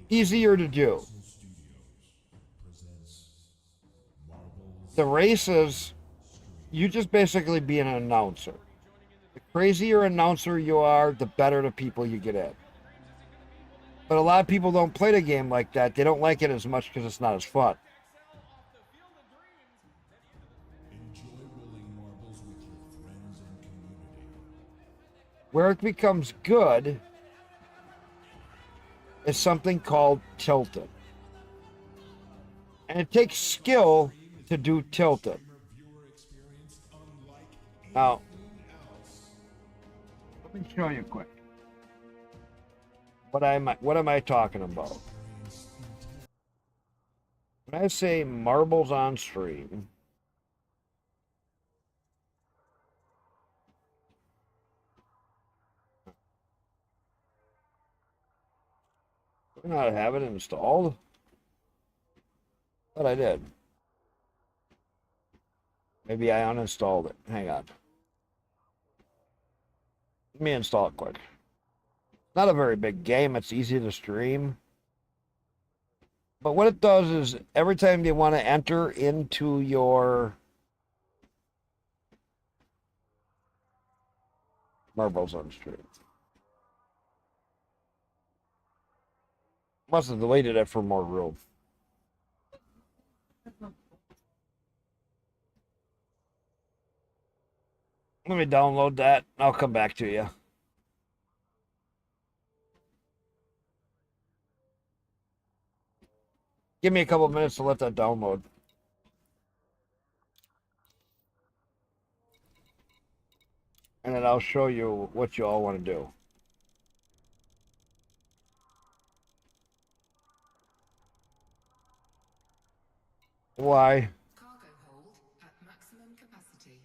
easier to do. The races, you just basically be an announcer. The crazier announcer you are, the better the people you get in. But a lot of people don't play the game like that. They don't like it as much because it's not as fun. Where it becomes good is something called tilting. And it takes skill to do tilting. Now, let me show you quick. What am I talking about? When I say Marbles on Stream, do I not have it installed? But I did. Maybe I uninstalled it. Hang on. Let me install it quick. Not a very big game. It's easy to stream. But what it does is every time you want to enter into your Marbles on Stream. Must have deleted it for more room. Let me download that. I'll come back to you. Give me a couple minutes to let that download. And then I'll show you what you all want to do. Why? Cargo hold at maximum capacity.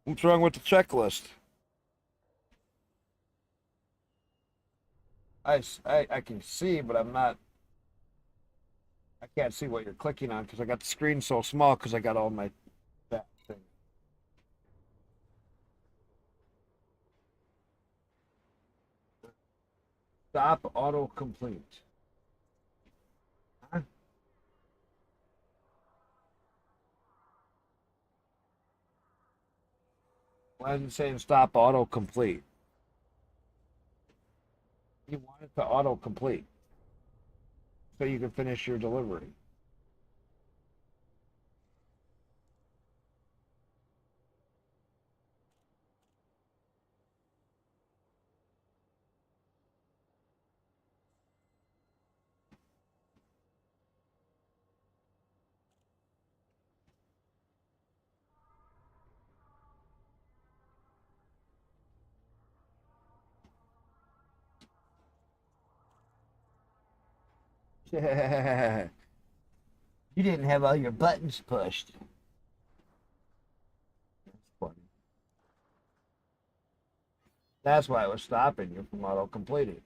What's wrong with the checklist? I can see, but I'm not. I can't see what you're clicking on because I got the screen so small because I got all my that thing. Stop autocomplete. Huh? Why is it saying stop autocomplete? You want it to autocomplete so you can finish your delivery. You didn't have all your buttons pushed. That's funny. That's why I was stopping you from auto completing.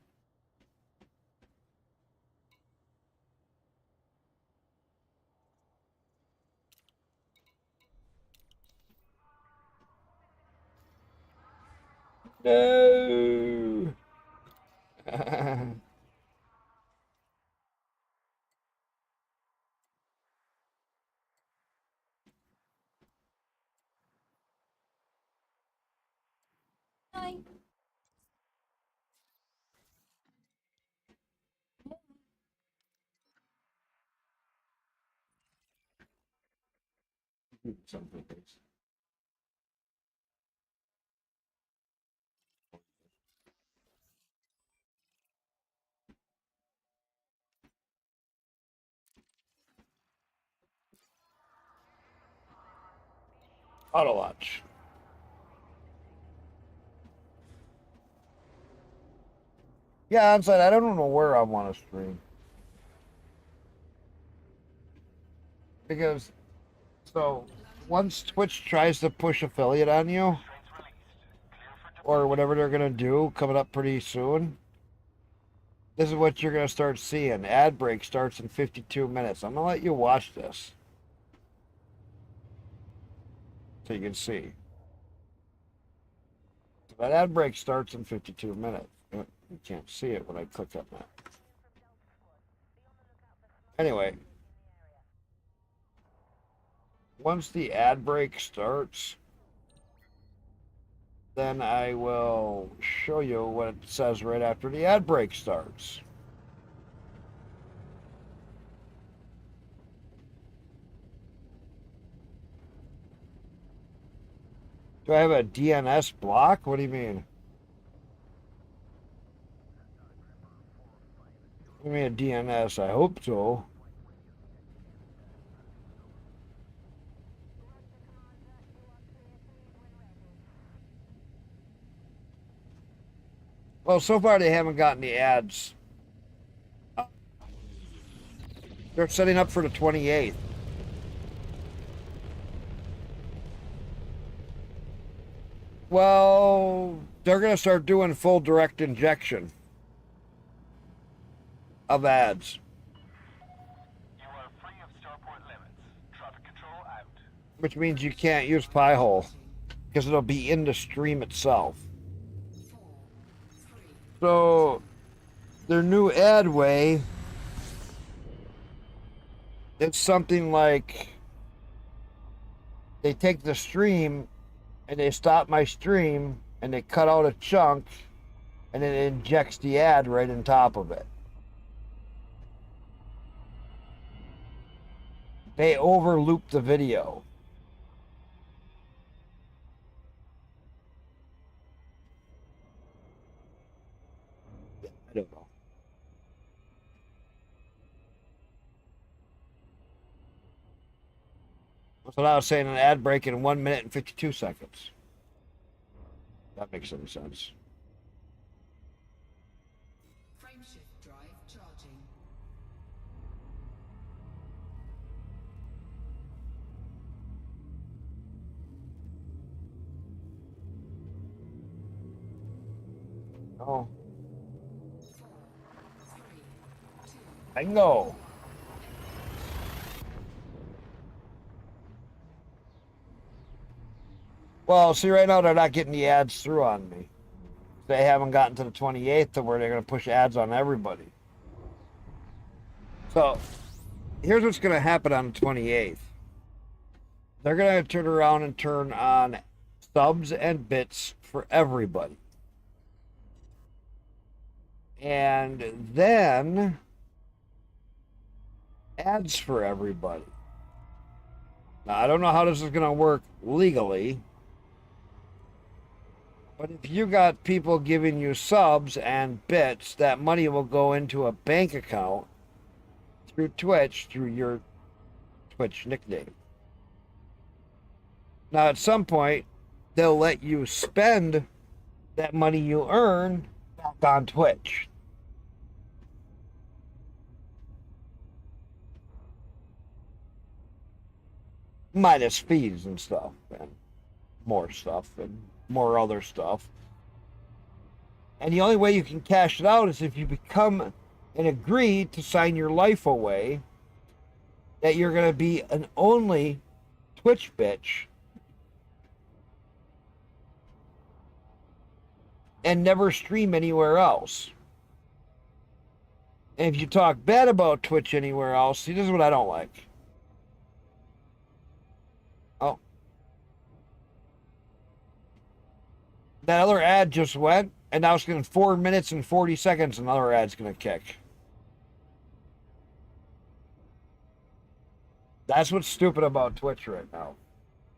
No. Hi. Something. Auto watch. Yeah, inside. I don't know where I want to stream because so once Twitch tries to push affiliate on you or whatever they're gonna do coming up pretty soon, this is what you're gonna start seeing. Ad break starts in 52 minutes. I'm gonna let you watch this so you can see. That ad break starts in 52 minutes. You can't see it when I click on that. Anyway, once the ad break starts, then I will show you what it says right after the ad break starts. Do I have a DNS block? What do you mean? Give me a DNS. I hope so. Well, so far they haven't gotten the ads. They're setting up for the 28th. Well, they're going to start doing full direct injection of ads. You are free of starport limits. Traffic control out. Which means you can't use Pi-hole because it'll be in the stream itself. So their new ad way, it's something like they take the stream and they stop my stream and they cut out a chunk and then it injects the ad right on top of it. They overloop the video. I don't know. That's what I was saying, an ad break in 1 minute and 52 seconds. That makes any sense. Frameshift drive charging. Oh, 4, 3, 2. bingo. Well, see, right now they're not getting the ads through on me. They haven't gotten to the 28th to where they're going to push ads on everybody. So here's what's going to happen on the 28th. They're going to turn around and turn on subs and bits for everybody. And then ads for everybody. Now, I don't know how this is going to work legally. But if you got people giving you subs and bits, that money will go into a bank account through Twitch, through your Twitch nickname. Now, at some point, they'll let you spend that money you earn back on Twitch. minus fees and stuff, and more stuff, and more other stuff. And the only way you can cash it out is if you become and agree to sign your life away that you're going to be an only Twitch bitch and never stream anywhere else. And if you talk bad about Twitch anywhere else, see, this is what I don't like. Oh. That other ad just went, and now it's going to 4 minutes and 40 seconds, another ad's going to kick. That's what's stupid about Twitch right now.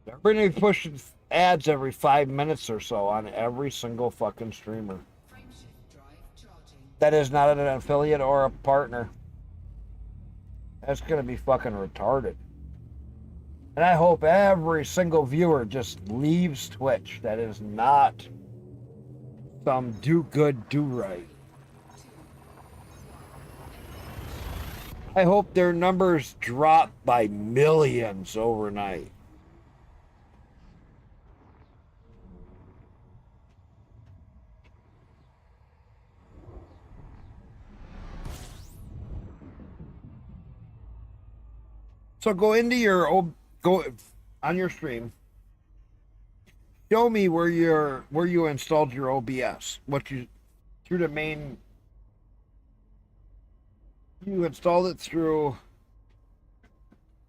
They're going to be pushing ads every 5 minutes or so on every single fucking streamer. Frameshift drive charging. That is not an affiliate or a partner. That's going to be fucking retarded. And I hope every single viewer just leaves Twitch. That is not some do good, do right. I hope their numbers drop by millions overnight. So go into your go on your stream. Show me where you installed your OBS. What you through the main. You installed it through.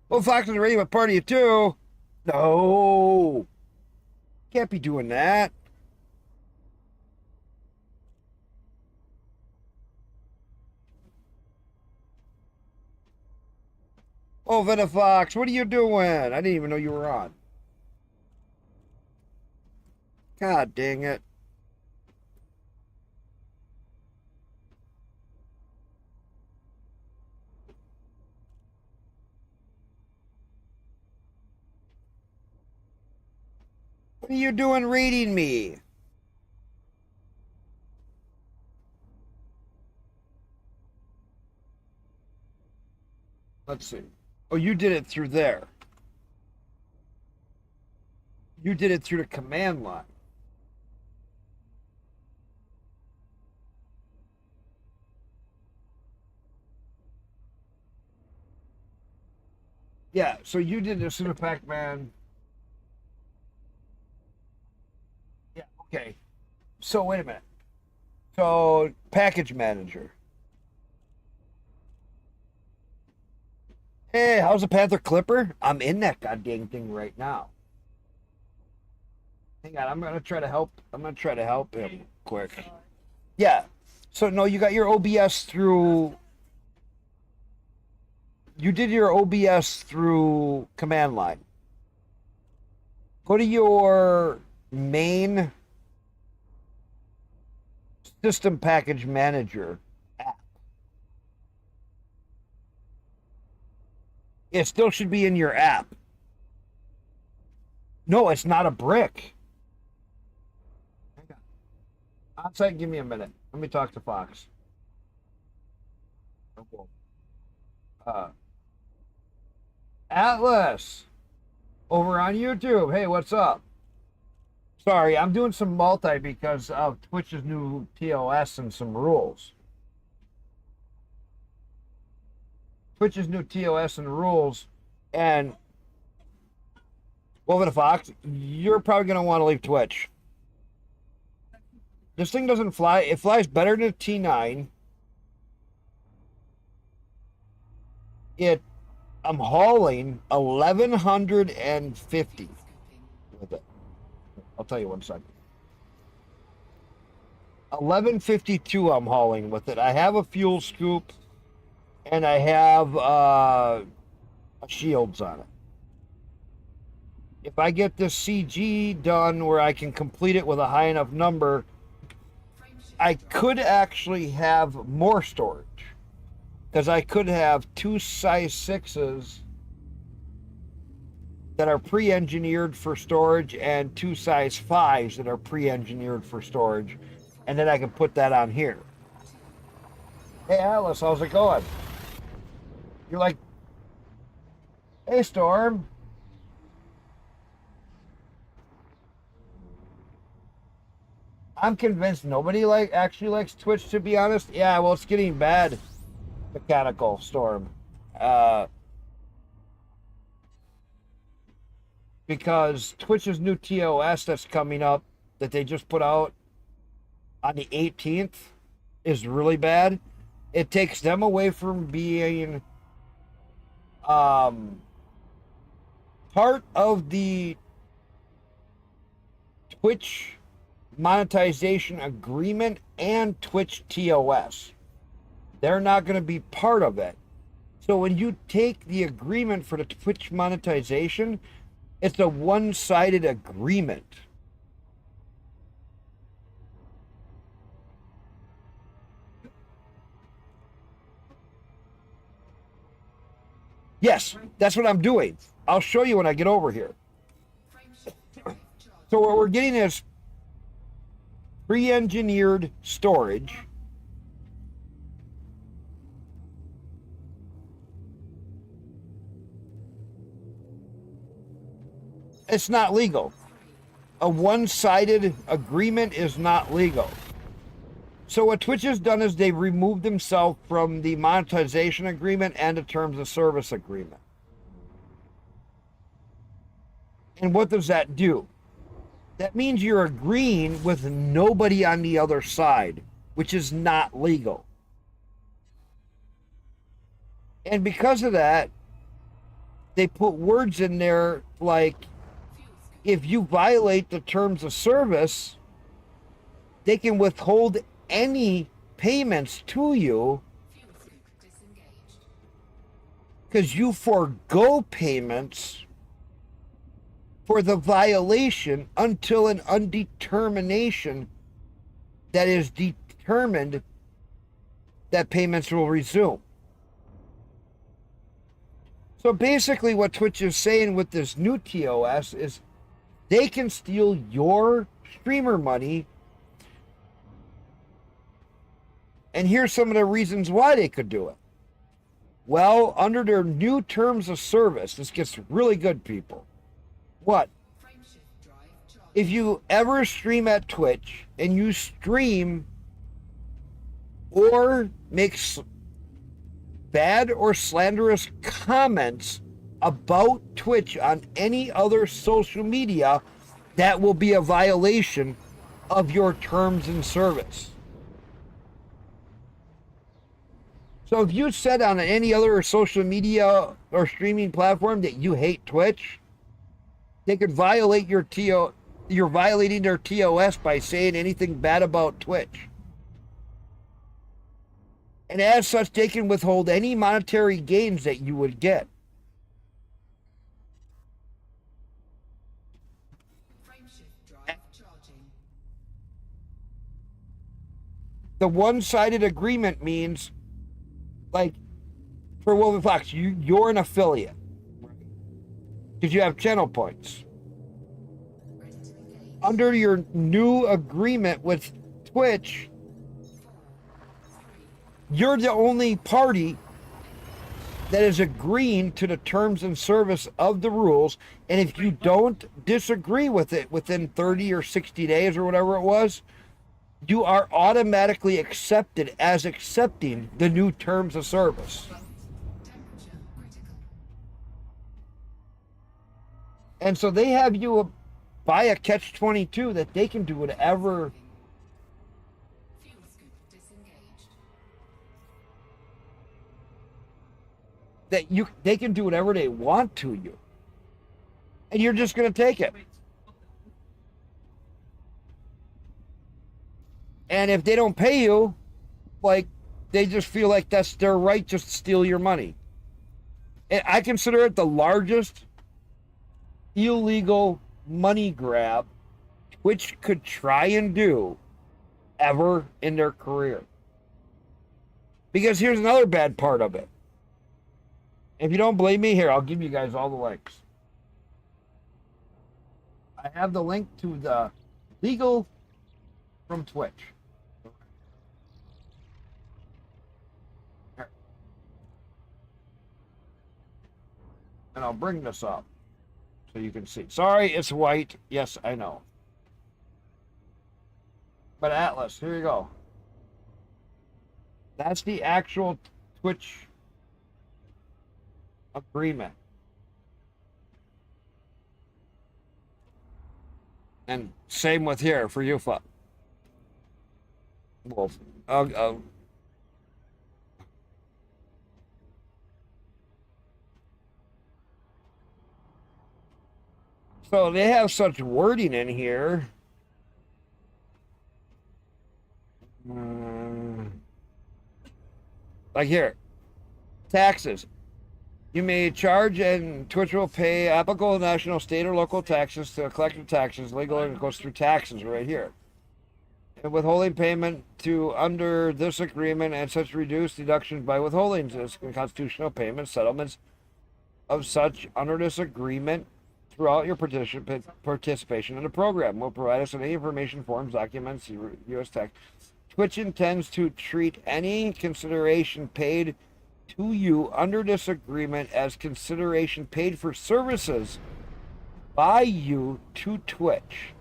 Well, Fox is ready with Party of Two. No, can't be doing that. Oh, Vena Fox, what are you doing? I didn't even know you were on. God dang it. What are you doing reading me? Let's see. Oh, you did it through there. You did it through the command line. Yeah, so you did the Super Pac-Man. Yeah, okay. So wait a minute. So package manager. Hey, how's the Panther Clipper? I'm in that goddamn thing right now. Hang on, I'm gonna try to help. I'm gonna try to help him quick. Yeah. So no, you got your OBS through. You did your OBS through command line. Go to your main system package manager app. It still should be in your app. No, it's not a brick. Hang on. Onsite, give me a minute. Let me talk to Fox. Atlas, over on YouTube. Hey, what's up? Sorry, I'm doing some multi because of Twitch's new TOS and some rules. Twitch's new TOS and rules, and Wolven Fox, you're probably going to want to leave Twitch. This thing doesn't fly. It flies better than a T9. I'm hauling 1,150 with it. I'll tell you 1 second. 1152 I'm hauling with it. I have a fuel scoop and I have shields on it. If I get this CG done where I can complete it with a high enough number, I could actually have more storage. Because I could have 2 size 6s that are pre-engineered for storage and 2 size 5s that are pre-engineered for storage. And then I can put that on here. Hey, Alice, how's it going? You're like, hey, Storm. I'm convinced nobody actually likes Twitch, to be honest. Yeah, well, it's getting bad. Mechanical Storm. Because Twitch's new TOS that's coming up that they just put out on the 18th is really bad. It takes them away from being part of the Twitch monetization agreement and Twitch TOS. They're not going to be part of it. So when you take the agreement for the Twitch monetization, it's a one-sided agreement. Yes, that's what I'm doing. I'll show you when I get over here. So what we're getting is pre-engineered storage. It's not legal. A one-sided agreement is not legal. So what Twitch has done is they've removed themselves from the monetization agreement and the terms of service agreement. And what does that do? That means you're agreeing with nobody on the other side, which is not legal. And because of that, they put words in there like, if you violate the terms of service, they can withhold any payments to you because you forego payments for the violation until an undetermination that is determined that payments will resume. So basically what Twitch is saying with this new TOS is they can steal your streamer money. And here's some of the reasons why they could do it. Well, under their new terms of service, this gets really good, people. What? If you ever stream at Twitch and you stream or make bad or slanderous comments about Twitch on any other social media, that will be a violation of your terms and service. So if you said on any other social media or streaming platform that you hate Twitch, they could violate your you're violating their TOS by saying anything bad about Twitch. And as such, they can withhold any monetary gains that you would get. The one-sided agreement means, like, for Wolven Fox, you're an affiliate because you have channel points. Under your new agreement with Twitch, you're the only party that is agreeing to the terms and service of the rules, and if you don't disagree with it within 30 or 60 days or whatever it was, you are automatically accepted as accepting the new terms of service. And so they have you buy a catch-22 that they can do whatever they can do whatever they want to you. And you're just going to take it. And if they don't pay you, like, they just feel like that's their right just to steal your money. And I consider it the largest illegal money grab Twitch could try and do ever in their career. Because here's another bad part of it. If you don't believe me, here, I'll give you guys all the links. I have the link to the legal from Twitch. Here. And I'll bring this up so you can see. Sorry, it's white. Yes, I know. But Atlas, here you go. That's the actual Twitch agreement. And same with here for UFA. Wolf. So they have such wording in here. Like here, taxes. You may charge and Twitch will pay applicable national, state, or local taxes to collective taxes. Legal, and it goes through taxes right here. And withholding payment to under this agreement and such reduced deductions by withholdings as constitutional payments, settlements of such under this agreement throughout your participation in the program will provide us with any information, forms, documents, U.S. tax. Twitch intends to treat any consideration paid to you under this agreement as consideration paid for services by you to Twitch.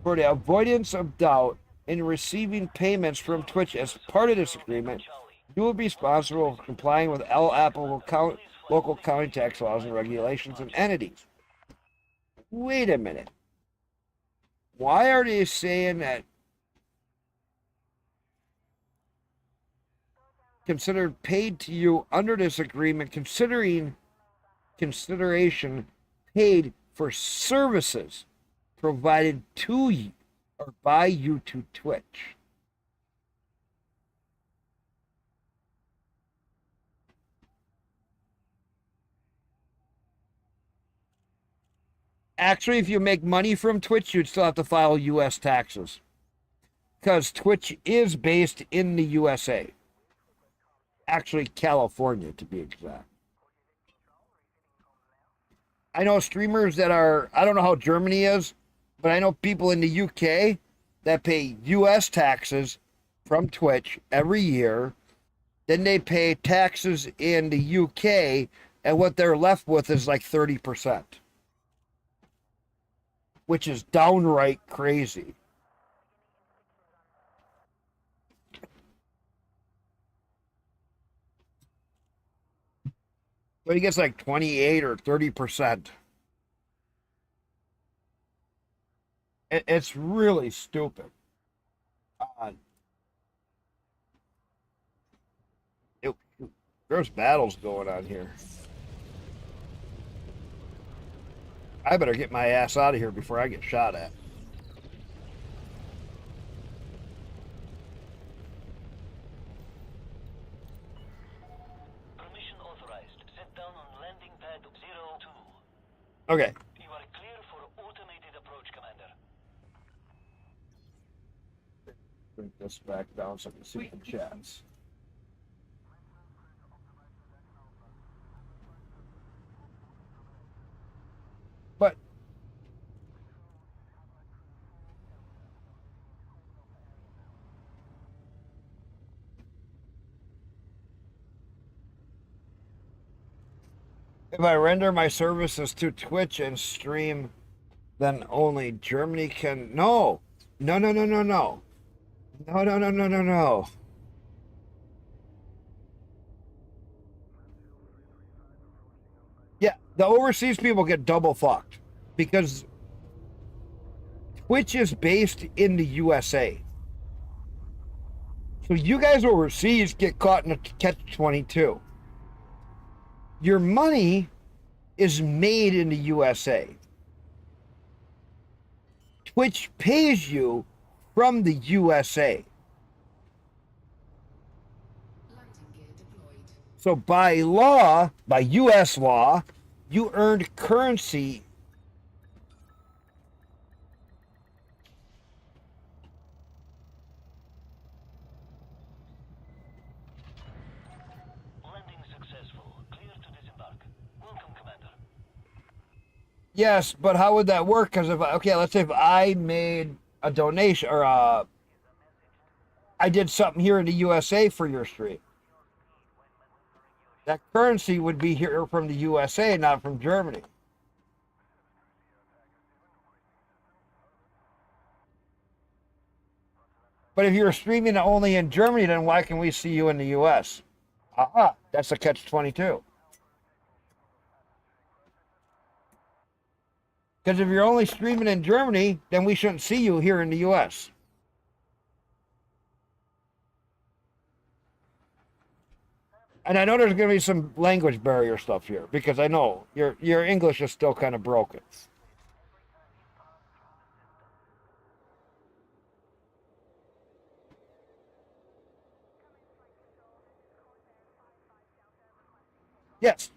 For the avoidance of doubt in receiving payments from Twitch as part of this agreement, you will be responsible for complying with all applicable local county tax laws and regulations and entities. Wait a minute. Why are they saying that considered paid to you under this agreement, considering consideration paid for services provided to you or by you to Twitch? Actually, if you make money from Twitch, you'd still have to file U.S. taxes because Twitch is based in the USA. Actually, California, to be exact. I know streamers that are, I don't know how Germany is, but I know people in the UK that pay U.S. taxes from Twitch every year. Then they pay taxes in the UK, and what they're left with is like 30%, which is downright crazy. But he gets like 28 or 30%. It's really stupid. There's battles going on here. I better get my ass out of here before I get shot at. Permission authorized. Set down on landing pad 02. Okay. You are clear for automated approach, Commander. Bring this back down so I can see the chats. But if I render my services to Twitch and stream, then only Germany can. No. No, no, no, no, no. No, no, no, no, no, no. Yeah, the overseas people get double fucked because Twitch is based in the USA. So you guys overseas get caught in a catch-22. Your money is made in the USA. Twitch pays you from the USA. So by law, by US law, you earned currency. Landing successful. Clear to disembark. Welcome, Commander. Yes, but how would that work? Because if let's say if I made a donation or I did something here in the USA for your stream, that currency would be here from the USA, not from Germany. But if you're streaming only in Germany, then why can we see you in the US? That's a catch-22. Because if you're only streaming in Germany, then we shouldn't see you here in the US. And I know there's going to be some language barrier stuff here, because I know your English is still kind of broken. Yes.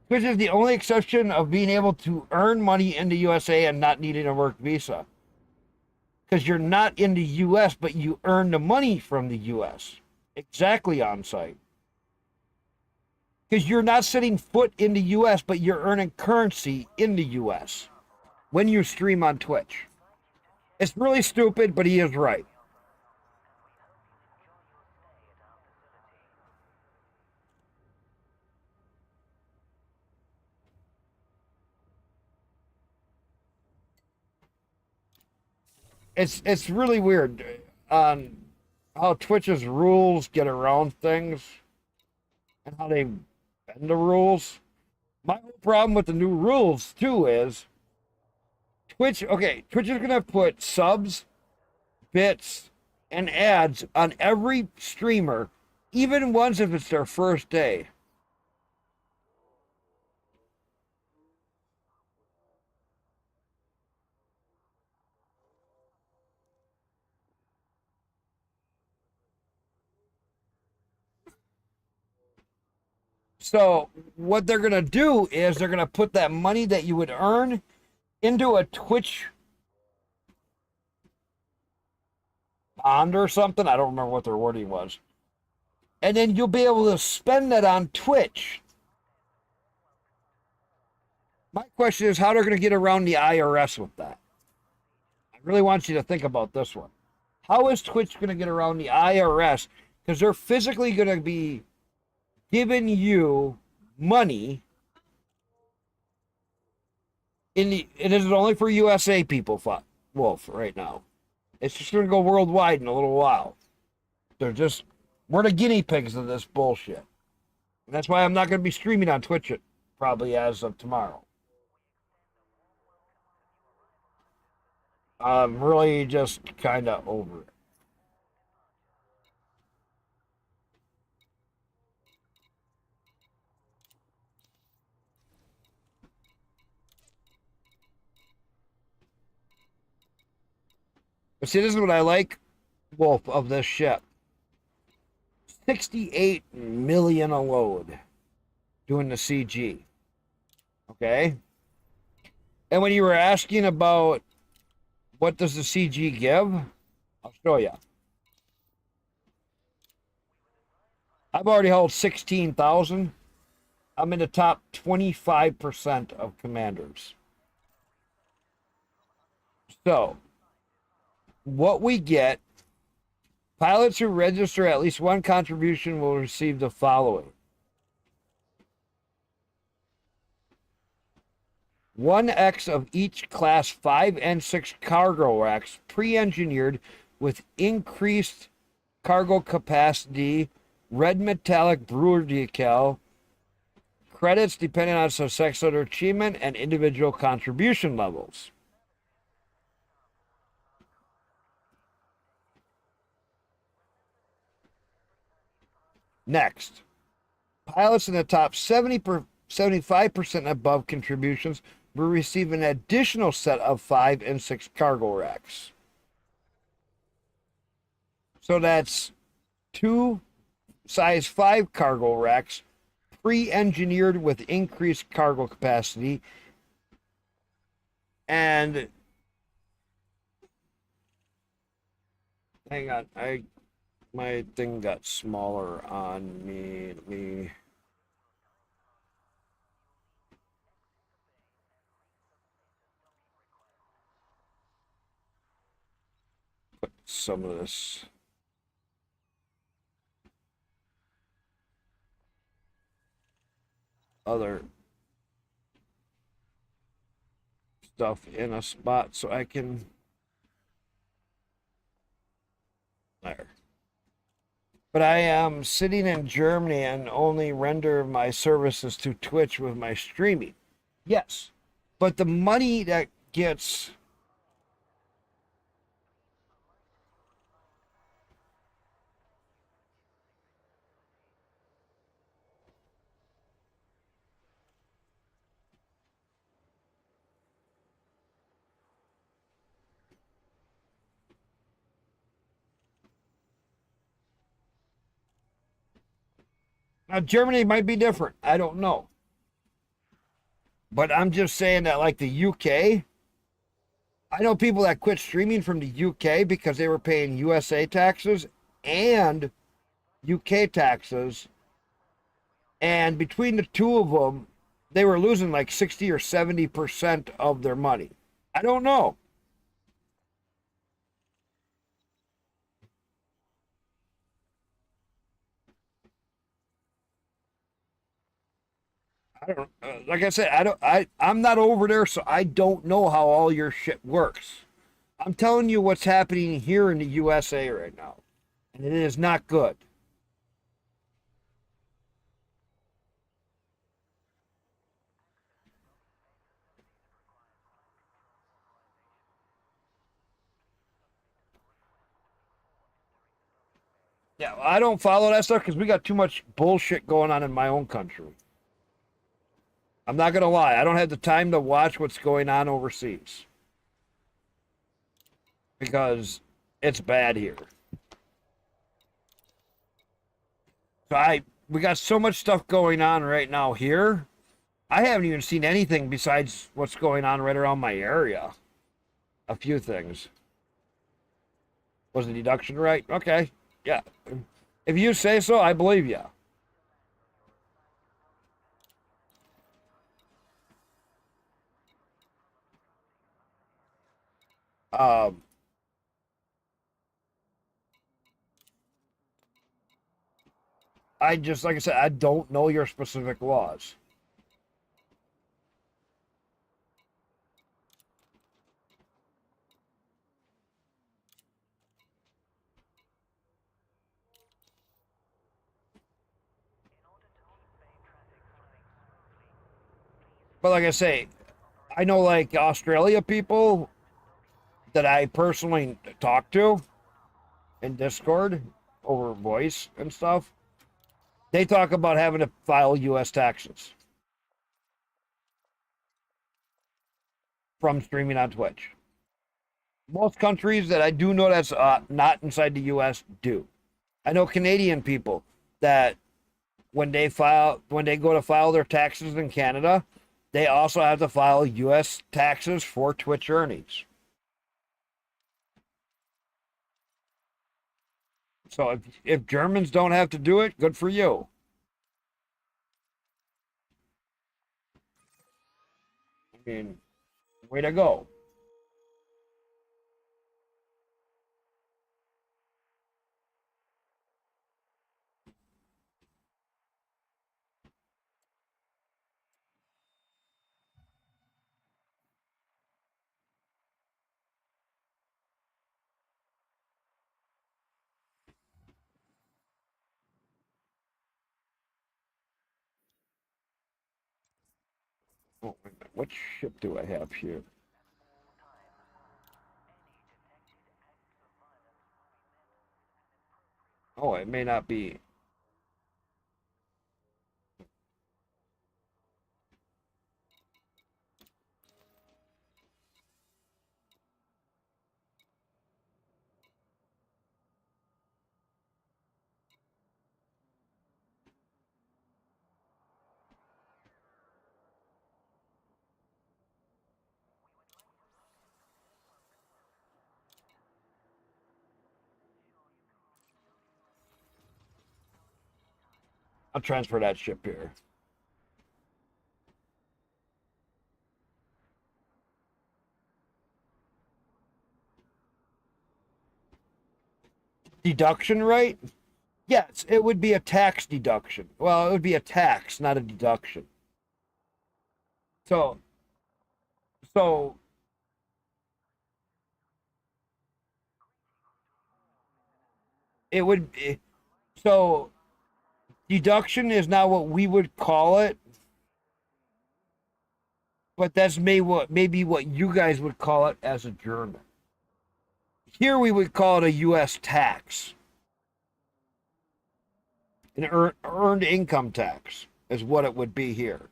Which is the only exception of being able to earn money in the USA and not needing a work visa. Because you're not in the US, but you earn the money from the US. Exactly on site. Because you're not setting foot in the US, but you're earning currency in the US when you stream on Twitch. It's really stupid, but he is right. It's really weird on how Twitch's rules get around things and how they bend the rules. My whole problem with the new rules too is Twitch is gonna put subs, bits, and ads on every streamer, even ones if it's their first day. So what they're gonna do is they're gonna put that money that you would earn into a Twitch bond or something. I don't remember what their wording was. And then you'll be able to spend that on Twitch. My question is how they're going to get around the IRS with that. I really want you to think about this one. How is Twitch going to get around the IRS? Because they're physically going to be giving you money. It is only for USA people, Wolf, right now. It's just going to go worldwide in a little while. We're the guinea pigs of this bullshit. And that's why I'm not going to be streaming on Twitch probably as of tomorrow. I'm really just kind of over it. But see, this is what I like, Wolf, of this ship. 68 million a load doing the CG. Okay? And when you were asking about what does the CG give, I'll show you. I've already held 16,000. I'm in the top 25% of commanders. So, what we get, pilots who register at least one contribution will receive the following. 1x of each Class 5 and 6 cargo racks pre-engineered with increased cargo capacity, red metallic brewer decal, credits depending on successor achievement and individual contribution levels. Next, pilots in the top 75% above contributions will receive an additional set of 5 and 6 cargo racks. So that's 2 size 5 cargo racks pre-engineered with increased cargo capacity, and hang on, my thing got smaller on me. Let me put some of this other stuff in a spot so I can But I am sitting in Germany and only render my services to Twitch with my streaming. Yes. But the money that gets now Germany might be different. I don't know. But I'm just saying that like the UK, I know people that quit streaming from the UK because they were paying USA taxes and UK taxes. And between the two of them, they were losing like 60 or 70% of their money. I don't know. I don't like I said, I'm not over there, so I don't know how all your shit works. I'm telling you what's happening here in the USA right now. And it is not good. Yeah, I don't follow that stuff because we got too much bullshit going on in my own country. I'm not gonna lie, I don't have the time to watch what's going on overseas because it's bad here. So we got so much stuff going on right now here. I haven't even seen anything besides what's going on right around my area. A few things. Was the deduction right? Okay. Yeah. If you say so, I believe you. Um, I just, like I said, I don't know your specific laws. But like I say, I know like Australia people that I personally talk to in Discord over voice and stuff. They talk about having to file U.S. taxes from streaming on Twitch. Most countries that I do know that's not inside the U.S. do. I know Canadian people that when they go to file their taxes in Canada, they also have to file U.S. taxes for Twitch earnings. So if Germans don't have to do it, good for you. I mean, way to go. Oh, wait a minute. What ship do I have here? Oh, it may not be. I'll transfer that ship here. Deduction rate? Yes, it would be a tax deduction. Well, it would be a tax, not a deduction. So, so it would be, So deduction is not what we would call it, but that's maybe what you guys would call it as a German. Here we would call it a U.S. tax, an earned income tax is what it would be here.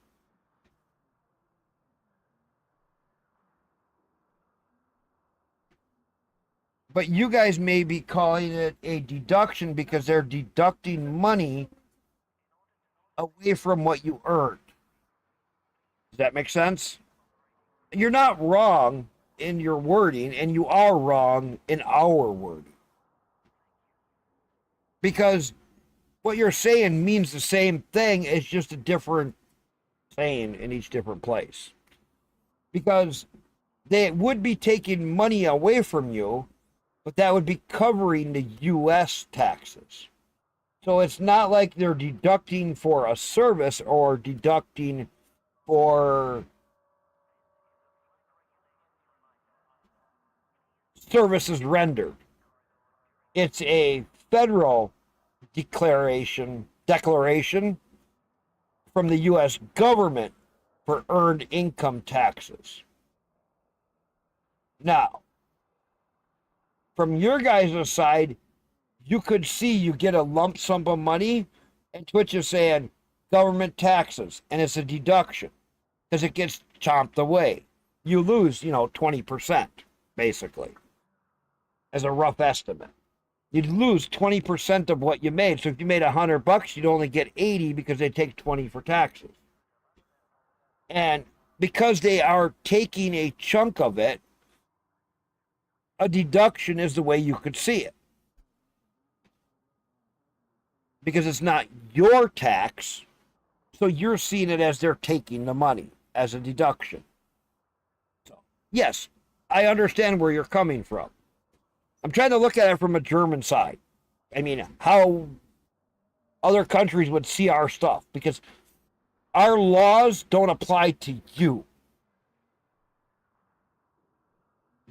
But you guys may be calling it a deduction because they're deducting money away from what you earned. Does that make sense? You're not wrong in your wording, and you are wrong in our wording. Because what you're saying means the same thing, it's just a different saying in each different place. Because they would be taking money away from you, but that would be covering the U.S. taxes. So it's not like they're deducting for a service or deducting for services rendered. It's a federal declaration from the U.S. government for earned income taxes. Now, from your guys' side, you could see you get a lump sum of money, and Twitch is saying government taxes, and it's a deduction because it gets chomped away. You lose, 20%, basically, as a rough estimate. You'd lose 20% of what you made. So if you made $100, you'd only get 80 because they take 20 for taxes. And because they are taking a chunk of it, a deduction is the way you could see it. Because it's not your tax, so you're seeing it as they're taking the money as a deduction. So, yes, I understand where you're coming from. I'm trying to look at it from a German side. I mean, how other countries would see our stuff, because our laws don't apply to you.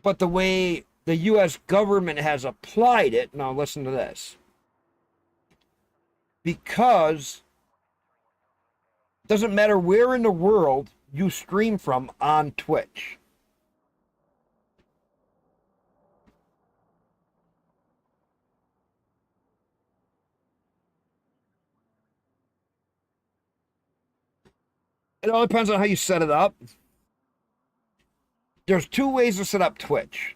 But the way the U.S. government has applied it, now listen to this, because it doesn't matter where in the world you stream from on Twitch. It all depends on how you set it up. There's two ways to set up Twitch.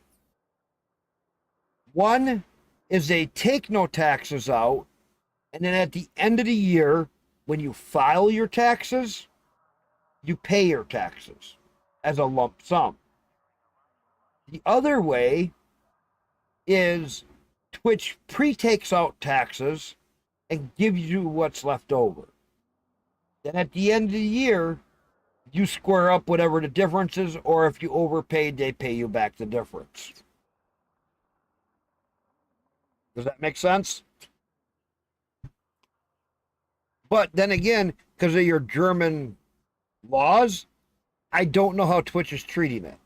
One is they take no taxes out, and then at the end of the year, when you file your taxes, you pay your taxes as a lump sum. The other way is Twitch pre-takes out taxes and gives you what's left over. Then at the end of the year, you square up whatever the difference is, or if you overpaid, they pay you back the difference. Does that make sense? But then again, because of your German laws, I don't know how Twitch is treating it.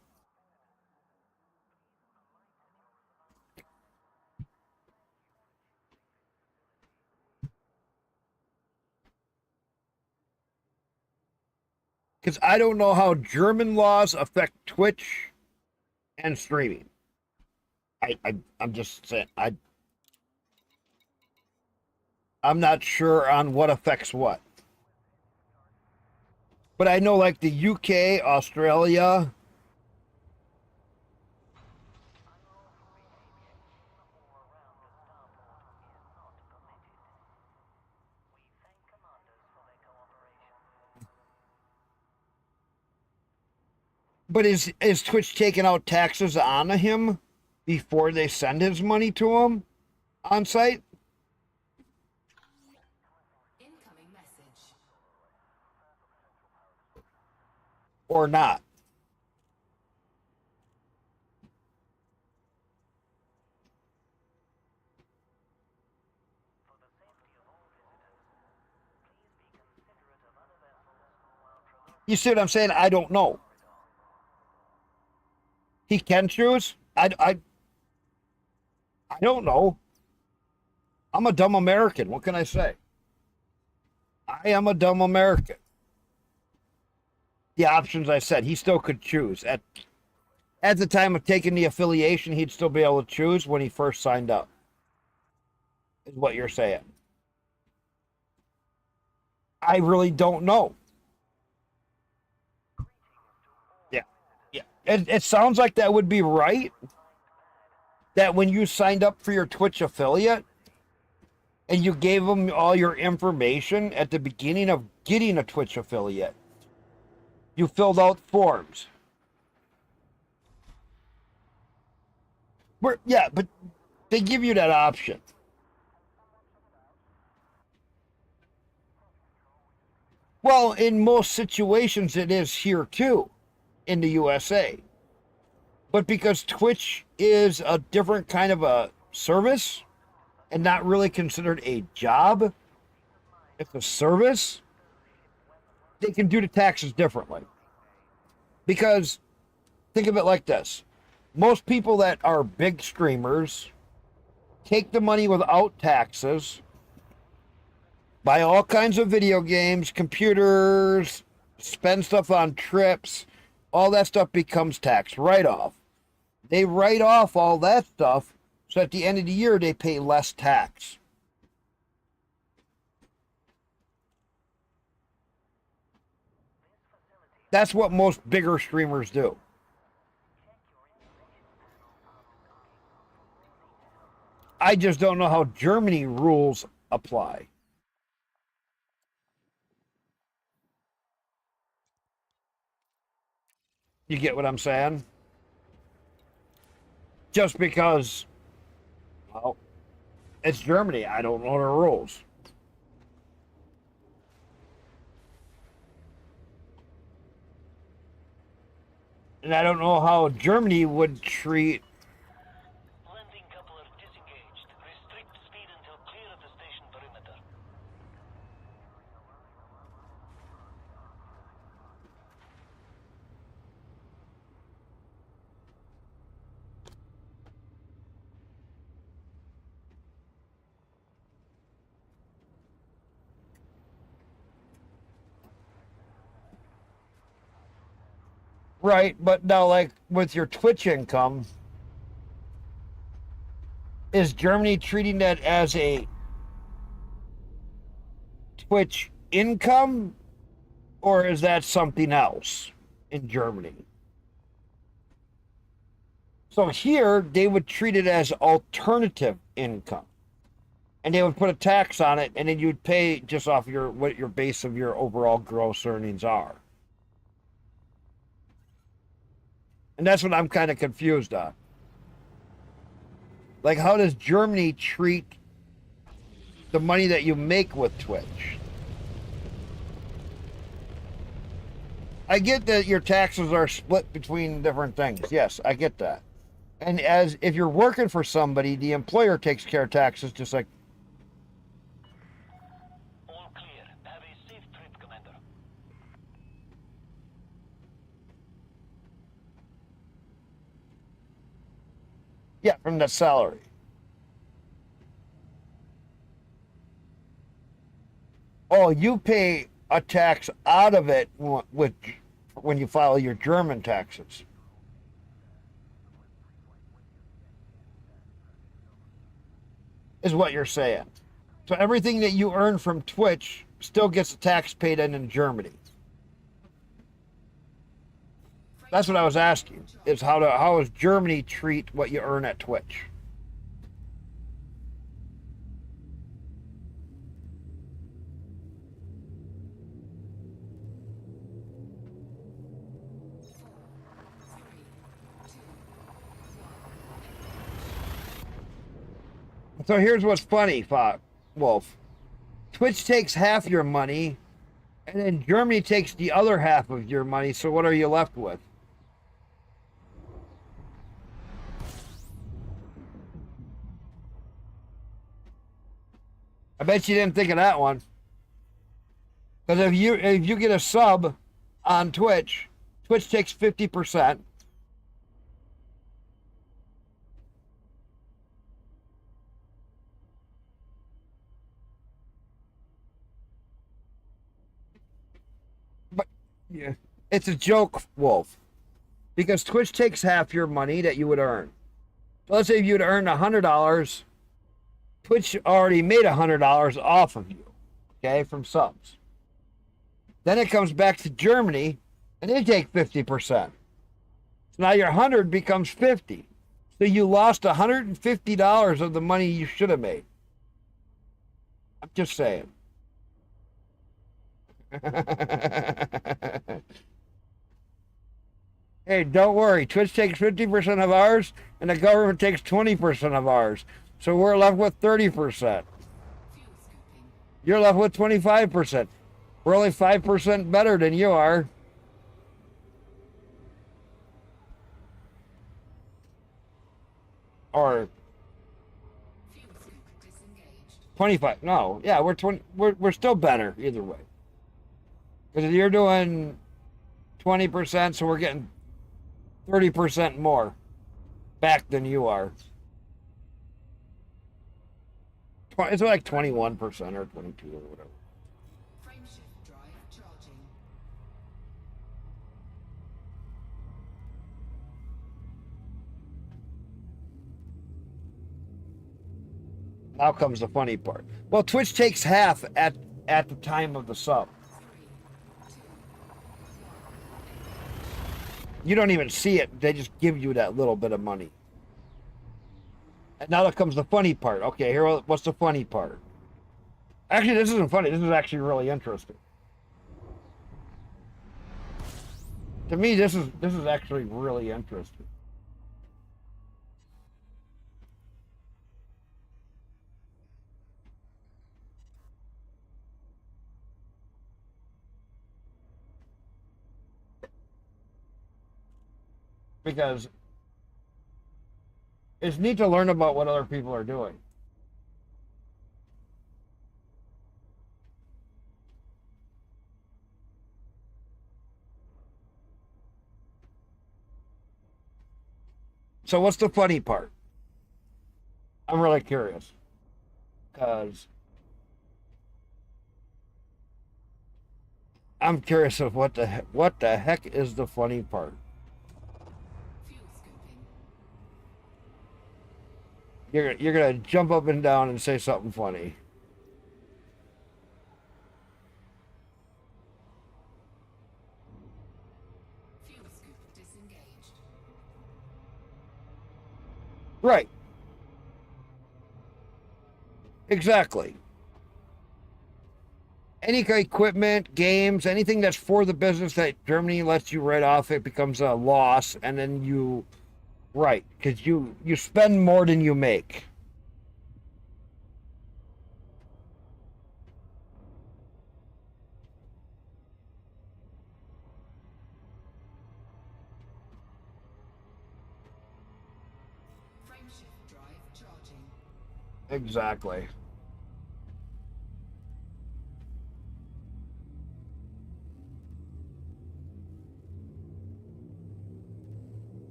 Because I don't know how German laws affect Twitch and streaming. I'm just saying, I'm not sure on what affects what. But I know like the UK, Australia, but is Twitch taking out taxes on him before they send his money to him on site? Incoming message. Or not? You see what I'm saying? I don't know. He can choose? I don't know. I'm a dumb American. What can I say? I am a dumb American. The options I said, he still could choose. At the time of taking the affiliation, he'd still be able to choose when he first signed up. Is what you're saying. I really don't know. Yeah. Yeah. It sounds like that would be right. That when you signed up for your Twitch affiliate and you gave them all your information at the beginning of getting a Twitch affiliate, you filled out forms. Yeah, but they give you that option. Well, in most situations, it is here too, in the USA. But because Twitch is a different kind of a service and not really considered a job, it's a service, they can do the taxes differently. Because think of it like this. Most people that are big streamers take the money without taxes, buy all kinds of video games, computers, spend stuff on trips, all that stuff becomes tax write-off. They write off all that stuff, so at the end of the year, they pay less tax. That's what most bigger streamers do. I just don't know how Germany rules apply. You get what I'm saying? Just because, well, it's Germany. I don't know the rules. And I don't know how Germany would treat. Landing coupler disengaged. Restrict speed until clear of the station perimeter. Right, but now, like with your Twitch income, is Germany treating that as a Twitch income, or is that something else in Germany? So here, they would treat it as alternative income. And they would put a tax on it, and then you'd pay just off what your base of your overall gross earnings are. And that's what I'm kind of confused on. Like, how does Germany treat the money that you make with Twitch? I get that your taxes are split between different things. Yes, I get that. And as if you're working for somebody, the employer takes care of taxes just like. All clear. Have a safe trip, Commander. Yeah, from the salary. Oh, you pay a tax out of it when you file your German taxes. Is what you're saying. So everything that you earn from Twitch still gets a tax paid in Germany. That's what I was asking. Is how does Germany treat what you earn at Twitch? So here's what's funny, Wolf. Twitch takes half your money, and then Germany takes the other half of your money. So what are you left with? I bet you didn't think of that one. Because if you get a sub on Twitch, Twitch takes 50%. Yeah. It's a joke, Wolf. Because Twitch takes half your money that you would earn. So let's say if you'd earned $100, Twitch already made $100 off of you, okay, from subs. Then it comes back to Germany, and they take 50%. So now your 100 becomes 50. So you lost $150 of the money you should have made. I'm just saying. Hey, don't worry. Twitch takes 50% of ours, and the government takes 20% of ours. So we're left with 30%. You're left with 25%. We're only 5% better than you are. Or 25. No, yeah, we're 20. We're still better either way. Because you're doing 20%, so we're getting 30% more back than you are. It's like 21% or 22 or whatever. Frameshift drive charging. Now comes the funny part. Well, Twitch takes half at the time of the sub. You don't even see it. They just give you that little bit of money. And now that comes the funny part. Okay, here, what's the funny part? Actually, this isn't funny. This is actually really interesting. To me, this is actually really interesting. Because it's neat to learn about what other people are doing. So what's the funny part? I'm really curious. Because I'm curious of what the heck is the funny part. Fuel scooping. You're gonna jump up and down and say something funny. Fuel scoop disengaged. Right. Exactly. Any equipment, games, anything that's for the business that Germany lets you write off, it becomes a loss, and then you, right, because you spend more than you make. Frameshift drive charging. Exactly.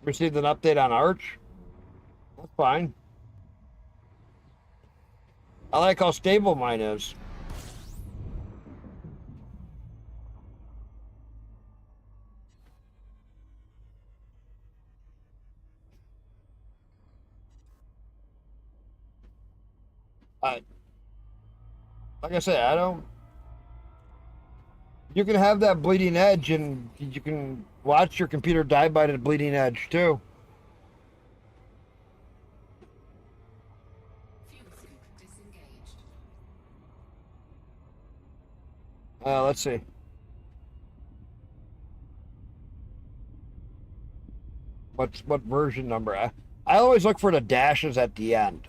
Received an update on Arch. That's fine. I like how stable mine is. Like I said, I don't. You can have that bleeding edge, and you can watch your computer die by the bleeding edge too. Fuel scoop disengaged. Let's see. What version number? I always look for the dashes at the end.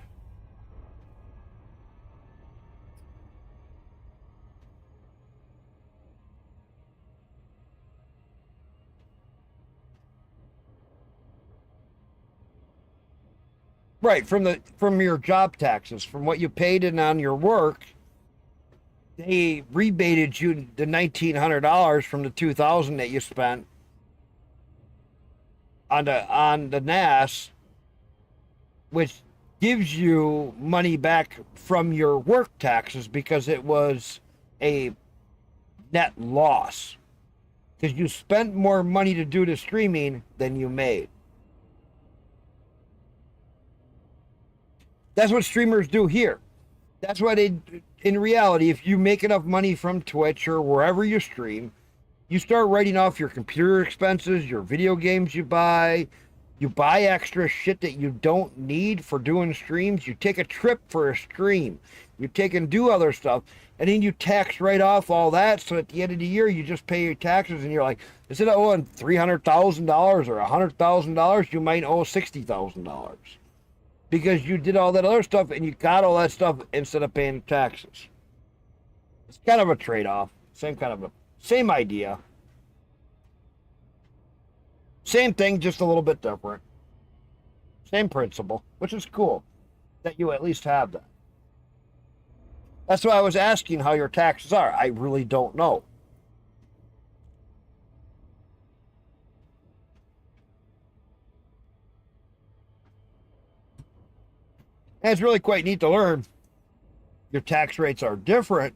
Right, from your job taxes, from what you paid in on your work, they rebated you the $1,900 from the $2,000 that you spent. on the NAS, which gives you money back from your work taxes because it was a net loss. Because you spent more money to do the streaming than you made. That's what streamers do here. That's why they, in reality, if you make enough money from Twitch or wherever you stream, you start writing off your computer expenses, your video games you buy extra shit that you don't need for doing streams, you take a trip for a stream, you take and do other stuff, and then you tax right off all that, so at the end of the year, you just pay your taxes, and you're like, instead of owing $300,000 or $100,000, you might owe $60,000. Because you did all that other stuff, and you got all that stuff instead of paying taxes. It's kind of a trade-off. Same idea. Same thing, just a little bit different. Same principle, which is cool that you at least have that. That's why I was asking how your taxes are. I really don't know. And it's really quite neat to learn. Your tax rates are different.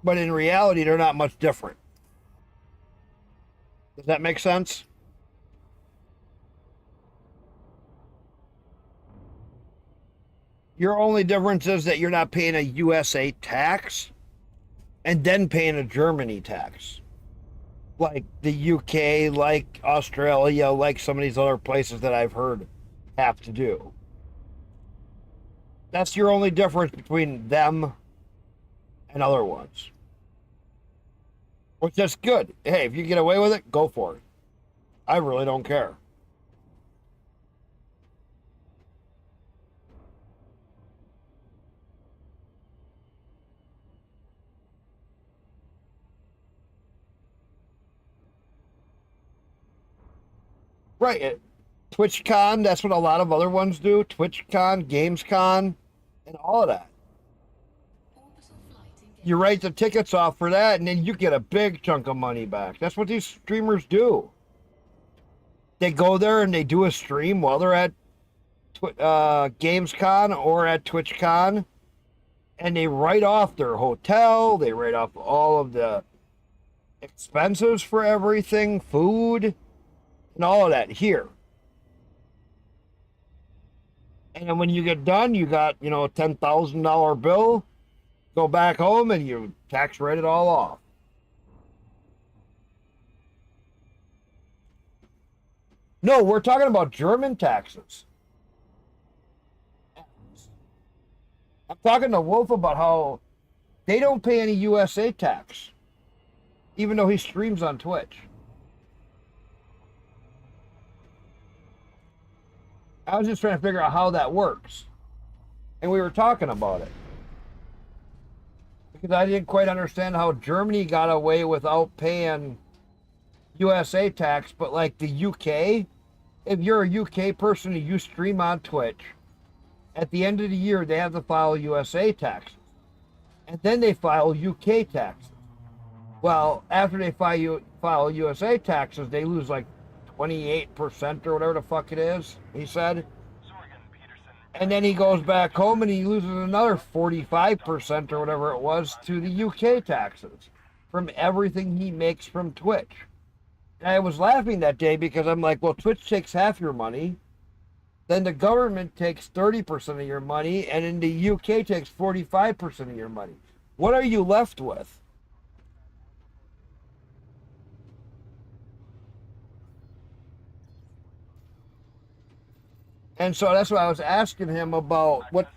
But in reality, they're not much different. Does that make sense? Your only difference is that you're not paying a USA tax and then paying a Germany tax. Like the UK, like Australia, like some of these other places that I've heard have to do. That's your only difference between them and other ones. Which is good. Hey, if you get away with it, go for it. I really don't care. Right. TwitchCon, that's what a lot of other ones do. TwitchCon, GamesCon, and all of that. You write the tickets off for that, and then you get a big chunk of money back. That's what these streamers do. They go there and they do a stream while they're at GamesCon or at TwitchCon, and they write off their hotel. They write off all of the expenses for everything, food, and all of that here. And then when you get done, you got, a $10,000 bill. Go back home and you tax write it all off. No, we're talking about German taxes. I'm talking to Wolf about how they don't pay any USA tax, even though he streams on Twitch. I was just trying to figure out how that works. And we were talking about it. Because I didn't quite understand how Germany got away without paying USA tax, but like the UK, if you're a UK person and you stream on Twitch, at the end of the year they have to file USA taxes. And then they file UK taxes. Well, after they file USA taxes, they lose like 28% or whatever the fuck it is, he said. And then he goes back home and he loses another 45% or whatever it was to the UK taxes from everything he makes from Twitch. And I was laughing that day because I'm like, well, Twitch takes half your money, then the government takes 30% of your money, and then the UK takes 45% of your money. What are you left with? And so that's why I was asking him about what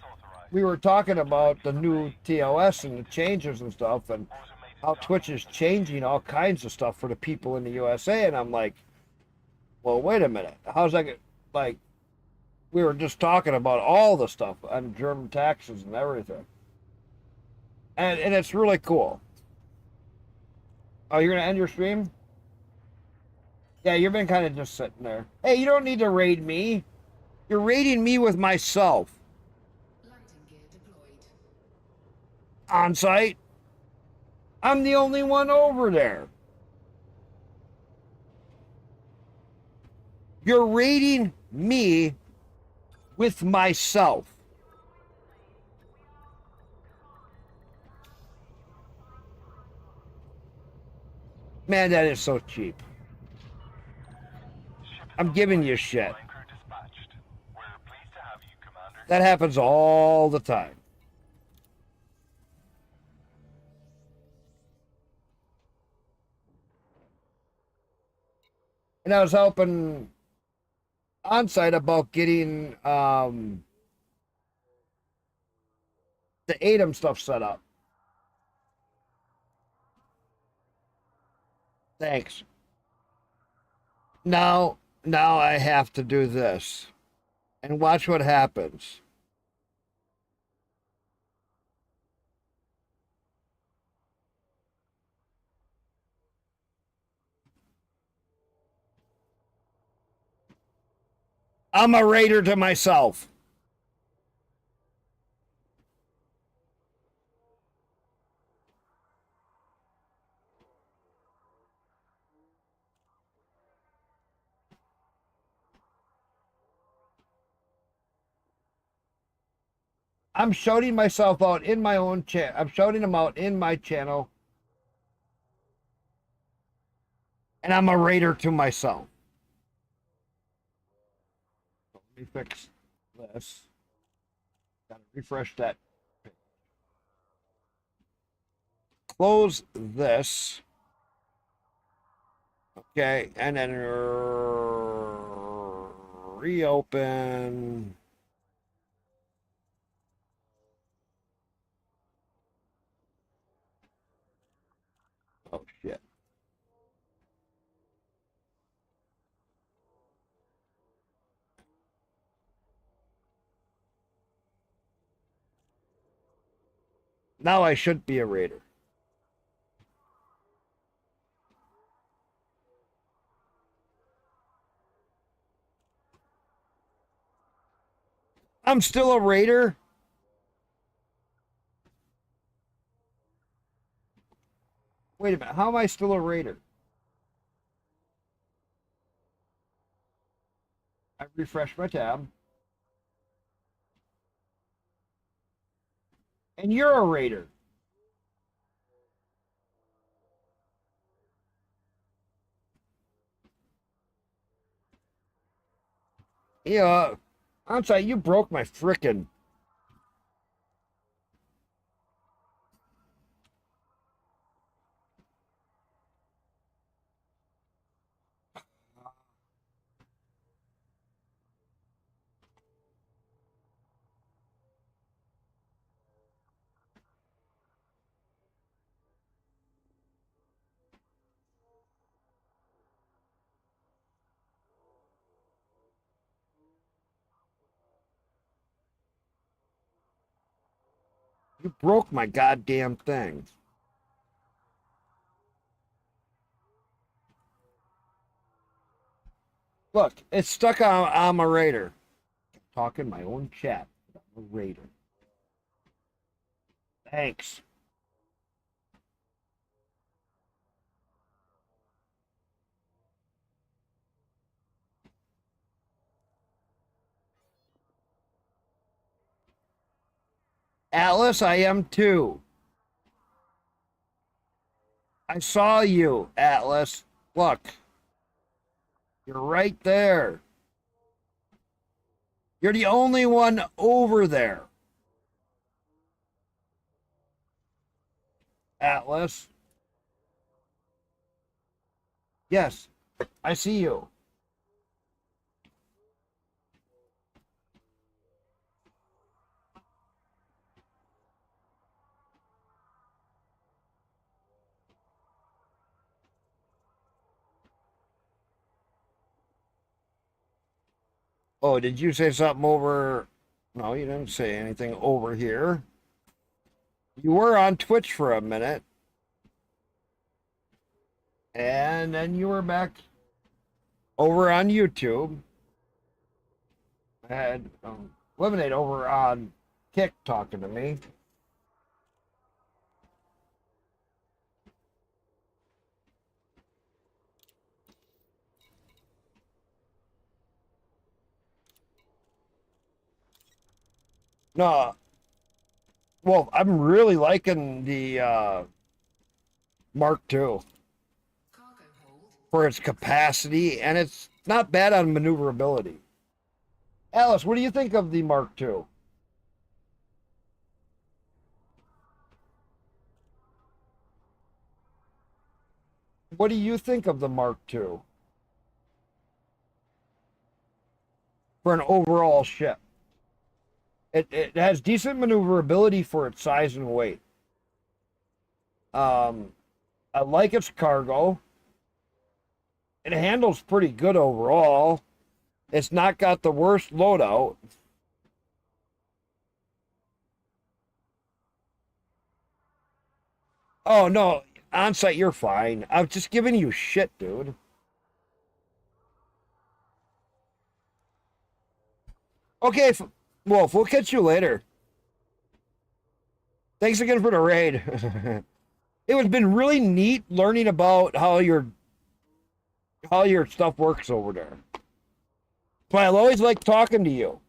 we were talking about, the new TOS and the changes and stuff, and how Twitch is changing all kinds of stuff for the people in the USA. And I'm like, well, wait a minute. How's that? Like, we were just talking about all the stuff on German taxes and everything. And it's really cool. Oh, you're going to end your stream? Yeah, you've been kind of just sitting there. Hey, you don't need to raid me. You're raiding me with myself. On site? I'm the only one over there. You're rating me with myself. Man, that is so cheap. I'm giving you shit. Flight crew dispatched. We're pleased to have you, Commander. That happens all the time. And I was helping on-site about getting the ATEM stuff set up. Thanks. Now I have to do this. And watch what happens. I'm a raider to myself. I'm shouting myself out in my own chat. I'm shouting them out in my channel. And I'm a raider to myself. Let me fix this. Gotta refresh that. Close this. Okay, and then reopen. Oh shit. Now I should be a raider. I'm still a raider. Wait a minute. How am I still a raider? I refreshed my tab. And you're a raider. Yeah. I'm sorry, you broke my frickin'. You broke my goddamn thing. Look, it's stuck on I'm a raider. Talking my own chat. I'm a raider. Thanks. Atlas, I am too. I saw you, Atlas. Look. You're right there. You're the only one over there. Atlas. Yes, I see you. Oh, did you say something over? No, you didn't say anything over here. You were on Twitch for a minute. And then you were back over on YouTube. I had Lemonade over on Kick talking to me. No, well, I'm really liking the Mark II Cargo hold. for its capacity, and it's not bad on maneuverability. Alice, what do you think of the Mark II? What do you think of the Mark II for an overall ship? It has decent maneuverability for its size and weight. I like its cargo. It handles pretty good overall. It's not got the worst loadout. Oh no, on site you're fine. I'm just giving you shit, dude. Okay, Wolf, we'll catch you later. Thanks again for the raid. It has been really neat learning about how your stuff works over there. But I'll always like talking to you.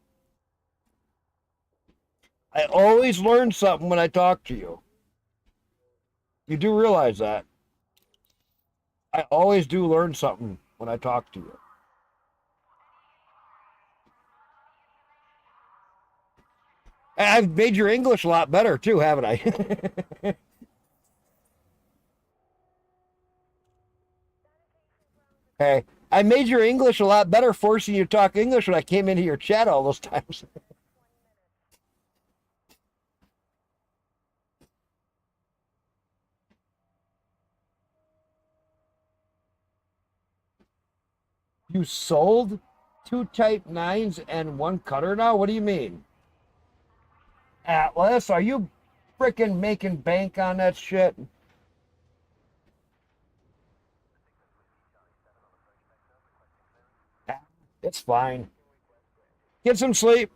I always learn something when I talk to you. You do realize that. I always do learn something when I talk to you. I've made your English a lot better too, haven't I? Hey, I made your English a lot better forcing you to talk English when I came into your chat all those times. You sold 2 Type 9s and 1 cutter now? What do you mean? Atlas, are you freaking making bank on that shit? It's fine. Get some sleep.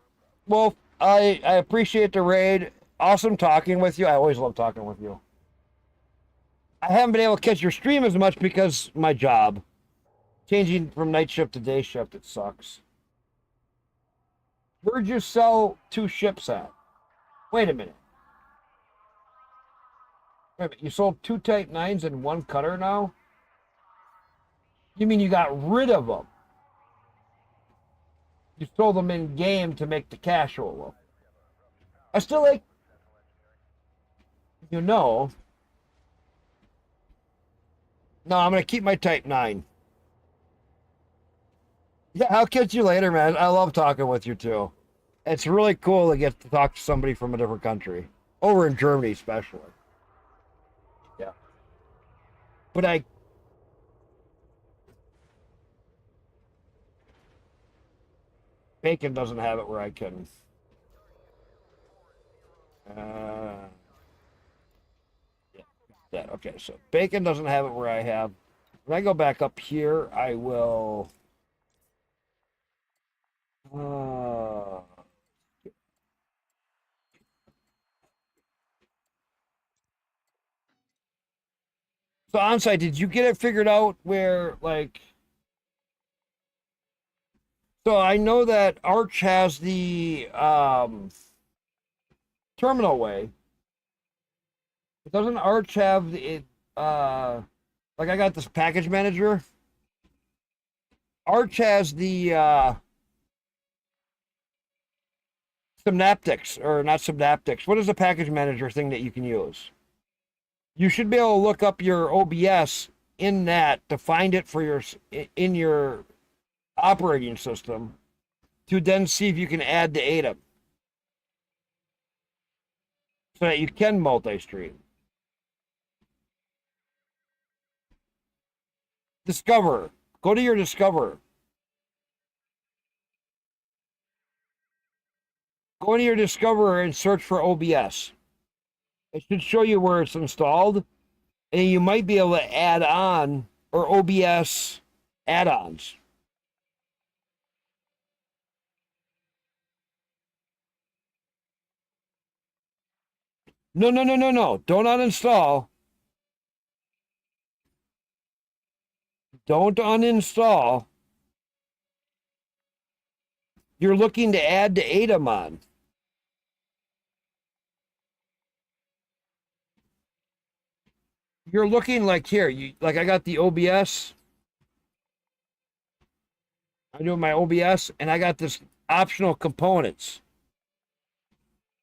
Well, I appreciate the raid. Awesome talking with you. I always love talking with you. I haven't been able to catch your stream as much because my job. Changing from night shift to day shift, it sucks. Where'd you sell 2 ships at? Wait a minute. Wait a minute. You sold 2 Type 9s and 1 cutter now? You mean you got rid of them? You sold them in game to make the cash roll. I still like, you know. No, I'm gonna keep my Type 9. Yeah, I'll catch you later, man. I love talking with you too. It's really cool to get to talk to somebody from a different country. Over in Germany, especially. Yeah. But Bacon doesn't have it where I can. Uh, yeah, okay, so Bacon doesn't have it where I have. When I go back up here, I will. So onsite, did you get it figured out where like? So I know that Arch has the terminal way. Doesn't Arch have the like I got this package manager? Arch has the Synaptics, or not Synaptics. What is the package manager thing that you can use? You should be able to look up your OBS in that to find it for in your operating system to then see if you can add the ADA so that you can multi-stream. Discover. Go to your Discover. Go into your Discover and search for OBS. It should show you where it's installed, and you might be able to add on or OBS add-ons. No, no, no, no, no. Don't uninstall. Don't uninstall. You're looking to add to ADAMON. you're looking like here. You like I got the OBS. I'm doing my OBS, and I got this optional components.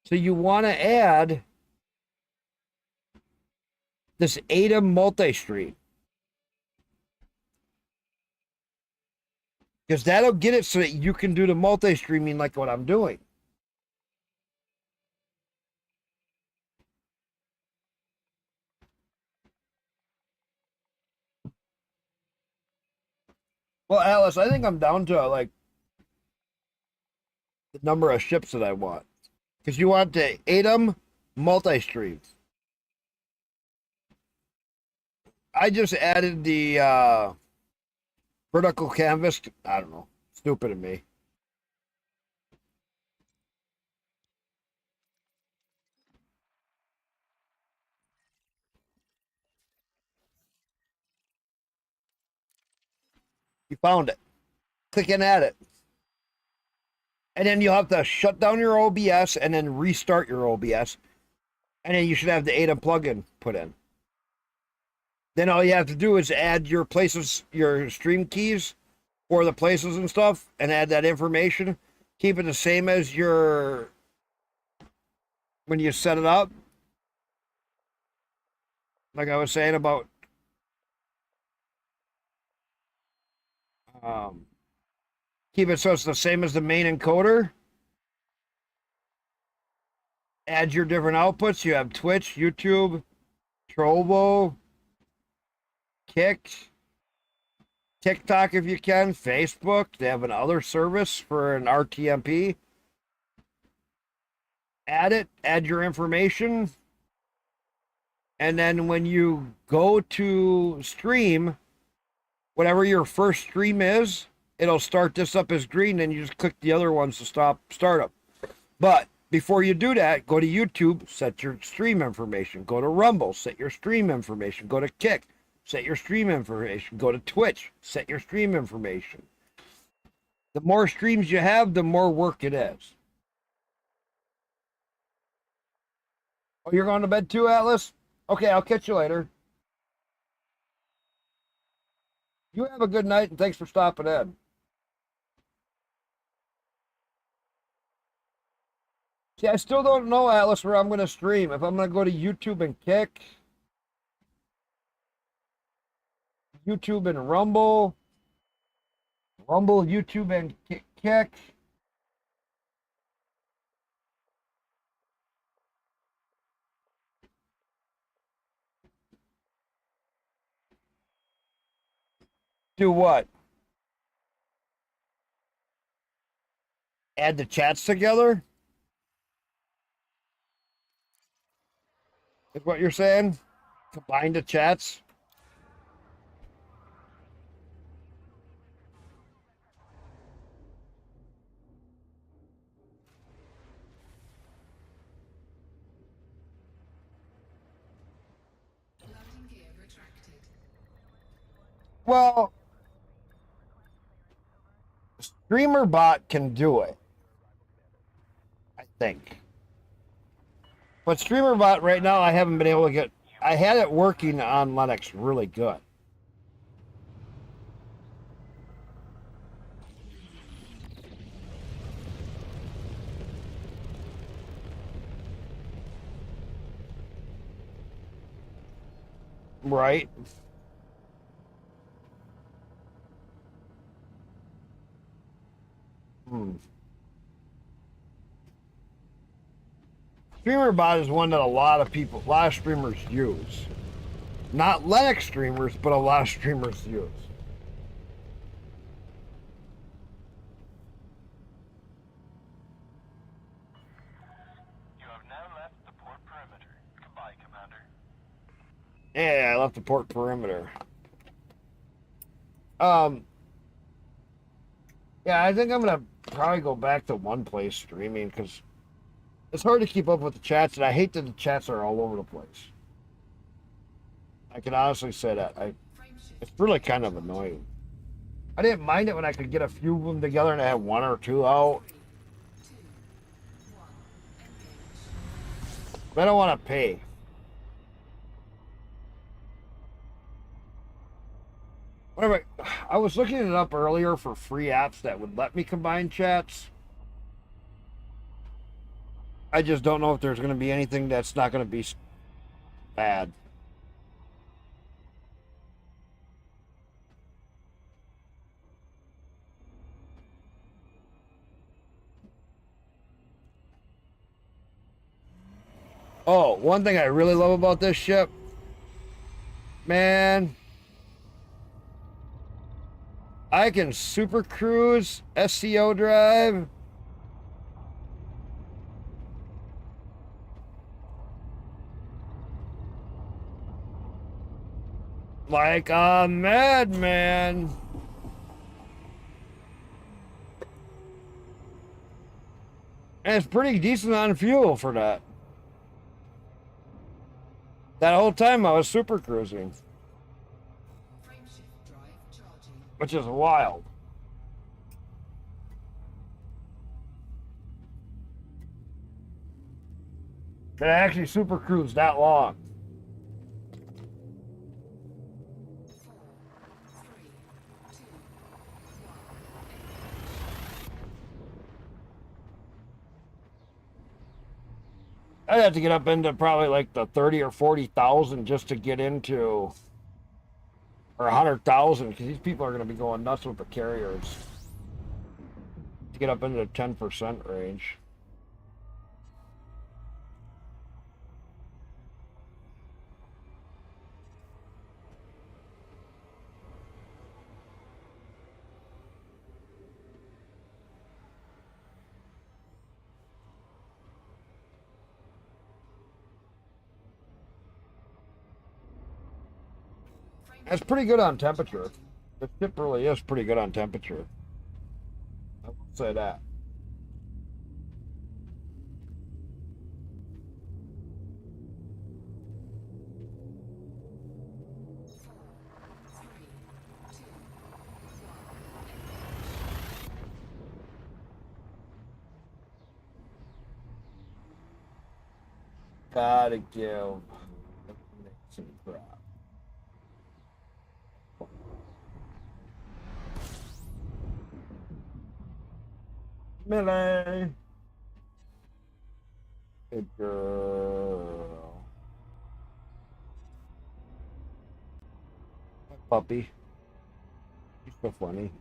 So you want to add this ATEM multi-stream. Because that'll get it so that you can do the multi-streaming like what I'm doing. Well, Alice, I think I'm down to like the number of ships that I want. Because you want the ATEM multi-stream. I just added the vertical canvas. I don't know. Stupid of me. You found it. Click and add it. And then you'll have to shut down your OBS and then restart your OBS. And then you should have the ATEM plugin put in. Then all you have to do is add your places, your stream keys for the places and stuff, and add that information. Keep it the same as your when you set it up. Like I was saying about keep it so it's the same as the main encoder. Add your different outputs. You have Twitch, YouTube, Trovo, Kick, TikTok if you can, Facebook. They have another service for an RTMP. Add it, add your information. And then when you go to stream, whatever your first stream is, it'll start this up as green, and you just click the other ones to stop startup. But before you do that, go to YouTube, set your stream information. Go to Rumble, set your stream information. Go to Kick, set your stream information. Go to Twitch, set your stream information. The more streams you have, the more work it is. Oh, you're going to bed too, Atlas? Okay, I'll catch you later. You have a good night, and thanks for stopping in. See, I still don't know, Atlas, where I'm going to stream. If I'm going to go to YouTube and Kick, YouTube and Rumble, YouTube and Kick. Do what? Add the chats together? Is what you're saying? Combine the chats? Landing gear retracted. Well, StreamerBot can do it, I think. But StreamerBot right now, I haven't been able to get. I had it working on Linux really good. Right? StreamerBot is one that a lot of streamers use. Not Linux streamers, but a lot of streamers use. You have now left the port perimeter. Goodbye, Commander. Yeah, I left the port perimeter. Yeah, I think I'm gonna probably go back to one place streaming because it's hard to keep up with the chats, and I hate that the chats are all over the place. I can honestly say that. It's really kind of annoying. I didn't mind it when I could get a few of them together and I had one or two out. 3, 2, 1, engage. But I don't want to pay. Anyway, I was looking it up earlier for free apps that would let me combine chats. I just don't know if there's going to be anything that's not going to be bad. Oh, one thing I really love about this ship, man, I can super cruise, SCO drive. Like a madman. And it's pretty decent on fuel for that. That whole time I was super cruising. Frameshift drive charging. Which is wild. Can I actually super cruise that long? 4, 3, 2, 1. I'd have to get up into probably like the 30 or 40,000 just to get into, or 100,000, because these people are going to be going nuts with the carriers to get up into the 10% range. That's pretty good on temperature. The ship really is pretty good on temperature. I will say that. Gotta give some crap. Millie. Good girl. Puppy. He's so funny.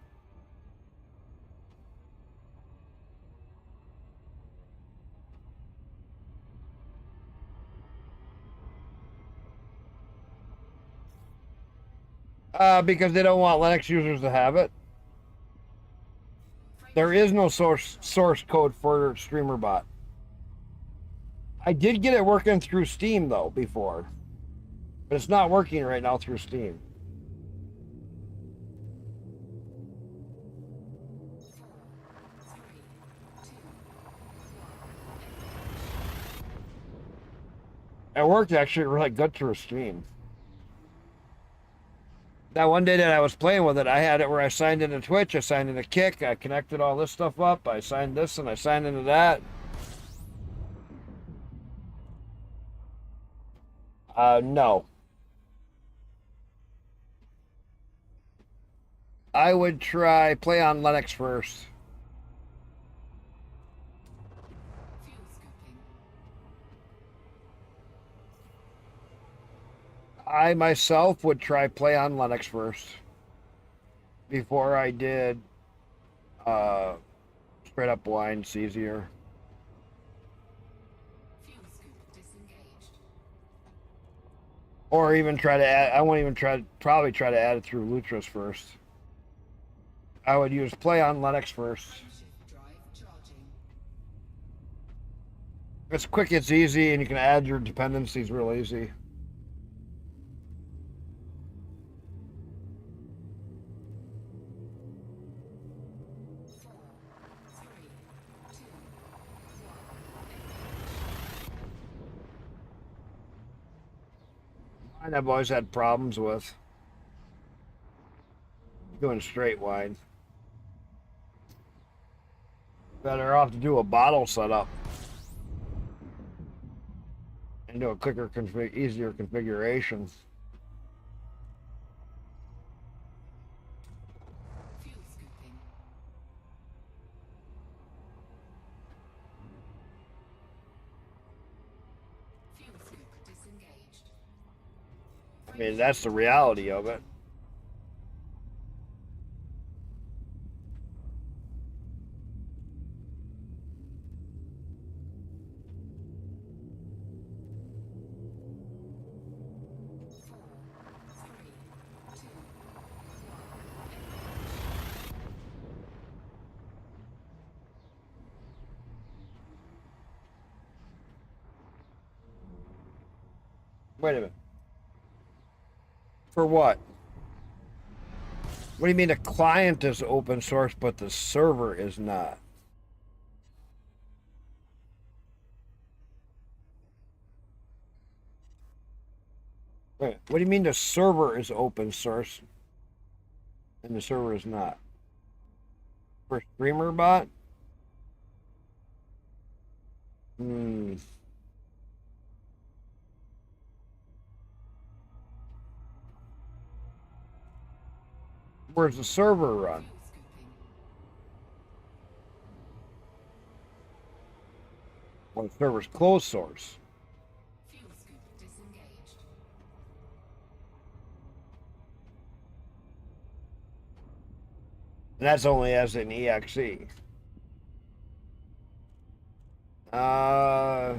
Because they don't want Linux users to have it. There is no source code for StreamerBot. I did get it working through Steam though before, but it's not working right now through Steam. It worked actually really good through Steam. That one day that I was playing with it, I had it where I signed into Twitch, I signed into Kick, I connected all this stuff up, I signed this and I signed into that. No. I would try play on Linux first. Fuel scooping. I myself would try play on Linux first before I did straight up blind. It's easier. Fuel scoop disengaged. Or even try to add. I won't even probably try to add it through Lutris first. I would use play on Linux first. Frameshift drive charging. It's quick, it's easy, and you can add your dependencies real easy. Mine I've always had problems with doing straight wide. Better off to do a bottle setup and do a quicker easier configuration. mean, that's the reality of it. Wait a minute. For what? What do you mean the client is open source, but the server is not? Wait, what do you mean the server is open source and the server is not? For streamer bot? Hmm. Where's the server run? Fuel scooping. Well, the server's closed source. Fuel scoop disengaged. And that's only as an EXE. Let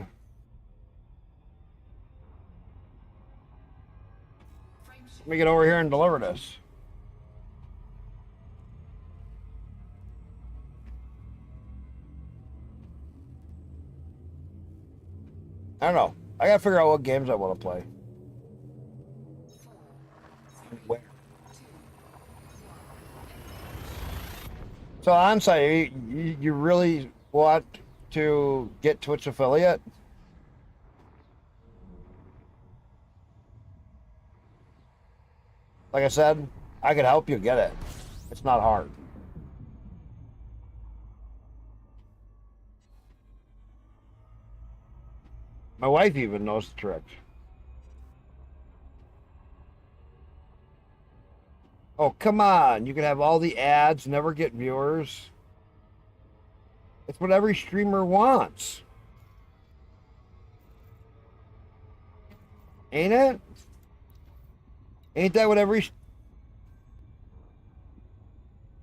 me get over here and deliver this. I don't know. I gotta figure out what games I want to play. Where? So onsite, you really want to get Twitch affiliate? Like I said, I could help you get it. It's not hard. My wife even knows the trick. Oh, come on. You can have all the ads, never get viewers. It's what every streamer wants. Ain't it? Ain't that what every...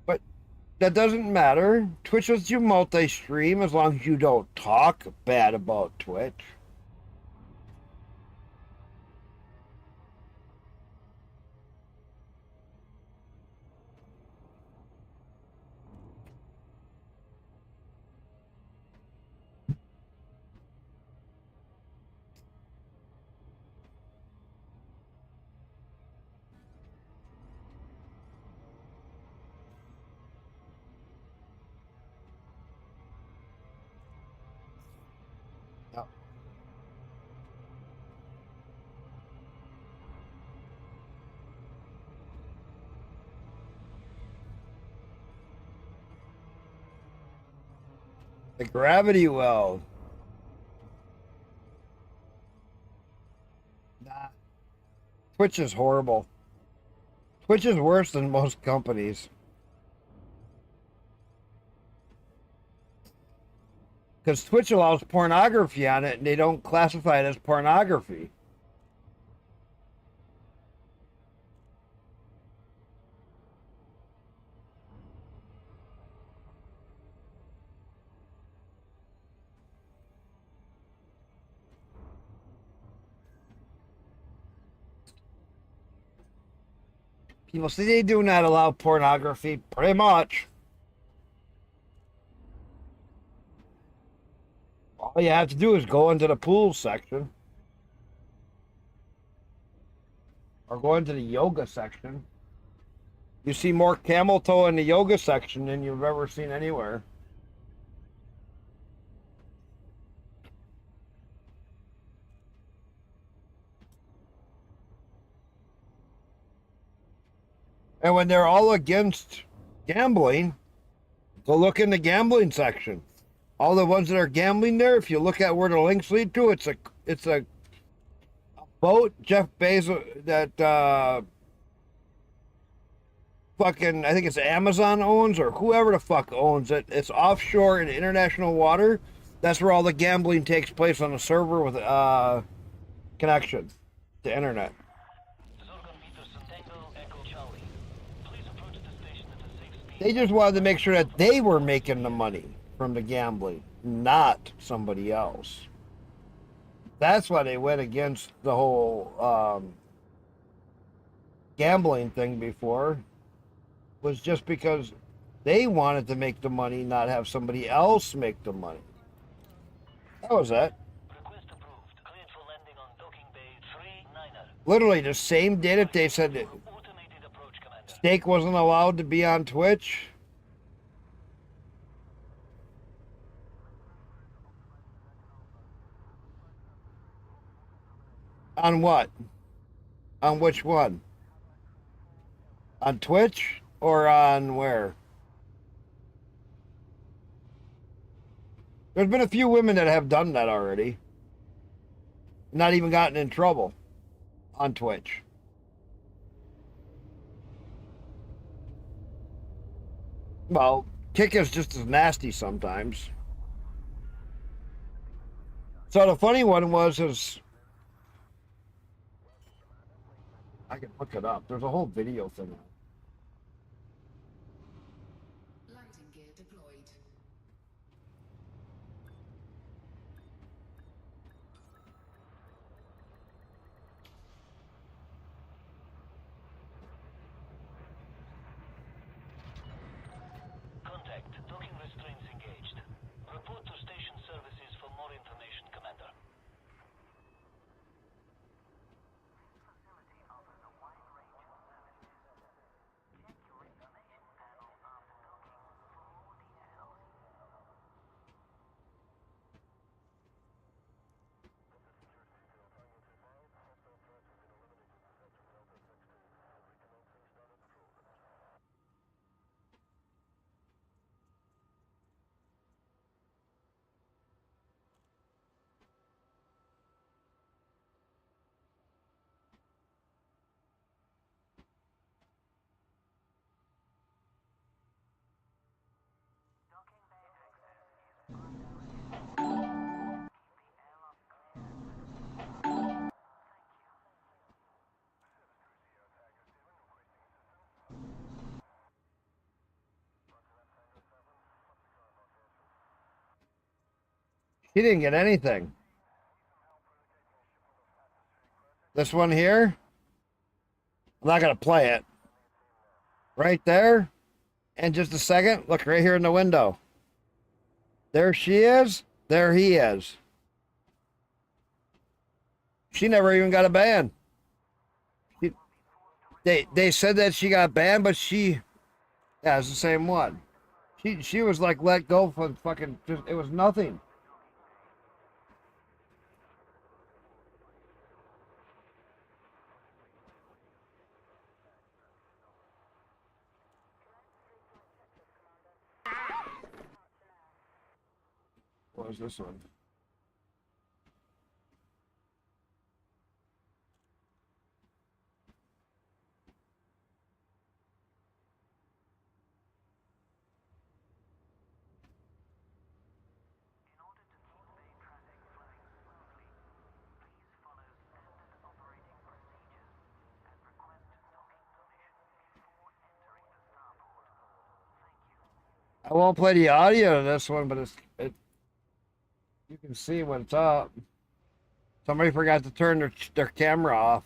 But that doesn't matter. Twitch lets you multi-stream as long as you don't talk bad about Twitch. The gravity well. Nah. Twitch is horrible. Twitch is worse than most companies. Because Twitch allows pornography on it and they don't classify it as pornography. People say they do not allow pornography, pretty much. All you have to do is go into the pool section. Or go into the yoga section. You see more camel toe in the yoga section than you've ever seen anywhere. And when they're all against gambling, go look in the gambling section. All the ones that are gambling there, if you look at where the links lead to, it's a boat Jeff Bezos that fucking, I think it's Amazon owns or whoever the fuck owns it. It's offshore in international water. That's where all the gambling takes place on a server with connection to internet. So They just wanted to make sure that they were making the money from the gambling, not somebody else. That's why they went against the whole gambling thing before, was just because they wanted to make the money, not have somebody else make the money. That was it. Request approved. Cleared for landing on docking bay 39er. Literally the same day that they said that Automated approach, Commander. Steak wasn't allowed to be on Twitch. On what? On which one? On Twitch or on where? There's been a few women that have done that already. Not even gotten in trouble on Twitch. Well, Kick is just as nasty sometimes. So the funny one is I can look it up. There's a whole video thing. Landing gear deployed. Contact. Docking restraints engaged. Report to station services for more information, Commander. He didn't get anything. This one here, I'm not going to play it. Right there. In just a second, look right here in the window. There she is. There he is. She never even got a ban. They said that she got banned, but yeah, it's the same one. She was like let go for fucking just, it was nothing. What was this one? I won't play the audio of this one, but you can see what's up. Somebody forgot to turn their camera off.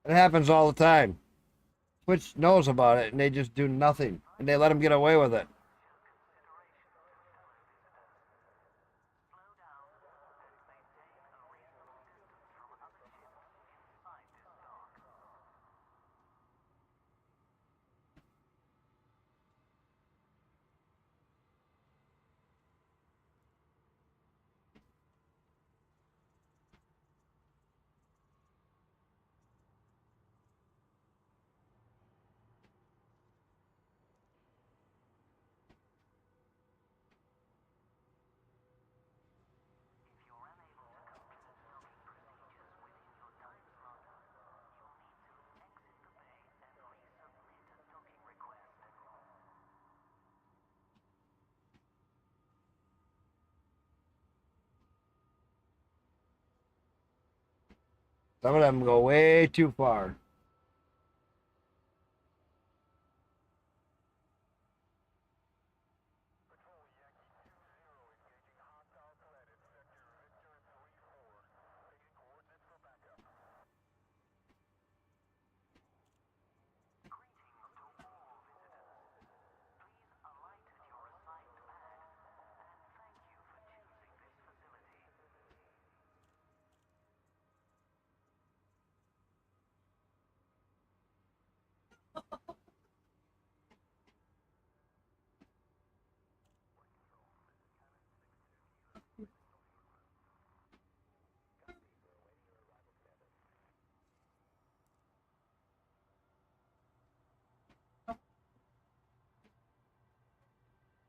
It happens all the time. Twitch knows about it, and they just do nothing, and they let them get away with it. Some of them go way too far.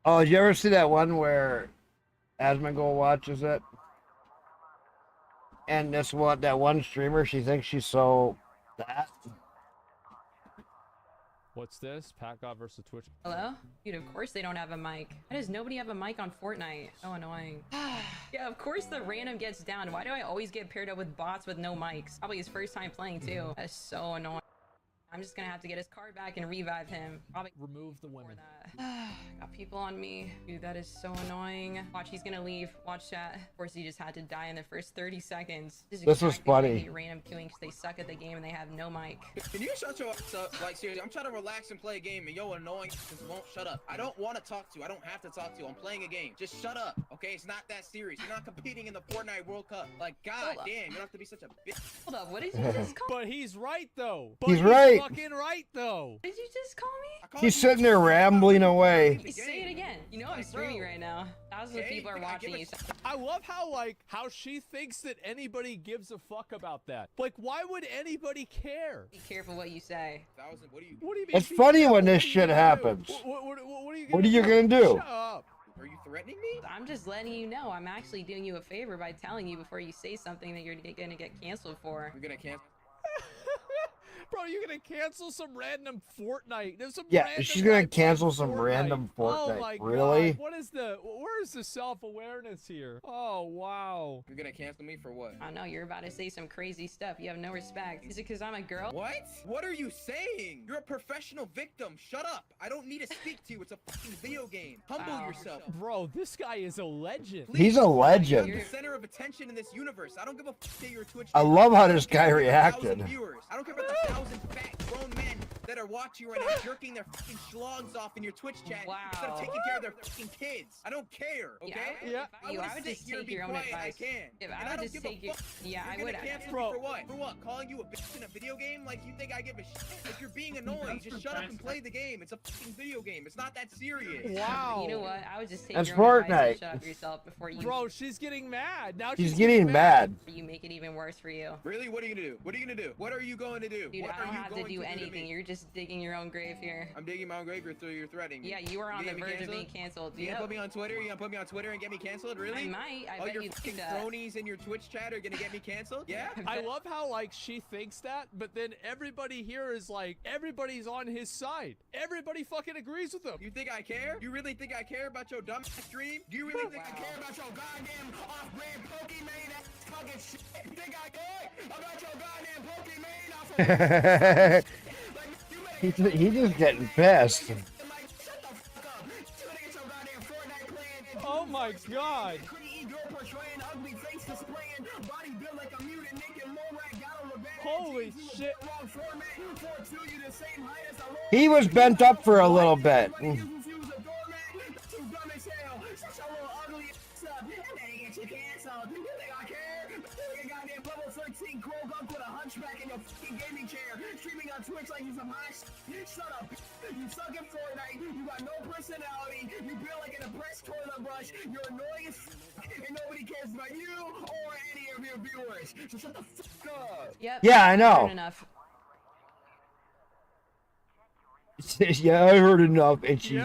Oh, did you ever see that one where Asmongold watches it? And that one streamer, she thinks she's so that. What's this? Packov versus Twitch. Hello? Dude, of course they don't have a mic. Why does nobody have a mic on Fortnite? So annoying. Yeah, of course the random gets down. Why do I always get paired up with bots with no mics? Probably his first time playing too. That's so annoying. I'm just gonna have to get his card back and revive him. Probably remove the women. That. Got people on me. Dude, that is so annoying. Watch, he's gonna leave. Watch chat. Of course, he just had to die in the first 30 seconds. This was funny. Random queuing because they suck at the game and they have no mic. Can you shut your ass up? Like, seriously, I'm trying to relax and play a game, and yo, annoying just won't shut up. I don't want to talk to you. I don't have to talk to you. I'm playing a game. Just shut up, okay? It's not that serious. You're not competing in the Fortnite World Cup. Like, god damn, you don't have to be such a bitch. Hold up, what did you just call me? But he's right, though. He's right. Fucking right, though. What did you just call me? He's sitting there rambling away. Say it again. You know I'm streaming right now. Thousands of people are watching you. I love how she thinks that anybody gives a fuck about that. Like, why would anybody care? Be careful what you say. What do you mean? It's funny when this shit happens. What are you gonna do? Shut up. Are you threatening me? I'm just letting you know. I'm actually doing you a favor by telling you before you say something that you're gonna get canceled for. You're gonna cancel. Bro, you're gonna cancel some random Fortnite. There's some Yeah, random she's gonna guy cancel playing some random Oh Fortnite. my Really? God. Where's the self-awareness here? Oh wow. You're gonna cancel me for what? I know you're about to say some crazy stuff. You have no respect. Is it because I'm a girl? What? What are you saying? You're a professional victim. Shut up. I don't need to speak to you. It's a fucking video game. Humble yourself. Bro, this guy is a legend. He's a legend. You're the center of attention in this universe. I don't give a fuck that you're a Twitch. I love how this guy I don't care about the reacted. 1,000 viewers. I don't care about the 1,000 fat grown men that are watching you right now, jerking their fucking schlogs off in your Twitch chat instead of taking care of their fucking kids. I don't care, okay? Yeah. I would just take your own advice. If And I I would don't just give a take your, fuck. yeah, I You're would. gonna cancel me for what? For what? Calling you a bitch in a video game? Like, you think I give a shit? Like, you're being annoying. Just shut up and play the game. It's a fucking video game. It's not that serious. Wow. You know what? I would just take That's your own advice and Fortnite. shut up yourself before you. Bro, she's getting mad. Now She's getting mad. You make it even worse for you. Really? What are you gonna do? What are you gonna do? What are you going to do? Dude, what I are don't you have to going do to anything. me? You're just digging your own grave here. I'm digging my own grave. You're threatening me. Yeah, you are on the gonna get me verge of being canceled. You gonna put me on Twitter? You gonna put me on Twitter and get me canceled? Really? I might. I All bet your you fucking think that. cronies in your Twitch chat are gonna get me canceled? Yeah? I love how like she thinks that, but then everybody here is like, everybody's on his side. Everybody fucking agrees with him. You think I care? You really think I care about your dumb stream? Do you really think I care about your goddamn off-brand Pokemon ass fucking shit? You think I care about your goddamn Pokemon off He's just getting pissed. Oh my God. Holy shit. He was bent up for a little bit. Streaming on Twitch like you some high shut up. You suck at Fortnite. You got no personality. You build like an oppressed toilet brush. You're annoying as and nobody cares about you or any of your viewers. So shut the fuck up. Yep. Yeah, I know. Heard enough. Yeah, I heard enough. And she,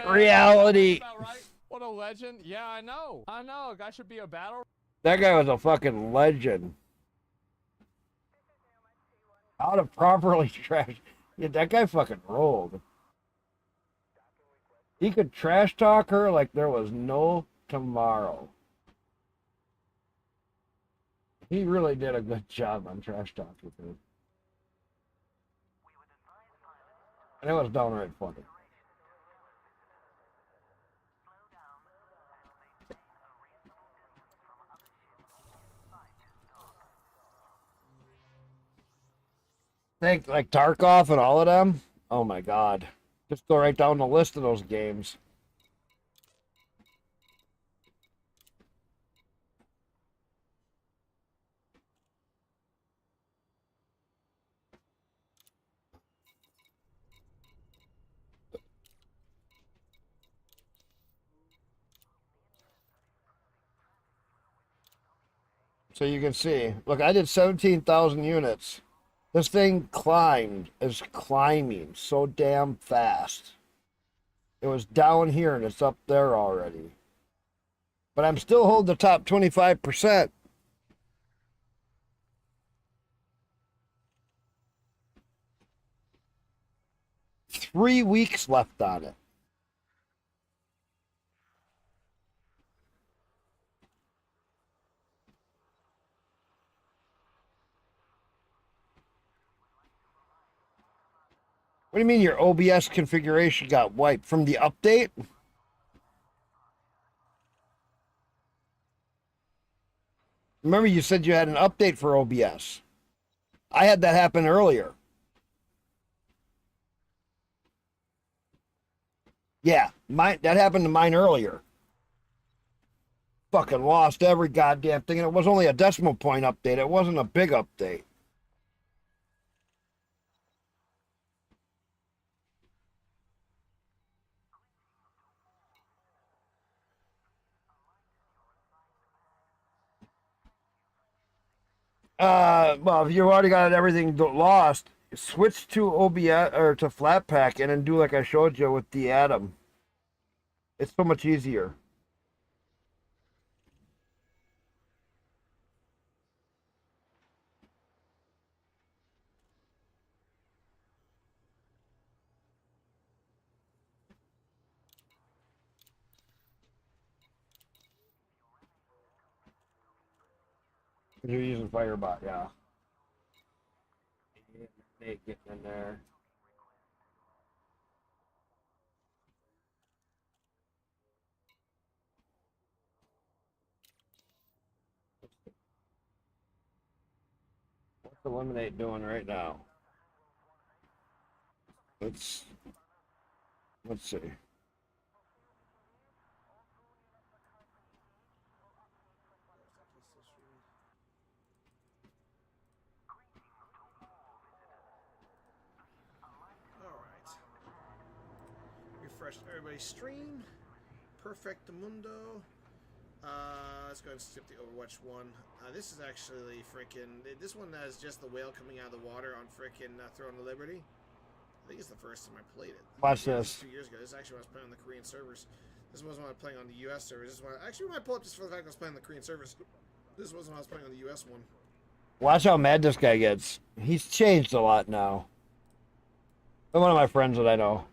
reality. About right. What a legend. Yeah, I know. I know. Guy should be a battle. That guy was a fucking legend. How to properly trash. Yeah, that guy fucking rolled. He could trash talk her like there was no tomorrow. He really did a good job on trash talking. And it was downright funny. Think like Tarkov and all of them. Oh my god. Just go right down the list of those games. So you can see, look, I did 17,000 units. This thing is climbing so damn fast. It was down here and it's up there already. But I'm still holding the top 25%. Three weeks left on it. What do you mean your OBS configuration got wiped from the update? Remember you said you had an update for OBS. I had that happen earlier. Yeah, that happened to mine earlier. Fucking lost every goddamn thing, and it was only a decimal point update. It wasn't a big update. Well, if you've already got everything lost, switch to OBS or to Flatpak and then do like I showed you with the Atom. It's so much easier. You're using Firebot, yeah. Nate getting in there. What's Eliminate doing right now? Let's see. Refresh everybody's stream. Perfectamundo. Let's go ahead and skip the Overwatch one. This is actually freaking. This one has just the whale coming out of the water on freaking Throne of Liberty. I think it's the first time I played it. Watch this. 2 years ago. This is actually when I was playing on the Korean servers. This wasn't when I was playing on the US servers. This is when actually when I pull up just for the fact I was playing on the Korean servers. This wasn't when I was playing on the US one. Watch how mad this guy gets. He's changed a lot now. One of my friends that I know.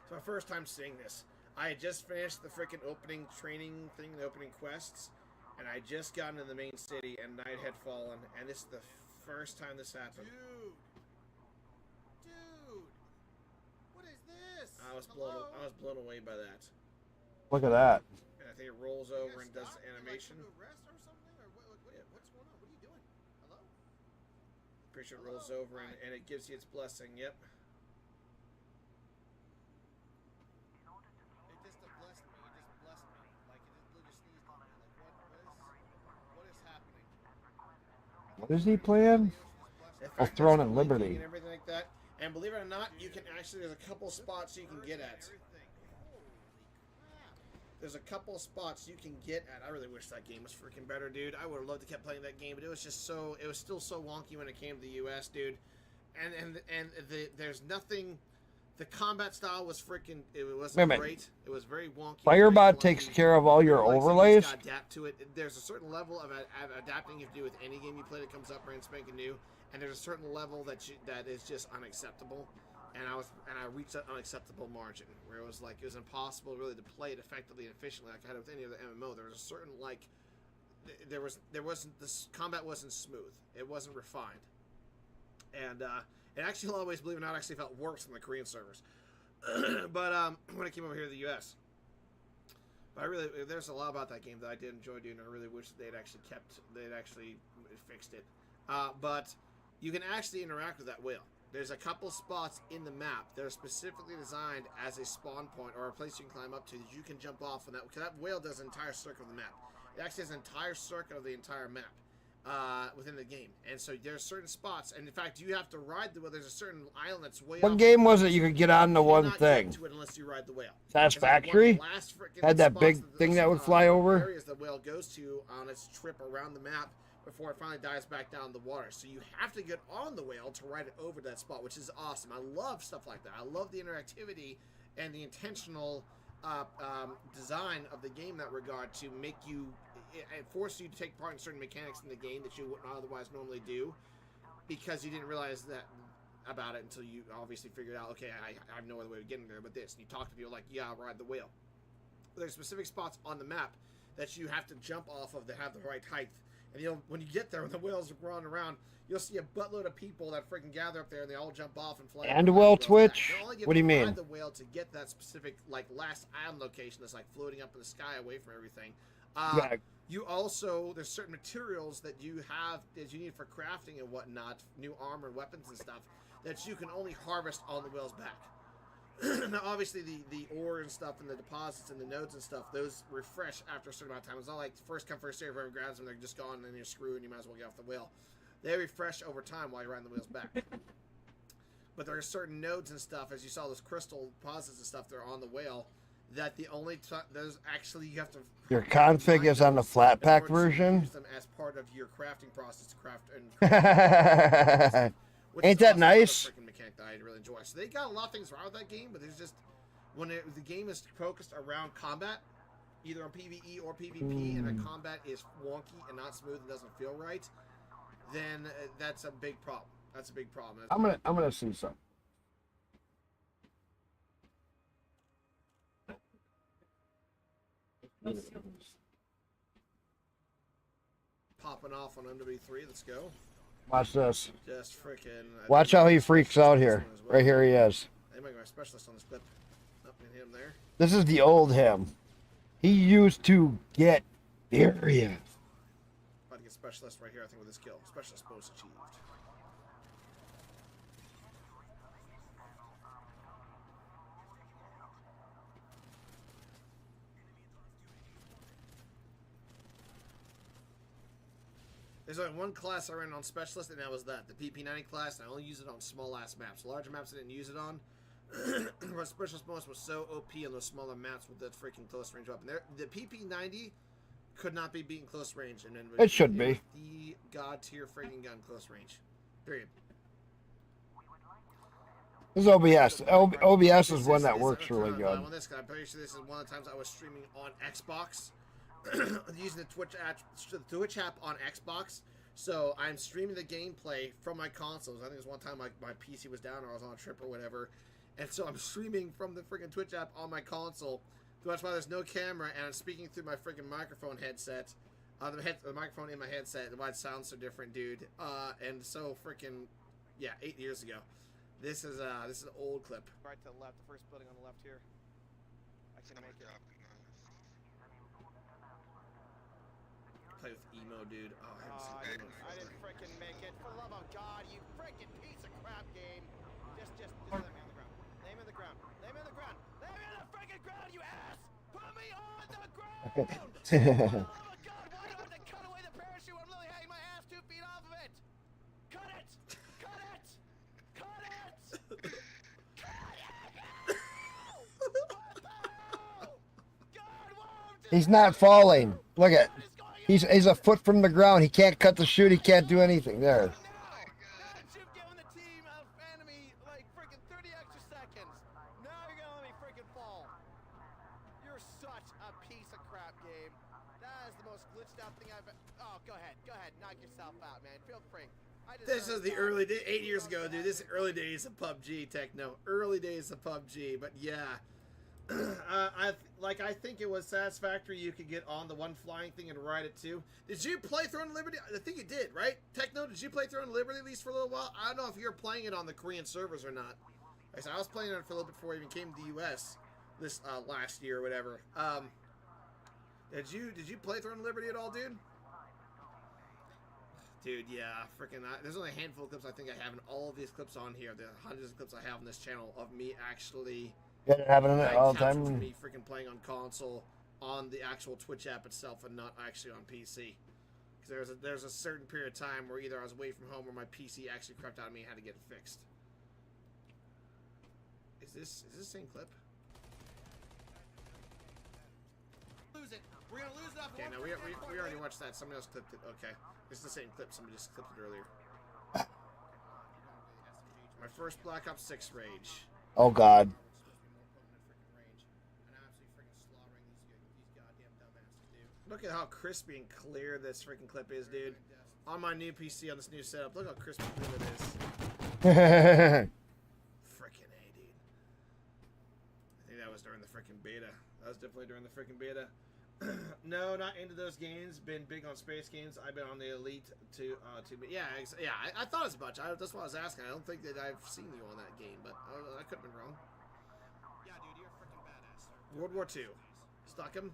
It's my first time seeing this. I had just finished the freaking opening training thing, the opening quests, and I just got into the main city and night had fallen, and this is the first time this happened. Dude, what is this? I was blown away by that. Look at that. And I think it rolls over and does animation. Rest or something? Or what's going on? What are you doing? Hello? Pretty sure it rolls over and it gives you its blessing. Yep. What is he playing? Oh, Throne and Liberty. And everything like that. And believe it or not, you can actually, there's a couple spots you can get at. There's a couple spots you can get at. I really wish that game was freaking better, dude. I would have loved to keep playing that game, but it was just so, it was still so wonky when it came to the US, dude. There's nothing, the combat style was freaking, it wasn't great. It was very wonky. Firebot takes care of all your overlays? Adapt to it. There's a certain level of adapting you have to do with any game you play that comes up brand spanking new, and there's a certain level that is just unacceptable. and I reached that unacceptable margin where it was like it was impossible really to play it effectively and efficiently like I had with any other MMO. There was a certain like there wasn't this combat wasn't smooth. It wasn't refined, and it actually in a lot of ways, believe it or not, actually felt worse than the Korean servers. But when I came over here to the U.S. But there's a lot about that game that I did enjoy doing. I really wish they'd actually fixed it. But you can actually interact with that whale. There's a couple spots in the map that are specifically designed as a spawn point or a place you can climb up to that you can jump off on that. Because that whale does an entire circle of the map. It actually has an entire circuit of the entire map within the game. And so there's certain spots, and in fact, you have to ride the whale. There's a certain island that's way What off game the was coast. it you could get on the You one cannot thing? get to it unless you ride the whale. Satisfactory? It's like one of the last frickin' Had that spots big thing that would fly over? areas the whale goes to on its trip around the map before it finally dives back down in the water. So you have to get on the whale to ride it over that spot, which is awesome. I love stuff like that. I love the interactivity and the intentional design of the game in that regard to make you it forces you to take part in certain mechanics in the game that you wouldn't otherwise normally do because you didn't realize that about it until you obviously figured out, okay, I have no other way of getting there but this. And you talk to people like, yeah, I'll ride the whale. There's specific spots on the map that you have to jump off of that have the right height. And when you get there, when the whales are running around, you'll see a buttload of people that freaking gather up there, and they all jump off and fly. And whale twitch? What do you mean? Ride the whale to get that specific like last island location that's like floating up in the sky away from everything. Yeah. You also there's certain materials that you have that you need for crafting and whatnot, new armor and weapons and stuff that you can only harvest on the whale's back. Now, obviously, the ore and stuff and the deposits and the nodes and stuff, those refresh after a certain amount of time. It's not like first come, first serve, whoever grabs them, they're just gone, and then you're screwed, and you might as well get off the whale. They refresh over time while you're riding the whale's back. But there are certain nodes and stuff, as you saw, those crystal deposits and stuff that are on the whale, that the only those actually you have to... Your config is on the flat pack version? Use them as part of your crafting process to craft and... Ain't that nice? Mechanic that I really enjoy. So they got a lot of things wrong with that game, but there's just when the game is focused around combat, either on PvE or PvP, and the combat is wonky and not smooth and doesn't feel right, then that's a big problem. That's a big problem. I'm gonna see some. Popping off on MW3. Let's go. Watch this. Just freaking. Watch how he freaks out here. Well. Right here he is. They might go my specialist on this clip. Up in him there. This is the old him. He used to get furious. About to get specialist right here, I think, with this kill. Specialist bonus achieved. There's only one class I ran on Specialist, and that was that. The PP90 class, and I only use it on small-ass maps. Larger maps I didn't use it on. But Specialist bonus was so OP on those smaller maps with that freaking close-range weapon. The PP90 could not be beaten close range. And then it should be. The god-tier freaking gun close range. Period. This is OBS. OBS is one that works really good. On this guy, I'm pretty sure this is one of the times I was streaming on Xbox. Using the Twitch app on Xbox, so I'm streaming the gameplay from my consoles. I think there's one time my PC was down or I was on a trip or whatever, and so I'm streaming from the freaking Twitch app on my console. That's why there's no camera, and I'm speaking through my freaking microphone headset. The microphone in my headset, why it sounds so different, dude. And so freaking, yeah, 8 years ago. This is an old clip. Right to the left, the first building on the left here. I can make it. Play with emo, dude. Oh, I didn't freaking make it. For the love of God, you freaking piece of crap game. Just lay me on the ground. Lay me on the ground. Lay me on the ground. Lay me on the freaking ground, you ass! Put me on the ground! For the love of God, why do I have to cut away the parachute? I'm literally hanging my ass 2 feet off of it. Cut it! Cut it! Cut it! Cut it! God won't! He's not falling. Look at. He's a foot from the ground. He can't cut the chute. He can't do anything. There. Now that you've given the team of enemy like freaking 30 extra seconds, now you're gonna let me freaking fall. You're such a piece of crap game. That is the most glitched out thing I've. Oh, go ahead, knock yourself out, man. Feel free. This is the early day, 8 years ago, dude. This is early days of PUBG, Techno. Early days of PUBG, but yeah. I think it was satisfactory you could get on the one flying thing and ride it too. Did you play Throne of Liberty? I think you did, right? Techno, did you play Throne of Liberty at least for a little while? I don't know if you were playing it on the Korean servers or not. Like I said, I was playing it for a little bit before I even came to the US this last year or whatever. Did you play Throne of Liberty at all, dude? Dude, yeah, freaking. There's only a handful of clips I think I have, and all of these clips on here, the hundreds of clips I have on this channel of me actually having it all the captured time. me freaking playing on console on the actual Twitch app itself and not actually on PC. Because there's a certain period of time where either I was away from home or my PC actually crept out of me and had to get it fixed. Is this the same clip? Lose it. We're gonna lose it off. Okay, no, we already watched that. Somebody else clipped it. Okay, it's the same clip. Somebody just clipped it earlier. My first Black Ops 6 rage. Oh God. Look at how crispy and clear this freaking clip is, dude. On my new PC, on this new setup, look how crispy and clear it is. Freaking A, dude. I think that was during the freaking beta. That was definitely during the freaking beta. No, not into those games. Been big on space games. I've been on the Elite to yeah, I thought as much. That's what I was asking. I don't think that I've seen you on that game, but I could have been wrong. Yeah, dude, you're a freaking badass, sir. World War II. Stuck him.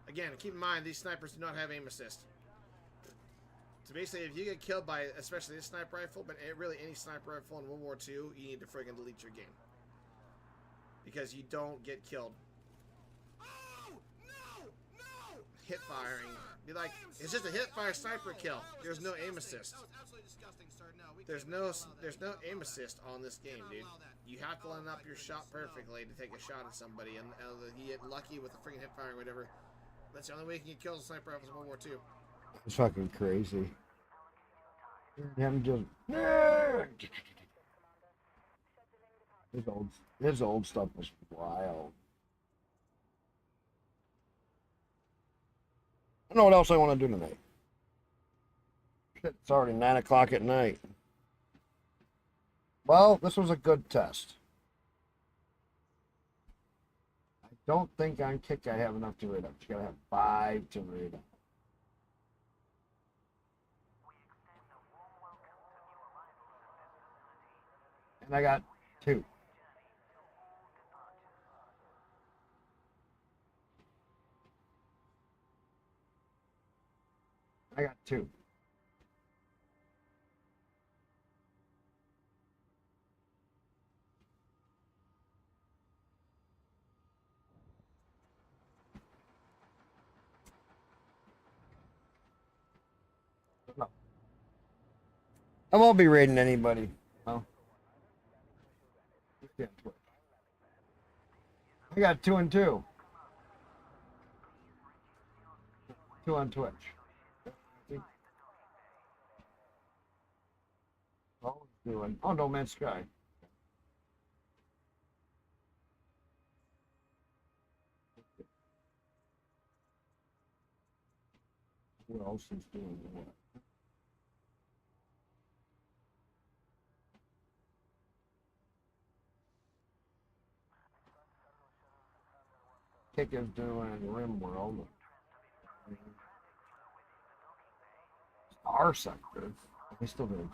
Again, keep in mind, these snipers do not have aim assist. So basically, if you get killed by, especially this sniper rifle, but really any sniper rifle in World War II, you need to friggin' delete your game. Because you don't get killed. Oh, no! Hit firing. Be like, it's just a hit fire sniper kill. There's no aim assist. That was absolutely disgusting, sir. No, There's no aim assist on this game, dude. You have to line up your shot perfectly to take a shot at somebody, and you get lucky with the freaking hip firing or whatever. That's the only way you can get kills with sniper rifles in World War II. It's fucking crazy. Him just his old stuff was wild. I don't know what else I want to do tonight. Shit, it's already 9 o'clock at night. Well, this was a good test. I don't think on kick I have enough to rate up. You gotta have 5 to rate up. And I got 2. I got 2. No. I won't be rating anybody. No. I got 2 and 2. 2 on Twitch. Doing. Oh, No Man's Sky. Who else is doing what? Kick is doing RimWorld. Star Sector. He's still doing.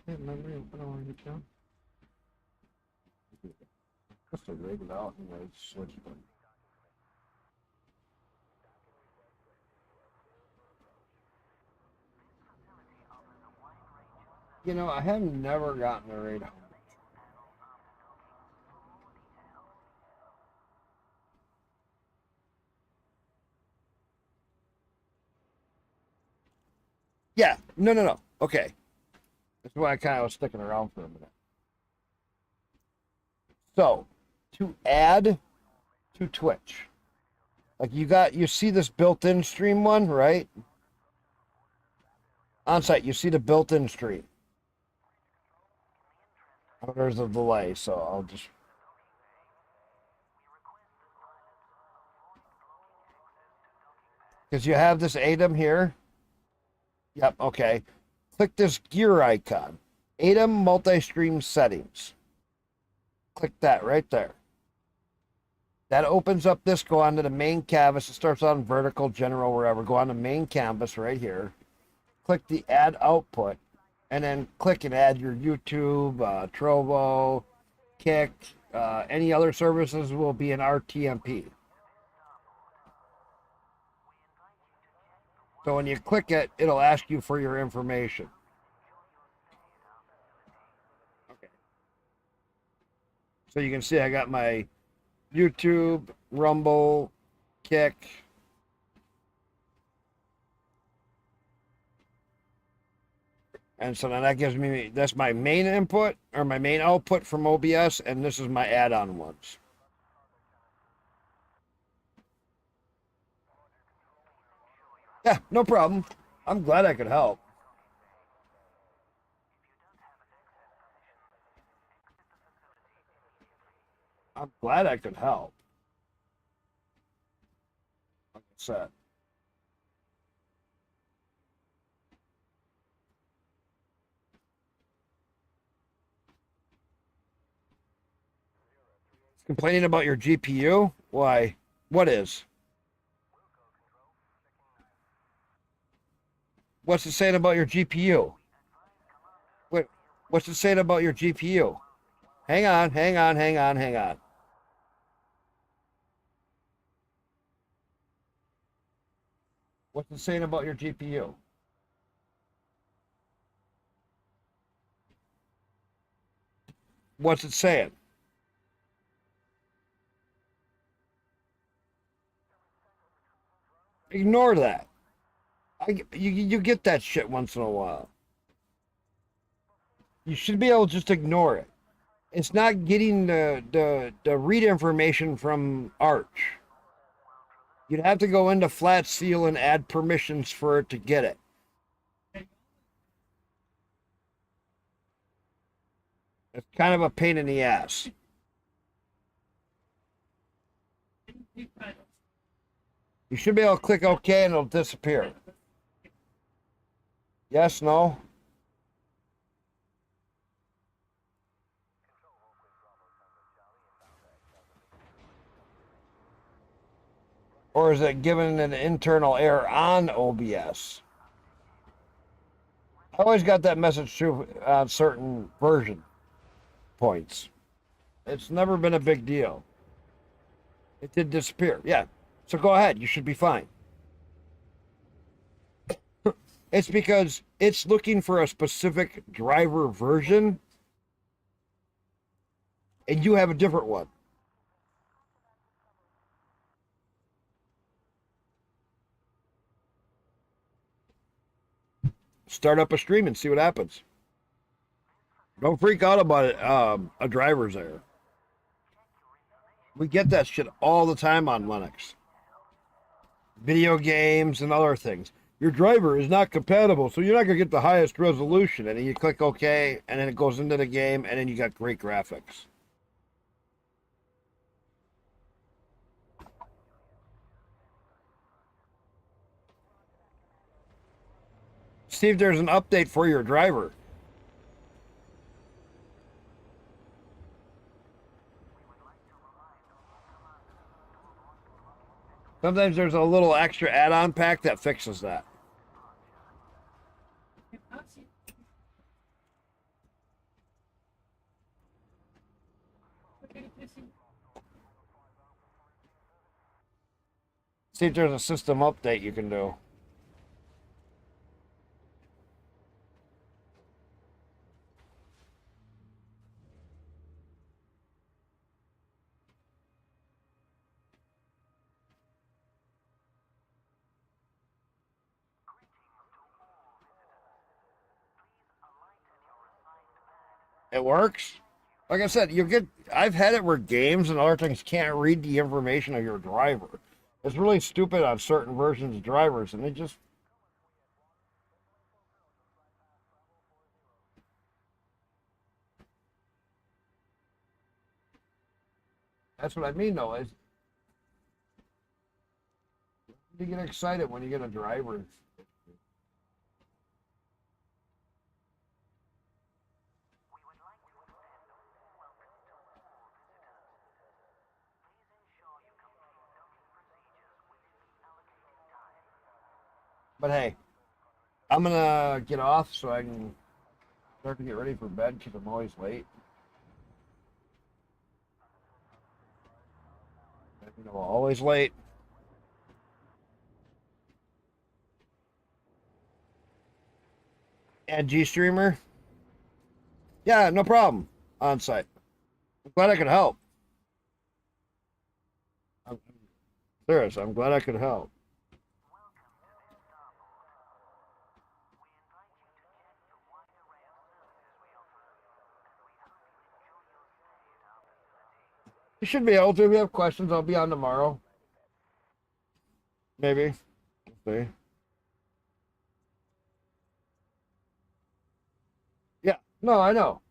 Yeah, memory open on your account. Just to rig it out and then switch them. You know, I have never gotten a raid home. Yeah, no. Okay. That's why I kind of was sticking around for a minute. So, to add to Twitch, like you see this built-in stream one, right? On site, you see the built-in stream. Oh, there's a delay, so I'll just. Because you have this ADAM here. Yep, okay. Click this gear icon. ADAM multi-stream settings. Click that right there. That opens up this, go onto the main canvas. It starts on vertical, general, wherever. Go on the main canvas right here. Click the add output. And then click and add your YouTube, Trovo, Kick, any other services will be in RTMP. So when you click it, it'll ask you for your information. Okay. So you can see I got my YouTube, Rumble, Kick. And so then that gives me, that's my main input or my main output from OBS, and this is my add-on ones. Yeah, no problem. I'm glad I could help. I'm glad I could help. Like I said. Complaining about your GPU? Why? What is? What's it saying about your GPU? Wait, what's it saying about your GPU? Hang on, hang on, hang on, hang on. What's it saying about your GPU? What's it saying? Ignore that. You get that shit once in a while. You should be able to just ignore it. It's not getting the read information from Arch. You'd have to go into Flat Seal and add permissions for it to get it. It's kind of a pain in the ass. You should be able to click OK and it'll disappear. Yes, no? Or is it giving an internal error on OBS? I always got that message too on certain version points. It's never been a big deal. It did disappear. Yeah. So go ahead. You should be fine. It's because it's looking for a specific driver version and you have a different one. Start up a stream and see what happens. Don't freak out about it. A driver's error. We get that shit all the time on Linux. Video games and other things. Your driver is not compatible, so you're not going to get the highest resolution. And then you click OK, and then it goes into the game, and then you got great graphics. See if there's an update for your driver. Sometimes there's a little extra add-on pack that fixes that. See if there's a system update you can do. It works. Like I said, I've had it where games and other things can't read the information of your driver. It's really stupid on certain versions of drivers, and That's what I mean, though. Is you get excited when you get a driver. But hey, I'm gonna get off so I can start to get ready for bed because I'm always late. You know, always late. And G streamer. Yeah, no problem. On site. I'm glad I could help. I'm serious. I'm glad I could help. You should be able to. If you have questions, I'll be on tomorrow. Maybe. We'll see. Yeah. No, I know.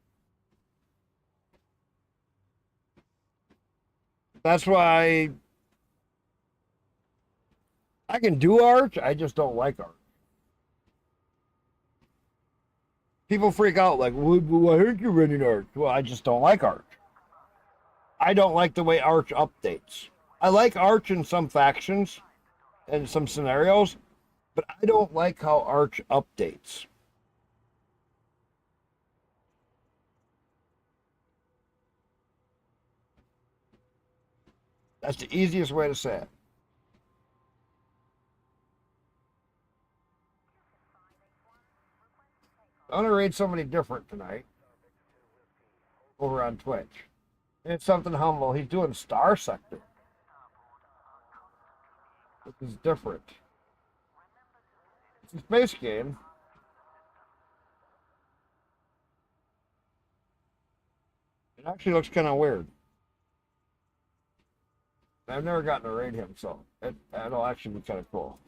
That's why I can do art. I just don't like art. People freak out like, well, I heard you're running art. Well, I just don't like art. I don't like the way Arch updates. I like Arch in some factions and some scenarios, but I don't like how Arch updates. That's the easiest way to say it. I'm going to raid somebody different tonight over on Twitch. It's something humble. He's doing Star Sector. This is different. It's a space game. It actually looks kind of weird. I've never gotten to raid him, so it'll actually be kind of cool.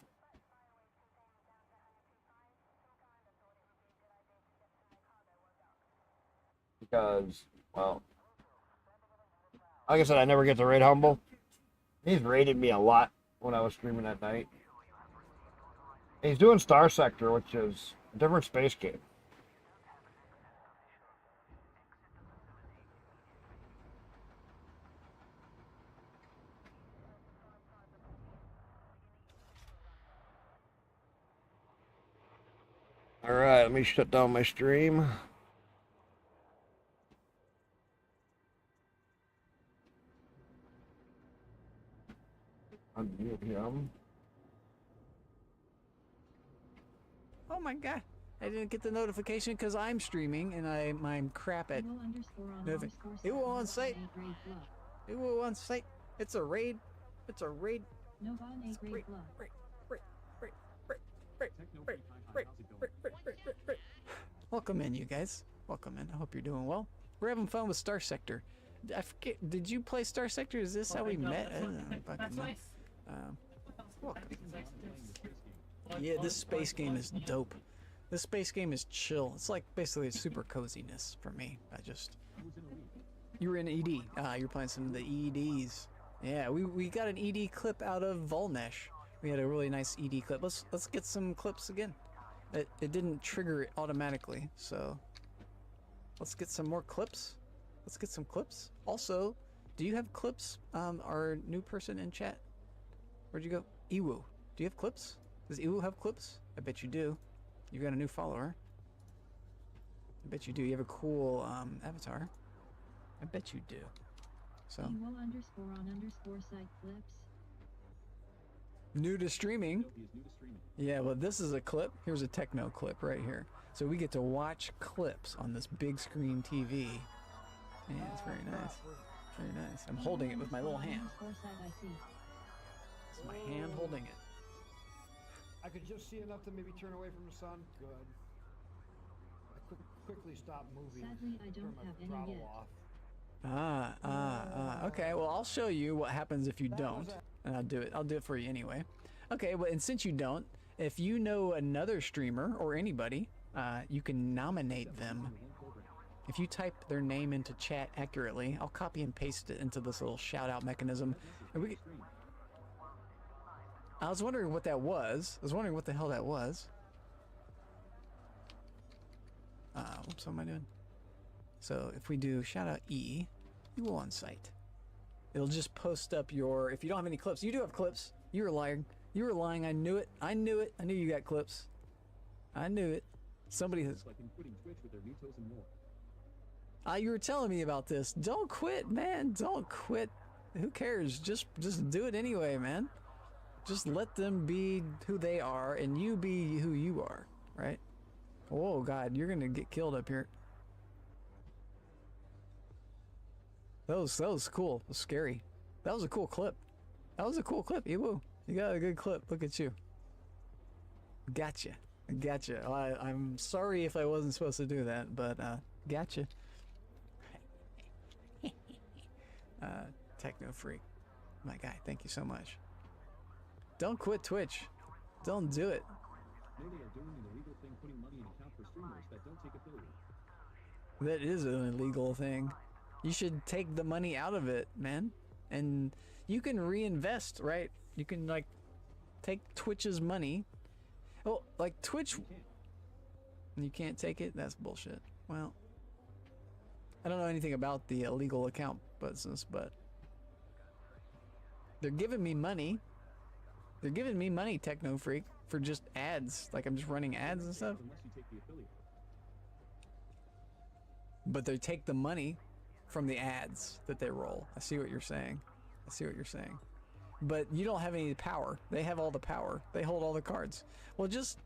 Because, well, like I said, I never get to raid Humble. He's raided me a lot when I was streaming at night. And he's doing Star Sector, which is a different space game. All right, let me shut down my stream. Unmute him. Oh my god. I didn't get the notification because I'm streaming and I'm crap at moving. It will on site. It will on site. It's a raid. It's a raid. It's raid. Welcome in, you guys. Welcome in. I hope you're doing well. We're having fun with Star Sector. I forget. Did you play Star Sector? Is this how we met? I don't know. That's nice. Welcome. Yeah, this space game is dope. This space game is chill. It's like basically a super coziness for me. You were in ED. You're playing some of the EDs. Yeah, we got an ED clip out of Volnesh. We had a really nice ED clip. Let's get some clips again. It didn't trigger it automatically, so let's get some more clips. Let's get some clips. Also, do you have clips? Our new person in chat. Where'd you go? Iwu. Do you have clips? Does Iwu have clips? I bet you do. You've got a new follower. I bet you do. You have a cool avatar. I bet you do. So. __site clips. New to streaming. Yeah, well, this is a clip. Here's a techno clip right here. So we get to watch clips on this big screen TV. Yeah, it's very nice. Very nice. I'm holding it with my little hand. It's my hand holding it. I could just see enough to maybe turn away from the sun. Good. I quickly stop moving. Sadly, I don't have any throttle yet. off. Okay, well, I'll show you what happens if you don't. And I'll do it for you anyway. Okay, well, and since you don't, if you know another streamer or anybody, you can nominate them If you type their name into chat accurately, I'll copy and paste it into this little shout out mechanism. And I was wondering what that was. I was wondering what the hell that was. Whoops, what am I doing? So if we do shout out E, you will on site. It'll just post up your, if you don't have any clips, you do have clips. You were lying. You were lying. I knew it. I knew it. I knew you got clips. I knew it. Somebody has. You were telling me about this. Don't quit, man. Don't quit. Who cares? Just do it anyway, man. Just let them be who they are, and you be who you are, right? Oh God, you're gonna get killed up here. That was cool. It was scary. That was a cool clip. That was a cool clip, Ewu. You got a good clip. Look at you. Gotcha. Gotcha. I'm sorry if I wasn't supposed to do that, but gotcha. Techno Freak. My guy, thank you so much. Don't quit Twitch. Don't do it. That is an illegal thing. You should take the money out of it, man. And you can reinvest, right? You can, like, take Twitch's money. Well, like, Twitch... You can't take it? That's bullshit. Well, I don't know anything about the illegal account business, but... They're giving me money. They're giving me money, Techno Freak, for just ads. Like, I'm just running ads and stuff. But they take the money from the ads that they roll. I see what you're saying. I see what you're saying. But you don't have any power. They have all the power. They hold all the cards. Well, just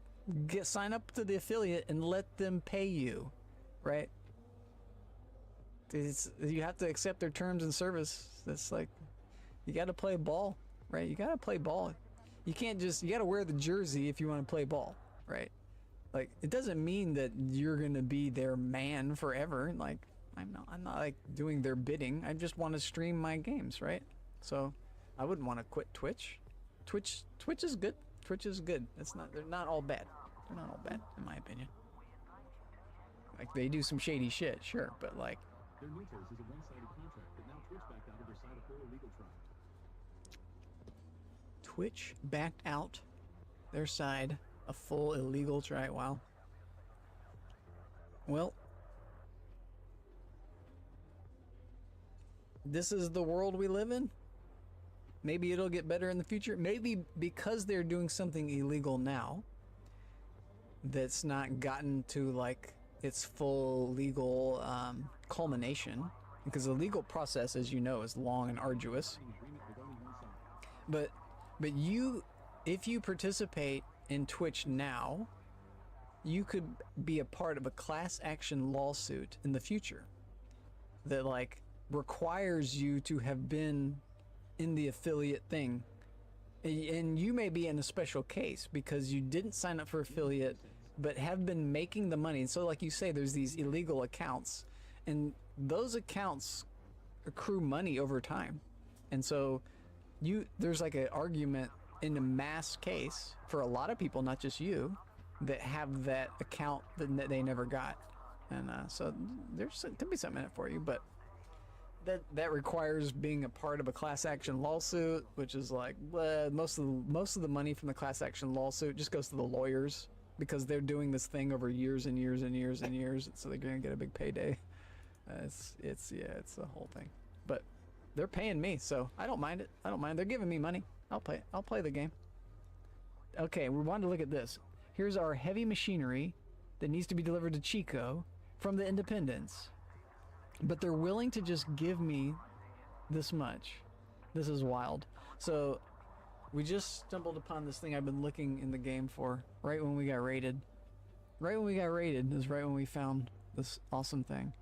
sign up to the affiliate and let them pay you, right? You have to accept their terms and service. That's like, you got to play ball, right? You got to play ball. You can't just, you got to wear the jersey if you want to play ball, right? Like, it doesn't mean that you're going to be their man forever. Like, I'm not like doing their bidding. I just want to stream my games, right? So I wouldn't want to quit Twitch. Twitch is good. Twitch is good. They're not all bad. They're not all bad, in my opinion. Like, they do some shady shit, sure, but like, Their new choice is a one-sided contract, but now Twitch backed out of their side of full illegal trial. Twitch backed out their side a full illegal try. Wow. Well, this is the world we live in. Maybe it'll get better in the future. Maybe because they're doing something illegal now that's not gotten to like its full legal culmination, because the legal process, as you know, is long and arduous. But you, if you participate in Twitch now, you could be a part of a class action lawsuit in the future that like requires you to have been in the affiliate thing. And you may be in a special case because you didn't sign up for affiliate but have been making the money. And so like you say, there's these illegal accounts, and those accounts accrue money over time. And so there's like an argument in a mass case for a lot of people, not just you, that have that account that they never got. And so there could be something in it for you, but that requires being a part of a class action lawsuit, which is like most of the money from the class action lawsuit just goes to the lawyers because they're doing this thing over years and years and years and years, so they're gonna get a big payday. It's the whole thing, but they're paying me, so I don't mind it. I don't mind. They're giving me money. I'll play the game. Okay, we wanted to look at this. Here's our heavy machinery that needs to be delivered to Chico from the Independents. But they're willing to just give me this much. This is wild. So we just stumbled upon this thing I've been looking in the game for right when we got raided. Right when we got raided is right when we found this awesome thing.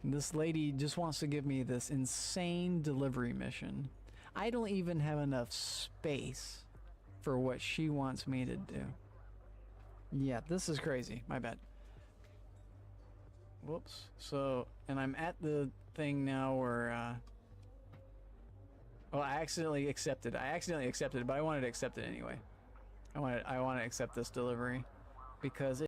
And this lady just wants to give me this insane delivery mission. I don't even have enough space for what she wants me to do. Yeah, this is crazy. My bad. Whoops. So, and I'm at the thing now where, well, I accidentally accepted, but I wanted to accept it anyway. I want to accept this delivery because